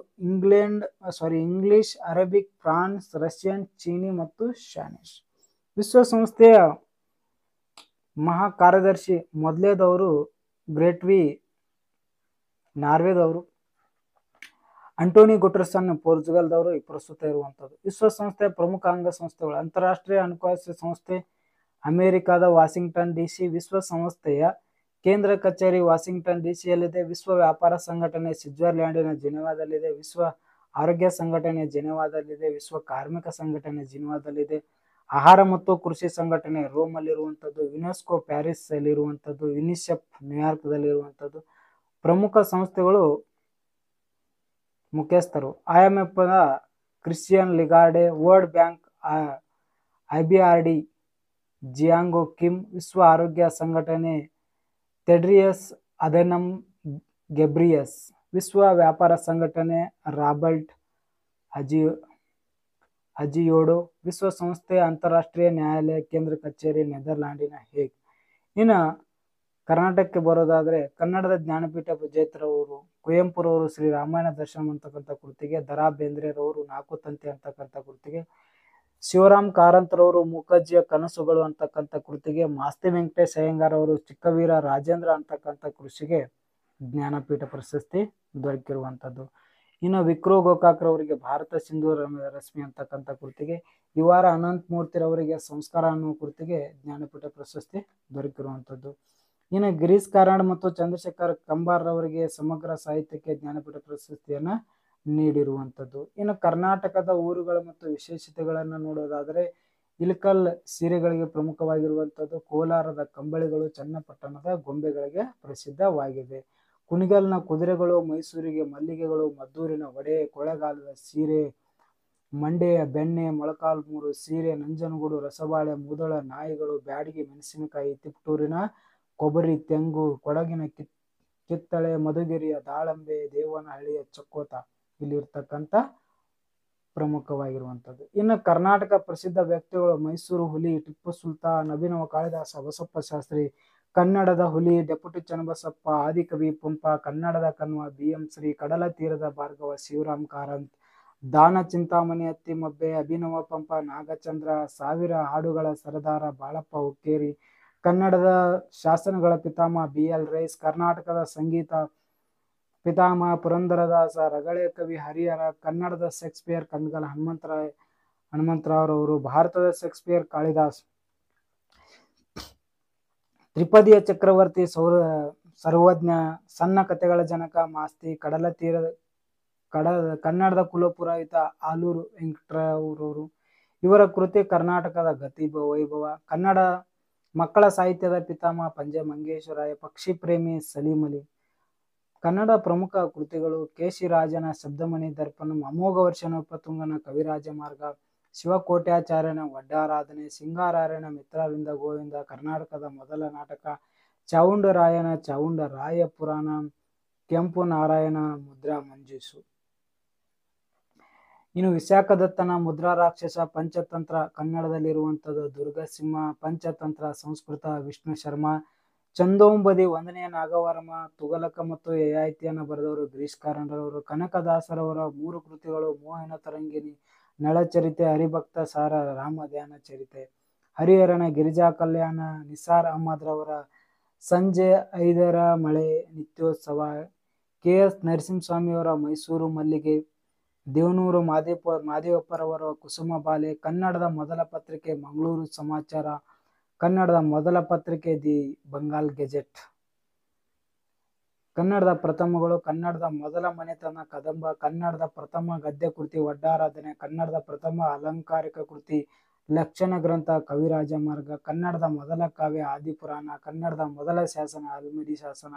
ಇಂಗ್ಲಿಷ್, ಅರೇಬಿಕ್, ಫ್ರಾನ್ಸ್, ರಷ್ಯನ್, ಚೀನಿ ಮತ್ತು ಸ್ಪ್ಯಾನಿಷ್. ವಿಶ್ವಸಂಸ್ಥೆಯ ಮಹಾ ಕಾರ್ಯದರ್ಶಿ ಮೊದಲೇದವರು ಗ್ರೇಟ್ವಿ ನಾರ್ವೆದವರು, ಅಂಟೋನಿ ಗುಟೆರಸ್ ಪೋರ್ಚುಗಲ್ದವರು ಪ್ರಸ್ತುತ ಇರುವಂತದ್ದು. ವಿಶ್ವಸಂಸ್ಥೆಯ ಪ್ರಮುಖ ಅಂಗ ಸಂಸ್ಥೆಗಳು: ಅಂತಾರಾಷ್ಟ್ರೀಯ ಹಣಕಾಸು ಸಂಸ್ಥೆ ಅಮೆರಿಕದ ವಾಷಿಂಗ್ಟನ್ ಡಿಸಿ. ವಿಶ್ವಸಂಸ್ಥೆಯ ಕೇಂದ್ರ ಕಚೇರಿ ವಾಷಿಂಗ್ಟನ್ ಡಿಸಿಯಲ್ಲಿದೆ. ವಿಶ್ವ ವ್ಯಾಪಾರ ಸಂಘಟನೆ ಸ್ವಿಟ್ಜರ್ಲ್ಯಾಂಡಿನ ಜಿನೆವಾದಲ್ಲಿದೆ. ವಿಶ್ವ ಆರೋಗ್ಯ ಸಂಘಟನೆ ಜಿನೆವಾದಲ್ಲಿದೆ. ವಿಶ್ವ ಕಾರ್ಮಿಕ ಸಂಘಟನೆ ಜಿನೆವಾದಲ್ಲಿದೆ. ಆಹಾರ ಮತ್ತು ಕೃಷಿ ಸಂಘಟನೆ ರೋಮ್ ಅಲ್ಲಿರುವಂಥದ್ದು. ಯುನೆಸ್ಕೋ ಪ್ಯಾರಿಸ್ ಅಲ್ಲಿರುವಂಥದ್ದು. ಯುನಿಸೆಫ್ ನ್ಯೂಯಾರ್ಕ್ ದಲ್ಲಿ ಪ್ರಮುಖ ಸಂಸ್ಥೆಗಳು ಮುಖ್ಯಸ್ಥರು: IMF Christine Lagarde, world bank IBRD Jim Yong Kim, ವಿಶ್ವ ಆರೋಗ್ಯ ಸಂಘಟನೆ ಟೆಡ್ರಿಯಸ್ ಅಧೆನಮ್ ಗೆಬ್ರಿಯಸ್, ವಿಶ್ವ ವ್ಯಾಪಾರ ಸಂಘಟನೆ ರಾಬರ್ಟ್ ಅಜಿಯೋಡೋ, ವಿಶ್ವಸಂಸ್ಥೆಯ ಅಂತಾರಾಷ್ಟ್ರೀಯ ನ್ಯಾಯಾಲಯ ಕೇಂದ್ರ ಕಚೇರಿ ನೆದರ್ಲ್ಯಾಂಡಿನ ಹೇಗ್. ಇನ್ನು ಕರ್ನಾಟಕಕ್ಕೆ ಬರೋದಾದ್ರೆ ಕನ್ನಡದ ಜ್ಞಾನಪೀಠ ವಿಜೇತರವರು ಕುವೆಂಪುರವರು ಶ್ರೀ ರಾಮಾಯಣ ದರ್ಶನಂ ಅಂತಕ್ಕಂಥ ಕೃತಿಗೆ, ದರಾ ಬೇಂದ್ರೆರವರು ನಾಲ್ಕು ತಂತಿ ಅಂತಕ್ಕಂಥ ಕೃತಿಗೆ, ಶಿವರಾಮ್ ಕಾರಂತರವರು ಮೂಕಜ್ಜಿಯ ಕನಸುಗಳು ಅಂತಕ್ಕಂಥ ಕೃತಿಗೆ, ಮಾಸ್ತಿ ವೆಂಕಟೇಶ್ ಅಯ್ಯಂಗಾರ್ ಅವರು ಚಿಕ್ಕವೀರ ರಾಜೇಂದ್ರ ಅಂತಕ್ಕಂಥ ಕೃಷಿಗೆ ಜ್ಞಾನಪೀಠ ಪ್ರಶಸ್ತಿ ದೊರಕಿರುವಂಥದ್ದು. ಇನ್ನು ವಿಕ್ರೋ ಗೋಕಾಕ್ರವರಿಗೆ ಭಾರತ ಸಿಂಧು ರಶ್ಮಿ ಅಂತಕ್ಕಂಥ ಕೃತಿಗೆ, ಈ ವಾರ ಅನಂತ್ ಮೂರ್ತಿರವರಿಗೆ ಸಂಸ್ಕಾರ ಅನ್ನುವ ಕೃತಿಗೆ ಜ್ಞಾನಪೀಠ ಪ್ರಶಸ್ತಿ ದೊರಕಿರುವಂಥದ್ದು. ಇನ್ನು ಗಿರೀಶ್ ಕಾರ್ನಾಡ್ ಮತ್ತು ಚಂದ್ರಶೇಖರ್ ಕಂಬಾರ್ ರವರಿಗೆ ಸಮಗ್ರ ಸಾಹಿತ್ಯಕ್ಕೆ ಜ್ಞಾನಪೀಠ ಪ್ರಶಸ್ತಿಯನ್ನ ನೀಡಿರುವಂಥದ್ದು. ಇನ್ನು ಕರ್ನಾಟಕದ ಊರುಗಳು ಮತ್ತು ವಿಶೇಷತೆಗಳನ್ನು ನೋಡೋದಾದರೆ, ಇಳಕಲ್ ಸೀರೆಗಳಿಗೆ ಪ್ರಮುಖವಾಗಿರುವಂಥದ್ದು, ಕೋಲಾರದ ಕಂಬಳಿಗಳು ಚನ್ನಪಟ್ಟಣದ ಗೊಂಬೆಗಳಿಗೆ ಪ್ರಸಿದ್ಧವಾಗಿದೆ. ಕುಣಿಗಲ್ನ ಕುದುರೆಗಳು, ಮೈಸೂರಿಗೆ ಮಲ್ಲಿಗೆಗಳು, ಮದ್ದೂರಿನ ಒಡೆ, ಕೊಳ್ಳೇಗಾಲದ ಸೀರೆ, ಮಂಡ್ಯ ಬೆಣ್ಣೆ, ಮೊಳಕಾಲ್ಮೂರು ಸೀರೆ, ನಂಜನಗೂಡು ರಸಬಾಳೆ, ಮುದಳ ನಾಯಿಗಳು, ಬ್ಯಾಡಗಿ ಮೆಣಸಿನಕಾಯಿ, ತಿಪಟೂರಿನ ಕೊಬ್ಬರಿ ತೆಂಗು, ಕೊಡಗಿನ ಕಿತ್ತಳೆ, ಮಧುಗಿರಿಯ ದಾಳಂಬೆ, ದೇವನಹಳ್ಳಿಯ ಚಕ್ಕೋತ ಇಲ್ಲಿರ್ತಕ್ಕಂಥ ಪ್ರಮುಖವಾಗಿರುವಂಥದ್ದು. ಇನ್ನು ಕರ್ನಾಟಕ ಪ್ರಸಿದ್ಧ ವ್ಯಕ್ತಿಗಳು, ಮೈಸೂರು ಹುಲಿ ಟಿಪ್ಪು ಸುಲ್ತಾನ್, ಅಭಿನವ ಕಾಳಿದಾಸ ಬಸಪ್ಪ ಶಾಸ್ತ್ರಿ, ಕನ್ನಡದ ಹುಲಿ ಡೆಪ್ಯೂಟಿ ಚನ್ನಬಸಪ್ಪ, ಆದಿಕವಿ ಪಂಪ, ಕನ್ನಡದ ಕಣ್ವ BM ಶ್ರೀ, ಕಡಲ ತೀರದ ಭಾರ್ಗವ ಶಿವರಾಮ್ ಕಾರಂತ್, ದಾನ ಚಿಂತಾಮಣಿ ಅತ್ತಿಮಬ್ಬೆ, ಅಭಿನವ ಪಂಪ ನಾಗಚಂದ್ರ, ಸಾವಿರ ಹಾಡುಗಳ ಸರದಾರ ಬಾಳಪ್ಪ ಹುಕ್ಕೇರಿ, ಕನ್ನಡದ ಶಾಸನಗಳ ಪಿತಾಮಹ BL ರೈಸ್, ಕರ್ನಾಟಕದ ಸಂಗೀತ ಪಿತಾಮಹ ಪುರಂದರದಾಸ, ರಗಳೆ ಕವಿ ಹರಿಹರ, ಕನ್ನಡದ ಶೇಕ್ಸ್ಪಿಯರ್ ಕಣ್ಗಲ್ ಹನುಮಂತರಾವ್ರವರು, ಭಾರತದ ಶೇಕ್ಸ್ಪಿಯರ್ ಕಾಳಿದಾಸ್, ತ್ರಿಪದಿಯ ಚಕ್ರವರ್ತಿ ಸರ್ವಜ್ಞ, ಸಣ್ಣ ಕಥೆಗಳ ಜನಕ ಮಾಸ್ತಿ, ಕನ್ನಡದ ಕುಲಪುರೋಹಿತ ಆಲೂರು ವೆಂಕಟರಾವ್ರವರು. ಇವರ ಕೃತಿ ಕರ್ನಾಟಕದ ಗತಿ ವೈಭವ, ಕನ್ನಡ ಮಕ್ಕಳ ಸಾಹಿತ್ಯದ ಪಿತಾಮಹ ಪಂಜೆ ಮಂಗೇಶ್ವರಾಯ, ಪಕ್ಷಿ ಪ್ರೇಮಿ ಸಲೀಂ ಅಲಿ. ಕನ್ನಡ ಪ್ರಮುಖ ಕೃತಿಗಳು, ಕೇಶಿರಾಜನ ಶಬ್ದಮಣಿ ದರ್ಪಣಂ, ಅಮೋಘ ವರ್ಷ ನೃಪತುಂಗನ ಕವಿರಾಜ ಮಾರ್ಗ, ಶಿವಕೋಟ್ಯಾಚಾರ್ಯನ ಒಡ್ಡಾರಾಧನೆ, ಸಿಂಗಾರಾಯಣ ಮಿತ್ರವಿಂದ ಗೋವಿಂದ, ಕರ್ನಾಟಕದ ಮೊದಲ ನಾಟಕ, ಚಾವುಂಡರಾಯನ ಚಾವುಂಡರಾಯ ಪುರಾಣ, ಕೆಂಪು ನಾರಾಯಣ ಮುದ್ರಾ ಮಂಜೂಷು. ಇನ್ನು ವಿಶಾಖದತ್ತನ ಮುದ್ರಾ ರಾಕ್ಷಸ, ಪಂಚತಂತ್ರ ಕನ್ನಡದಲ್ಲಿರುವಂಥದ್ದು, ದುರ್ಗಸಿಂಹ ಪಂಚತಂತ್ರ ಸಂಸ್ಕೃತ, ವಿಷ್ಣು ಶರ್ಮ, ಚಂದೋಂಬದಿ 1ನೇ ನಾಗವರ್ಮ, ತುಘಲಕ ಮತ್ತು ಯಯಾತಿಯನ್ನು ಬರೆದವರು ಗಿರೀಶ್ ಕಾರ್ನಾಡ್ರವರು. ಕನಕದಾಸರವರ 3 ಕೃತಿಗಳು, ಮೋಹನ ತರಂಗಿಣಿ, ನಳಚರಿತೆ, ಹರಿಭಕ್ತ ಸಾರ, ರಾಮಧ್ಯಾನ ಚರಿತೆ, ಹರಿಹರನ ಗಿರಿಜಾ ಕಲ್ಯಾಣ, ನಿಸಾರ್ ಅಹಮದ್ ರವರ ಸಂಜೆ 5ರ ಮಳೆ ನಿತ್ಯೋತ್ಸವ, KS ನರಸಿಂಹಸ್ವಾಮಿಯವರ ಮೈಸೂರು ಮಲ್ಲಿಗೆ, ದೇವನೂರು ಮಾದೇವಪ್ಪರವರ ಕುಸುಮ ಬಾಲೆ, ಕನ್ನಡದ ಮೊದಲ ಪತ್ರಿಕೆ ಮಂಗಳೂರು ಸಮಾಚಾರ, ಕನ್ನಡದ ಮೊದಲ ಪತ್ರಿಕೆ ದಿ ಬಂಗಾಲ್ ಗೆಜೆಟ್, ಕನ್ನಡದ ಪ್ರಥಮಗಳು, ಕನ್ನಡದ ಮೊದಲ ಮನೆತನ ಕದಂಬ, ಕನ್ನಡದ ಪ್ರಥಮ ಗದ್ಯ ಕೃತಿ ಒಡ್ಡಾರಾಧನೆ, ಕನ್ನಡದ ಪ್ರಥಮ ಅಲಂಕಾರಿಕ ಕೃತಿ ಲಕ್ಷಣ ಗ್ರಂಥ ಕವಿರಾಜ ಮಾರ್ಗ, ಕನ್ನಡದ ಮೊದಲ ಕಾವ್ಯ ಆದಿಪುರಾಣ, ಕನ್ನಡದ ಮೊದಲ ಶಾಸನ ಹಲ್ಮಿಡಿ ಶಾಸನ,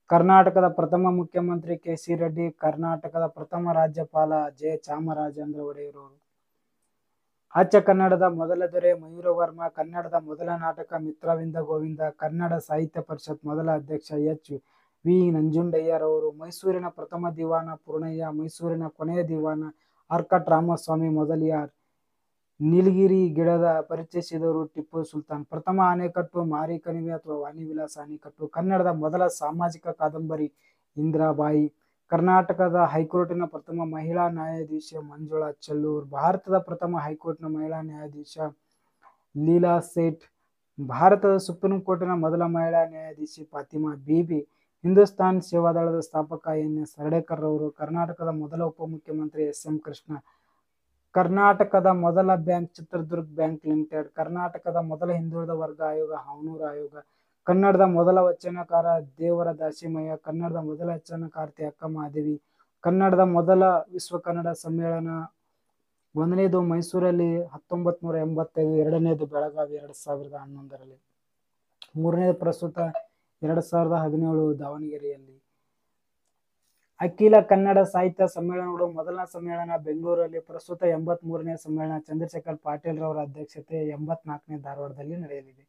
ಕರ್ನಾಟಕದ ಪ್ರಥಮ ಮುಖ್ಯಮಂತ್ರಿ KC ರೆಡ್ಡಿ, ಕರ್ನಾಟಕದ ಪ್ರಥಮ ರಾಜ್ಯಪಾಲ ಜಯಚಾಮರಾಜೇಂದ್ರ ಒಡೆಯರವರು, ಅಚ್ಚ ಕನ್ನಡದ ಮೊದಲ ದೊರೆ ಮಯೂರವರ್ಮ, ಕನ್ನಡದ ಮೊದಲ ನಾಟಕ ಮಿತ್ರವಿಂದ ಗೋವಿಂದ, ಕನ್ನಡ ಸಾಹಿತ್ಯ ಪರಿಷತ್ ಮೊದಲ ಅಧ್ಯಕ್ಷ H.V. ನಂಜುಂಡಯ್ಯರವರು, ಮೈಸೂರಿನ ಪ್ರಥಮ ದಿವಾನ ಪೂರ್ಣಯ್ಯ, ಮೈಸೂರಿನ ಕೊನೆಯ ದಿವಾನ ಆರ್ಕಟ್ ರಾಮಸ್ವಾಮಿ ಮೊದಲಿಯಾರ್, ನೀಲಗಿರಿ ಗಿಡದ ಪರಿಚಯಿಸಿದವರು ಟಿಪ್ಪು ಸುಲ್ತಾನ್, ಪ್ರಥಮ ಅಣೆಕಟ್ಟು ಮಾರಿ ಕಣಿವೆ ಅಥವಾ ವಾಣಿವಿಲಾಸ ಅಣೆಕಟ್ಟು, ಕನ್ನಡದ ಮೊದಲ ಸಾಮಾಜಿಕ ಕಾದಂಬರಿ ಇಂದಿರಾಬಾಯಿ, ಕರ್ನಾಟಕದ ಹೈಕೋರ್ಟಿನ ಪ್ರಥಮ ಮಹಿಳಾ ನ್ಯಾಯಾಧೀಶೆ ಮಂಜುಳಾ ಚೆಲ್ಲೂರ್, ಭಾರತದ ಪ್ರಥಮ ಹೈಕೋರ್ಟ್ನ ಮಹಿಳಾ ನ್ಯಾಯಾಧೀಶ ಲೀಲಾ ಸೇಠ್, ಭಾರತದ ಸುಪ್ರೀಂ ಕೋರ್ಟಿನ ಮೊದಲ ಮಹಿಳಾ ನ್ಯಾಯಾಧೀಶಿ ಫಾತಿಮಾ ಬೀಬಿ, ಹಿಂದೂಸ್ತಾನ್ ಸೇವಾದಳದ ಸ್ಥಾಪಕ NS ಹರ್ಡೇಕರ್ ರವರು, ಕರ್ನಾಟಕದ ಮೊದಲ ಉಪಮುಖ್ಯಮಂತ್ರಿ SM ಕೃಷ್ಣ, ಕರ್ನಾಟಕದ ಮೊದಲ ಬ್ಯಾಂಕ್ ಚಿತ್ರದುರ್ಗ ಬ್ಯಾಂಕ್ ಲಿಮಿಟೆಡ್, ಕರ್ನಾಟಕದ ಮೊದಲ ಹಿಂದುಳಿದ ವರ್ಗ ಆಯೋಗ ಹಾವನೂರು ಆಯೋಗ, ಕನ್ನಡದ ಮೊದಲ ವಚನಕಾರ ದೇವರ ದಾಸಿಮಯ್ಯ, ಕನ್ನಡದ ಮೊದಲ ವಚನಕಾರ್ತಿ ಅಕ್ಕಮಹಾದೇವಿ, ಕನ್ನಡದ ಮೊದಲ ವಿಶ್ವ ಕನ್ನಡ ಸಮ್ಮೇಳನ 1ನೇದು ಮೈಸೂರಲ್ಲಿ 1985, 2ನೇದು ಬೆಳಗಾವಿ 2011ರಲ್ಲಿ, 3ನೇದು ಪ್ರಸ್ತುತ 2017 ದಾವಣಗೆರೆಯಲ್ಲಿ. ಅಖಿಲ ಕನ್ನಡ ಸಾಹಿತ್ಯ ಸಮ್ಮೇಳನಗಳು ಮೊದಲ ಸಮ್ಮೇಳನ ಬೆಂಗಳೂರಲ್ಲಿ, ಪ್ರಸ್ತುತ 83ನೇ ಸಮ್ಮೇಳನ ಚಂದ್ರಶೇಖರ್ ಪಾಟೀಲ್ ರವರ ಅಧ್ಯಕ್ಷತೆ 84ನೇ ಧಾರವಾಡದಲ್ಲಿ ನಡೆಯಲಿದೆ.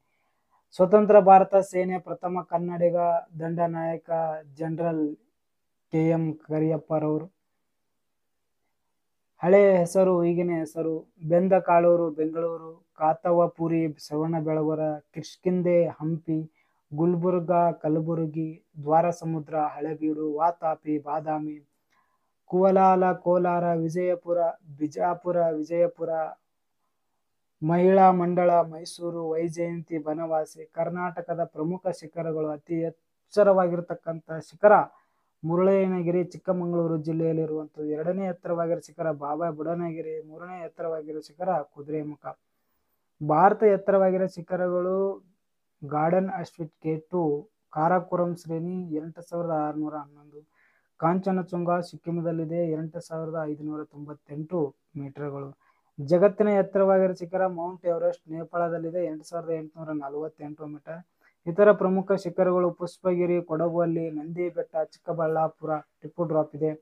ಸ್ವತಂತ್ರ ಭಾರತ ಸೇನೆ ಪ್ರಥಮ ಕನ್ನಡಿಗ ದಂಡನಾಯಕ ಜನರಲ್ KM ಕರಿಯಪ್ಪರವರು, ಹಳೆ ಹೆಸರು ಈಗಿನ ಹೆಸರು ಬೆಂದಕಾಳೂರು ಬೆಂಗಳೂರು, ಕಾತವಪುರಿ ಶ್ರವಣಬೆಳಗೊಳ, ಕಿಷ್ಕಿಂಧೆ ಹಂಪಿ, ಗುಲ್ಬರ್ಗಾ ಕಲಬುರಗಿ, ದ್ವಾರಸಮುದ್ರ ಹಳೇಬೀಡು, ವಾತಾಪಿ ಬಾದಾಮಿ, ಕುವಲಾಲ ಕೋಲಾರ, ವಿಜಯಪುರ ಬಿಜಾಪುರ, ವಿಜಯಪುರ ಮಹಿಳಾ ಮಂಡಳ ಮೈಸೂರು, ವೈಜಯಂತಿ ಬನವಾಸಿ. ಕರ್ನಾಟಕದ ಪ್ರಮುಖ ಶಿಖರಗಳು, ಅತಿ ಎತ್ತರವಾಗಿರತಕ್ಕಂಥ ಶಿಖರ ಮುರುಳಯ್ಯನಗಿರಿ ಚಿಕ್ಕಮಗಳೂರು ಜಿಲ್ಲೆಯಲ್ಲಿರುವಂಥದ್ದು. ಎರಡನೇ ಎತ್ತರವಾಗಿರೋ ಶಿಖರ ಬಾಬಾ ಬುಡನಗಿರಿ. ಮೂರನೇ ಎತ್ತರವಾಗಿರೋ ಶಿಖರ ಕುದುರೆಮುಖ. ಭಾರತ ಎತ್ತರವಾಗಿರೋ ಶಿಖರಗಳು ಗಾರ್ಡನ್ ಅಶ್ವಿಟ್ K2 ಕಾರಾಕೋರಂ ಶ್ರೇಣಿ 8611. ಕಾಂಚನಚುಂಗ ಸಿಕ್ಕಿಂದಲ್ಲಿದೆ 8598 ಮೀಟರ್ಗಳು. ಜಗತ್ತಿನ ಎತ್ತರವಾಗಿರೋ ಶಿಖರ ಮೌಂಟ್ ಎವರೆಸ್ಟ್ ನೇಪಾಳದಲ್ಲಿದೆ 8848 ಮೀಟರ್. ಇತರ ಪ್ರಮುಖ ಶಿಖರಗಳು ಪುಷ್ಪಗಿರಿ ಕೊಡಗು, ನಂದಿ ಬೆಟ್ಟ ಚಿಕ್ಕಬಳ್ಳಾಪುರ ಟಿಪ್ಪು ಡ್ರಾಪ್ ಇದೆ.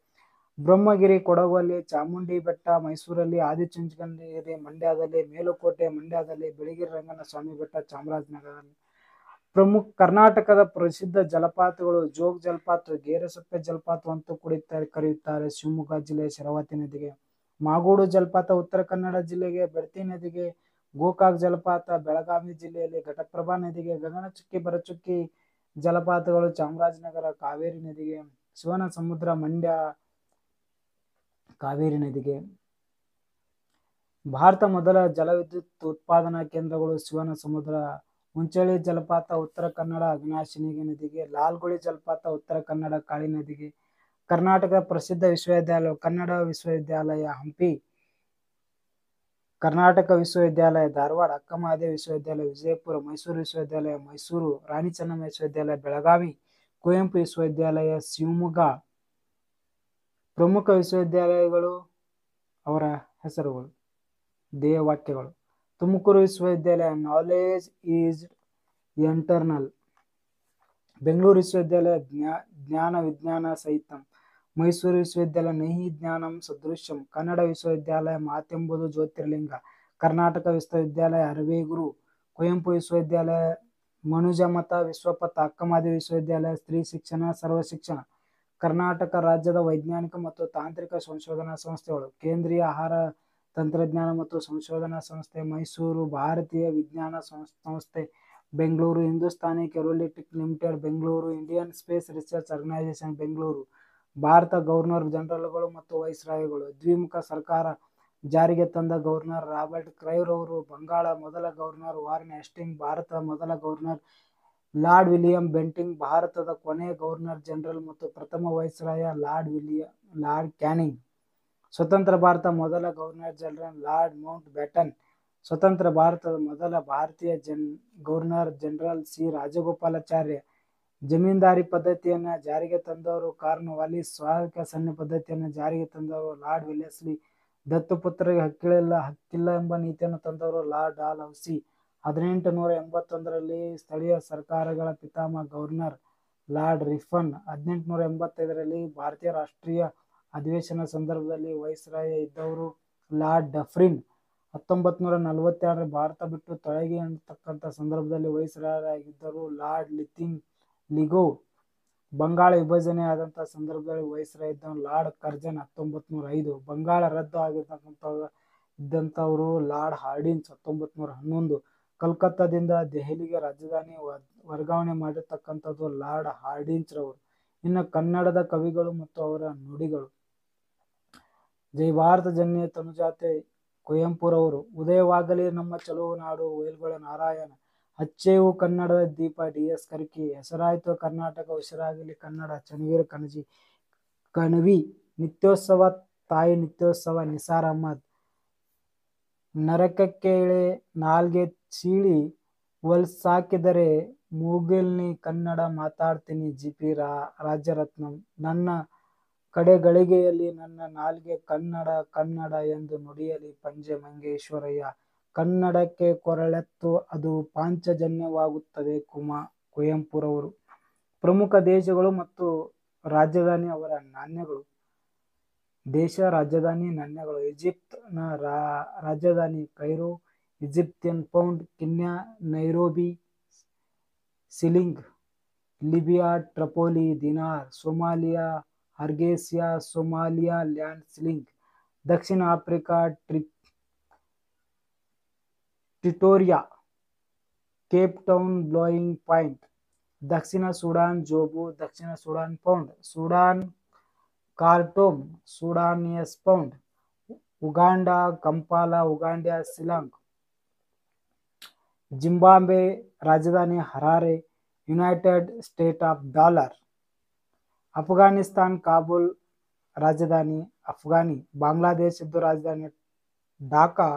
ಬ್ರಹ್ಮಗಿರಿ ಕೊಡಗು, ಚಾಮುಂಡಿ ಬೆಟ್ಟ ಮೈಸೂರಲ್ಲಿ, ಆದಿಚುಂಚನಗಿರಿ ಮಂಡ್ಯದಲ್ಲಿ, ಮೇಲುಕೋಟೆ ಮಂಡ್ಯದಲ್ಲಿ, ಬಿಳಿಗಿರಿ ರಂಗನ ಸ್ವಾಮಿ ಬೆಟ್ಟ ಚಾಮರಾಜನಗರದಲ್ಲಿ. ಕರ್ನಾಟಕದ ಪ್ರಸಿದ್ಧ ಜಲಪಾತಗಳು ಜೋಗ ಜಲಪಾತ, ಗೇರುಸೊಪ್ಪೆ ಜಲಪಾತ ಅಂತೂ ಕರೆಯುತ್ತಾರೆ ಶಿವಮೊಗ್ಗ ಜಿಲ್ಲೆಯ ಶರಾವತಿ ನದಿಗೆ. ಮಾಗೂಡು ಜಲಪಾತ ಉತ್ತರ ಕನ್ನಡ ಜಿಲ್ಲೆಗೆ, ಬೆಡ್ತಿ ನದಿಗೆ. ಗೋಕಾಕ್ ಜಲಪಾತ ಬೆಳಗಾವಿ ಜಿಲ್ಲೆಯಲ್ಲಿ, ಘಟಪ್ರಭಾ ನದಿಗೆ. ಗಗನಚುಕ್ಕಿ ಭರಚುಕ್ಕಿ ಜಲಪಾತಗಳು ಚಾಮರಾಜನಗರ ಕಾವೇರಿ ನದಿಗೆ. ಶಿವನ ಸಮುದ್ರ ಮಂಡ್ಯ ಕಾವೇರಿ ನದಿಗೆ. ಭಾರತ ಮೊದಲ ಜಲವಿದ್ಯುತ್ ಉತ್ಪಾದನಾ ಕೇಂದ್ರಗಳು ಶಿವನ ಸಮುದ್ರ. ಉಂಚಳ್ಳಿ ಜಲಪಾತ ಉತ್ತರ ಕನ್ನಡ ಅಘನಾಶಿನಿ ನದಿಗೆ. ಲಾಲ್ಗುಡಿ ಜಲಪಾತ ಉತ್ತರ ಕನ್ನಡ ಕಾಳಿ ನದಿಗೆ. ಕರ್ನಾಟಕದ ಪ್ರಸಿದ್ಧ ವಿಶ್ವವಿದ್ಯಾಲಯಗಳು ಕನ್ನಡ ವಿಶ್ವವಿದ್ಯಾಲಯ ಹಂಪಿ, ಕರ್ನಾಟಕ ವಿಶ್ವವಿದ್ಯಾಲಯ ಧಾರವಾಡ, ಅಕ್ಕಮಹಾದೇವಿ ವಿಶ್ವವಿದ್ಯಾಲಯ ವಿಜಯಪುರ, ಮೈಸೂರು ವಿಶ್ವವಿದ್ಯಾಲಯ ಮೈಸೂರು, ರಾಣಿ ಚೆನ್ನಮ್ಮ ವಿಶ್ವವಿದ್ಯಾಲಯ ಬೆಳಗಾವಿ, ಕುವೆಂಪು ವಿಶ್ವವಿದ್ಯಾಲಯ ಶಿವಮೊಗ್ಗ. ಪ್ರಮುಖ ವಿಶ್ವವಿದ್ಯಾಲಯಗಳು ಅವರ ಹೆಸರುಗಳು, ಧ್ಯೇಯವಾಕ್ಯಗಳು. ತುಮಕೂರು ವಿಶ್ವವಿದ್ಯಾಲಯ ನಾಲೆಜ್ ಈಸ್ ಎಟರ್ನಲ್. ಬೆಂಗಳೂರು ವಿಶ್ವವಿದ್ಯಾಲಯ ಜ್ಞಾನ ವಿಜ್ಞಾನ ಸಹಿತಂ. ಮೈಸೂರು ವಿಶ್ವವಿದ್ಯಾಲಯ ನಹಿ ಜ್ಞಾನಂ ಸದೃಶ್ಯಂ. ಕನ್ನಡ ವಿಶ್ವವಿದ್ಯಾಲಯ ಮಾತೆಂಬುದು ಜ್ಯೋತಿರ್ಲಿಂಗ. ಕರ್ನಾಟಕ ವಿಶ್ವವಿದ್ಯಾಲಯ ಅರವೇಗುರು. ಕುವೆಂಪು ವಿಶ್ವವಿದ್ಯಾಲಯ ಮನುಜಮತ ವಿಶ್ವಪಥ. ಅಕ್ಕಮಹಾದೇವಿ ವಿಶ್ವವಿದ್ಯಾಲಯ ಸ್ತ್ರೀ ಶಿಕ್ಷಣ ಸರ್ವ ಶಿಕ್ಷಣ. ಕರ್ನಾಟಕ ರಾಜ್ಯದ ವೈಜ್ಞಾನಿಕ ಮತ್ತು ತಾಂತ್ರಿಕ ಸಂಶೋಧನಾ ಸಂಸ್ಥೆಗಳು ಕೇಂದ್ರೀಯ ಆಹಾರ ತಂತ್ರಜ್ಞಾನ ಮತ್ತು ಸಂಶೋಧನಾ ಸಂಸ್ಥೆ ಮೈಸೂರು, ಭಾರತೀಯ ವಿಜ್ಞಾನ ಸಂಸ್ಥೆ Bengaluru, Hindustani aeronautics limited Bengaluru, Indian space research organisation Bengaluru. Bharat governor ಜನರಲ್ಗಳು ಮತ್ತು ವೈಸ್ರಾಯ್ಗಳು. ದ್ವಿಮುಖ ಸರ್ಕಾರ ಜಾರಿಗೆ ತಂದ ಗವರ್ನರ್ ರಾಬರ್ಟ್ ಕ್ಲೈವ್ ರವರು. ಬಂಗಾಳ ಮೊದಲ ಗವರ್ನರ್ ವಾರನ್ ಹೇಸ್ಟಿಂಗ್ಸ್. ಭಾರತದ ಮೊದಲ ಗವರ್ನರ್ ಲಾರ್ಡ್ ವಿಲಿಯಂ ಬೆಂಟಿಂಕ್. ಭಾರತದ ಕೊನೆಯ ಗವರ್ನರ್ ಜನರಲ್ ಮತ್ತು ಪ್ರಥಮ ವೈಸ್ರಾಯ ಲಾರ್ಡ್ ಕ್ಯಾನಿಂಗ್. ಸ್ವತಂತ್ರ ಭಾರತ ಮೊದಲ governor general lord Mount baton. ಸ್ವತಂತ್ರ ಭಾರತದ ಮೊದಲ ಭಾರತೀಯ governor general C Rajagopalachari. Zamindari ಪದ್ಧತಿಯನ್ನು ಜಾರಿಗೆ ತಂದವರು ಕಾರ್ನ್ವಾಲಿಸ್. ಸ್ವಾಯತ್ತ ಸೈನ್ಯ ಪದ್ಧತಿಯನ್ನು ಜಾರಿಗೆ ತಂದವರು ಲಾರ್ಡ್ ವೆಲ್ಲೆಸ್ಲಿ. ದತ್ತುಪುತ್ರರಿಗೆ ಹಕ್ಕಿಲ್ಲ ಎಂಬ ನೀತಿಯನ್ನು ತಂದವರು ಲಾರ್ಡ್ ಡಾಲ್ ಹೌಸಿ. 1881ರಲ್ಲಿ ಸ್ಥಳೀಯ ಸರ್ಕಾರಗಳ ಪಿತಾಮಹ ಗವರ್ನರ್ ಲಾರ್ಡ್ ರಿಪ್ಪನ್. 1885ರಲ್ಲಿ ಭಾರತೀಯ ರಾಷ್ಟ್ರೀಯ ಅಧಿವೇಶನ ಸಂದರ್ಭದಲ್ಲಿ ವೈಸ್ರಾಯ ಇದ್ದವರು ಲಾರ್ಡ್ ಡಫ್ರಿನ್. 1942ರಲ್ಲಿ ಭಾರತ ಬಿಟ್ಟು ತೊಲಗಿ ಎನ್ನತಕ್ಕಂಥ ಸಂದರ್ಭದಲ್ಲಿ ವೈಸ್ರಾಯರಾಗಿದ್ದರು ಲಾರ್ಡ್ ಲಿಥಿಂಗ್ಲಿಗೋ. ಬಂಗಾಳ ವಿಭಜನೆ ಆದಂತಹ ಸಂದರ್ಭದಲ್ಲಿ ವೈಸ್ರಾಯ್ ಇದ್ದವರು ಲಾರ್ಡ್ ಕರ್ಜನ್. 1905 ಬಂಗಾಳ ರದ್ದು ಇದ್ದಂಥವರು ಲಾರ್ಡ್ ಹಾರ್ಡಿನ್ಸ್. 1911 ಕಲ್ಕತ್ತಾದಿಂದ ದೆಹಲಿಗೆ ರಾಜಧಾನಿ ವರ್ಗಾವಣೆ ಮಾಡಿರ್ತಕ್ಕಂಥದ್ದು ಲಾರ್ಡ್ ಹಾರ್ಡಿನ್ಸ್ ರವರು. ಇನ್ನು ಕನ್ನಡದ ಕವಿಗಳು ಮತ್ತು ಅವರ ನುಡಿಗಳು. ಜೈ ಭಾರತ ಜನನಿಯ ತನುಜಾತೆ ಕುವೆಂಪುರವರು. ಉದಯವಾಗಲಿ ನಮ್ಮ ಚಲುವ ನಾಡು ಒಯಲ್ಗೊಳ ನಾರಾಯಣ. ಹಚ್ಚೇವು ಕನ್ನಡದ ದೀಪ DS ಕರ್ಕಿ. ಹೆಸರಾಯ್ತು ಕರ್ನಾಟಕ ಉಸಿರಾಗಲಿ ಕನ್ನಡ ಚನ್ನವೀರ ಕಣವಿ. ನಿತ್ಯೋತ್ಸವ ತಾಯಿ ನಿತ್ಯೋತ್ಸವ ನಿಸಾರ್ ಅಹಮದ್. ನರಕಕ್ಕೆ ಇಳೆ ನಾಲ್ಗೆ ಸೀಳಿ ಹೊಲ್ಸಾಕಿದರೆ ಮೂಗಿಲ್ನಿ ಕನ್ನಡ ಮಾತಾಡ್ತೀನಿ GP ರಾಜರತ್ನಂ. ನನ್ನ ಕಡೆಗಳಿಗೆಯಲ್ಲಿ ನನ್ನ ನಾಲ್ಗೆ ಕನ್ನಡ ಕನ್ನಡ ಎಂದು ನುಡಿಯಲಿ ಪಂಜೆ ಮಂಗೇಶ್ವರಯ್ಯ. ಕನ್ನಡಕ್ಕೆ ಕೊರಳೆತ್ತು ಅದು ಪಾಂಚಜನ್ಯವಾಗುತ್ತದೆ ಕುವೆಂಪುರವರು. ಪ್ರಮುಖ ದೇಶಗಳು ಮತ್ತು ರಾಜಧಾನಿ ಅವರ ನಾಣ್ಯಗಳು. ದೇಶ ರಾಜಧಾನಿ ನಾಣ್ಯಗಳು. ಈಜಿಪ್ಟ್ ನ ರಾಜಧಾನಿ Cairo, Egyptian pound, Kenya Nairobi shilling, Libya Tripoli dinar, Somalia Hargeisa, Somaliland shilling, ದಕ್ಷಿಣ Africa Pretoria, Cape Town Bloemfontein, ದಕ್ಷಿಣ ಸುಡಾನ್ ಜೋಬು, ದಕ್ಷಿಣ Sudan pound, Sudan Khartoum, Sudanese pound, Uganda Kampala, Uganda shilling, Zimbabwe ರಾಜಧಾನಿ Harare, United State of dollar. Afghanistan Kabul ರಾಜಧಾನಿ ಅಫ್ಘಾನಿ. ಬಾಂಗ್ಲಾದೇಶದ್ದು ರಾಜಧಾನಿ Dhaka,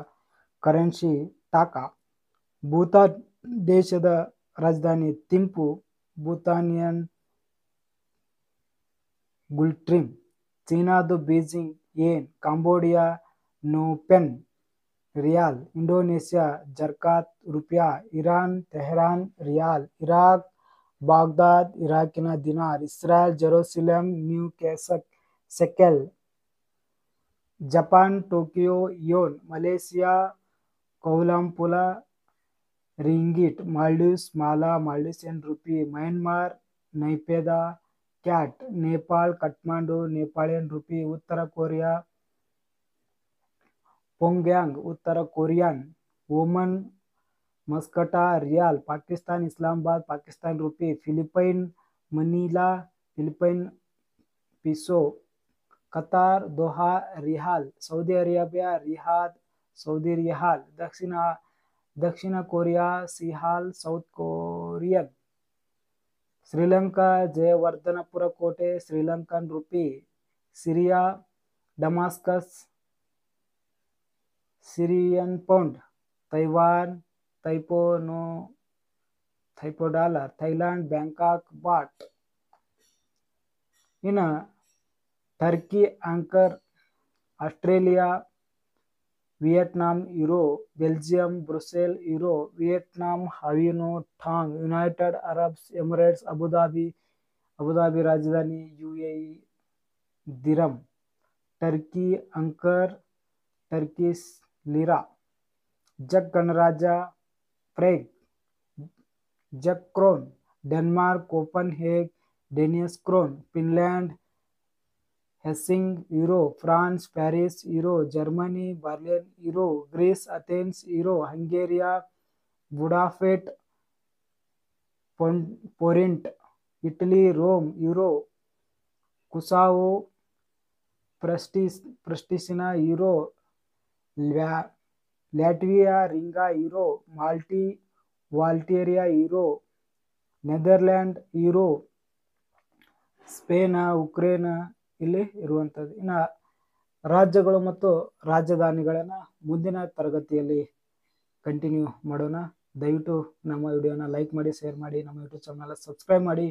currency taka. Bhutan ದೇಶದ ರಾಜಧಾನಿ ಥಿಂಪು, ಭೂತಾನಿಯನ್ ಗುಲ್ಟ್ರಿಮ್. ಚೀನಾದು Beijing yen. Cambodia Phnom Penh riyal. Indonesia Jakarta rupiah. Iran Tehran rial. Iraq Baghdad ಇರಾಕಿನ dinar. Israel Jerusalem new shekel. Japan Tokyo yen. Malaysia Kuala Lumpur ringgit. Maldives Male Maldivian rupee. Myanmar Naypyidaw kyat. Nepal Kathmandu Nepalese rupee. ಉತ್ತರ Korea Pyongyang ಉತ್ತರ Korean. Oman Muscat riyal. Pakistan Islamabad Pakistan rupee. Philippine Manila Philippine peso. Qatar Doha riyal. Saudi Arabia Riyadh Saudi riyal. ದಕ್ಷಿಣ Korea ಸಿಯಾಲ್ south Korean. Sri Lanka Jayawardenepura Kotte Sri Lankan rupee. Syria Damascus Syrian pound. Taiwan Taipei dollar. Thailand Bangkok baht. ಇನ್ನು Turkey Ankara. Australia Vietnam euro. Belgium Brussels euro. Vietnam Hanoi dong. United Arab Emirates Abu Dhabi ರಾಜಧಾನಿ UAE dirham. Turkey Ankara Turkish lira. ಜಕ್ ಗಣರಾಜ್ಯ Prague. ಜಕ್ krone. Denmark Copenhagen Danish krone. Finland Helsinki euro. France Paris euro. Germany Berlin euro. Greece Athens euro. Hungary Budapest forint. Italy Rome euro. ಕುಸಾವೋ ಪ್ರಿಸ್ಟಿನಾ euro. Latvia Riga euro. ವಾಲ್ಟೇರಿಯಾ euro. Netherland euro. Spain Ukraine ಇಲ್ಲಿ ಇರುವಂಥದ್ದು. ಇನ್ನು ರಾಜ್ಯಗಳು ಮತ್ತು ರಾಜಧಾನಿಗಳನ್ನ ಮುಂದಿನ ತರಗತಿಯಲ್ಲಿ continue ಮಾಡೋಣ. ದಯವಿಟ್ಟು ನಮ್ಮ ವಿಡಿಯೋನ ಲೈಕ್ ಮಾಡಿ, ಶೇರ್ ಮಾಡಿ, ನಮ್ಮ ಯೂಟ್ಯೂಬ್ ಚಾನಲ್ ಸಬ್ಸ್ಕ್ರೈಬ್ ಮಾಡಿ.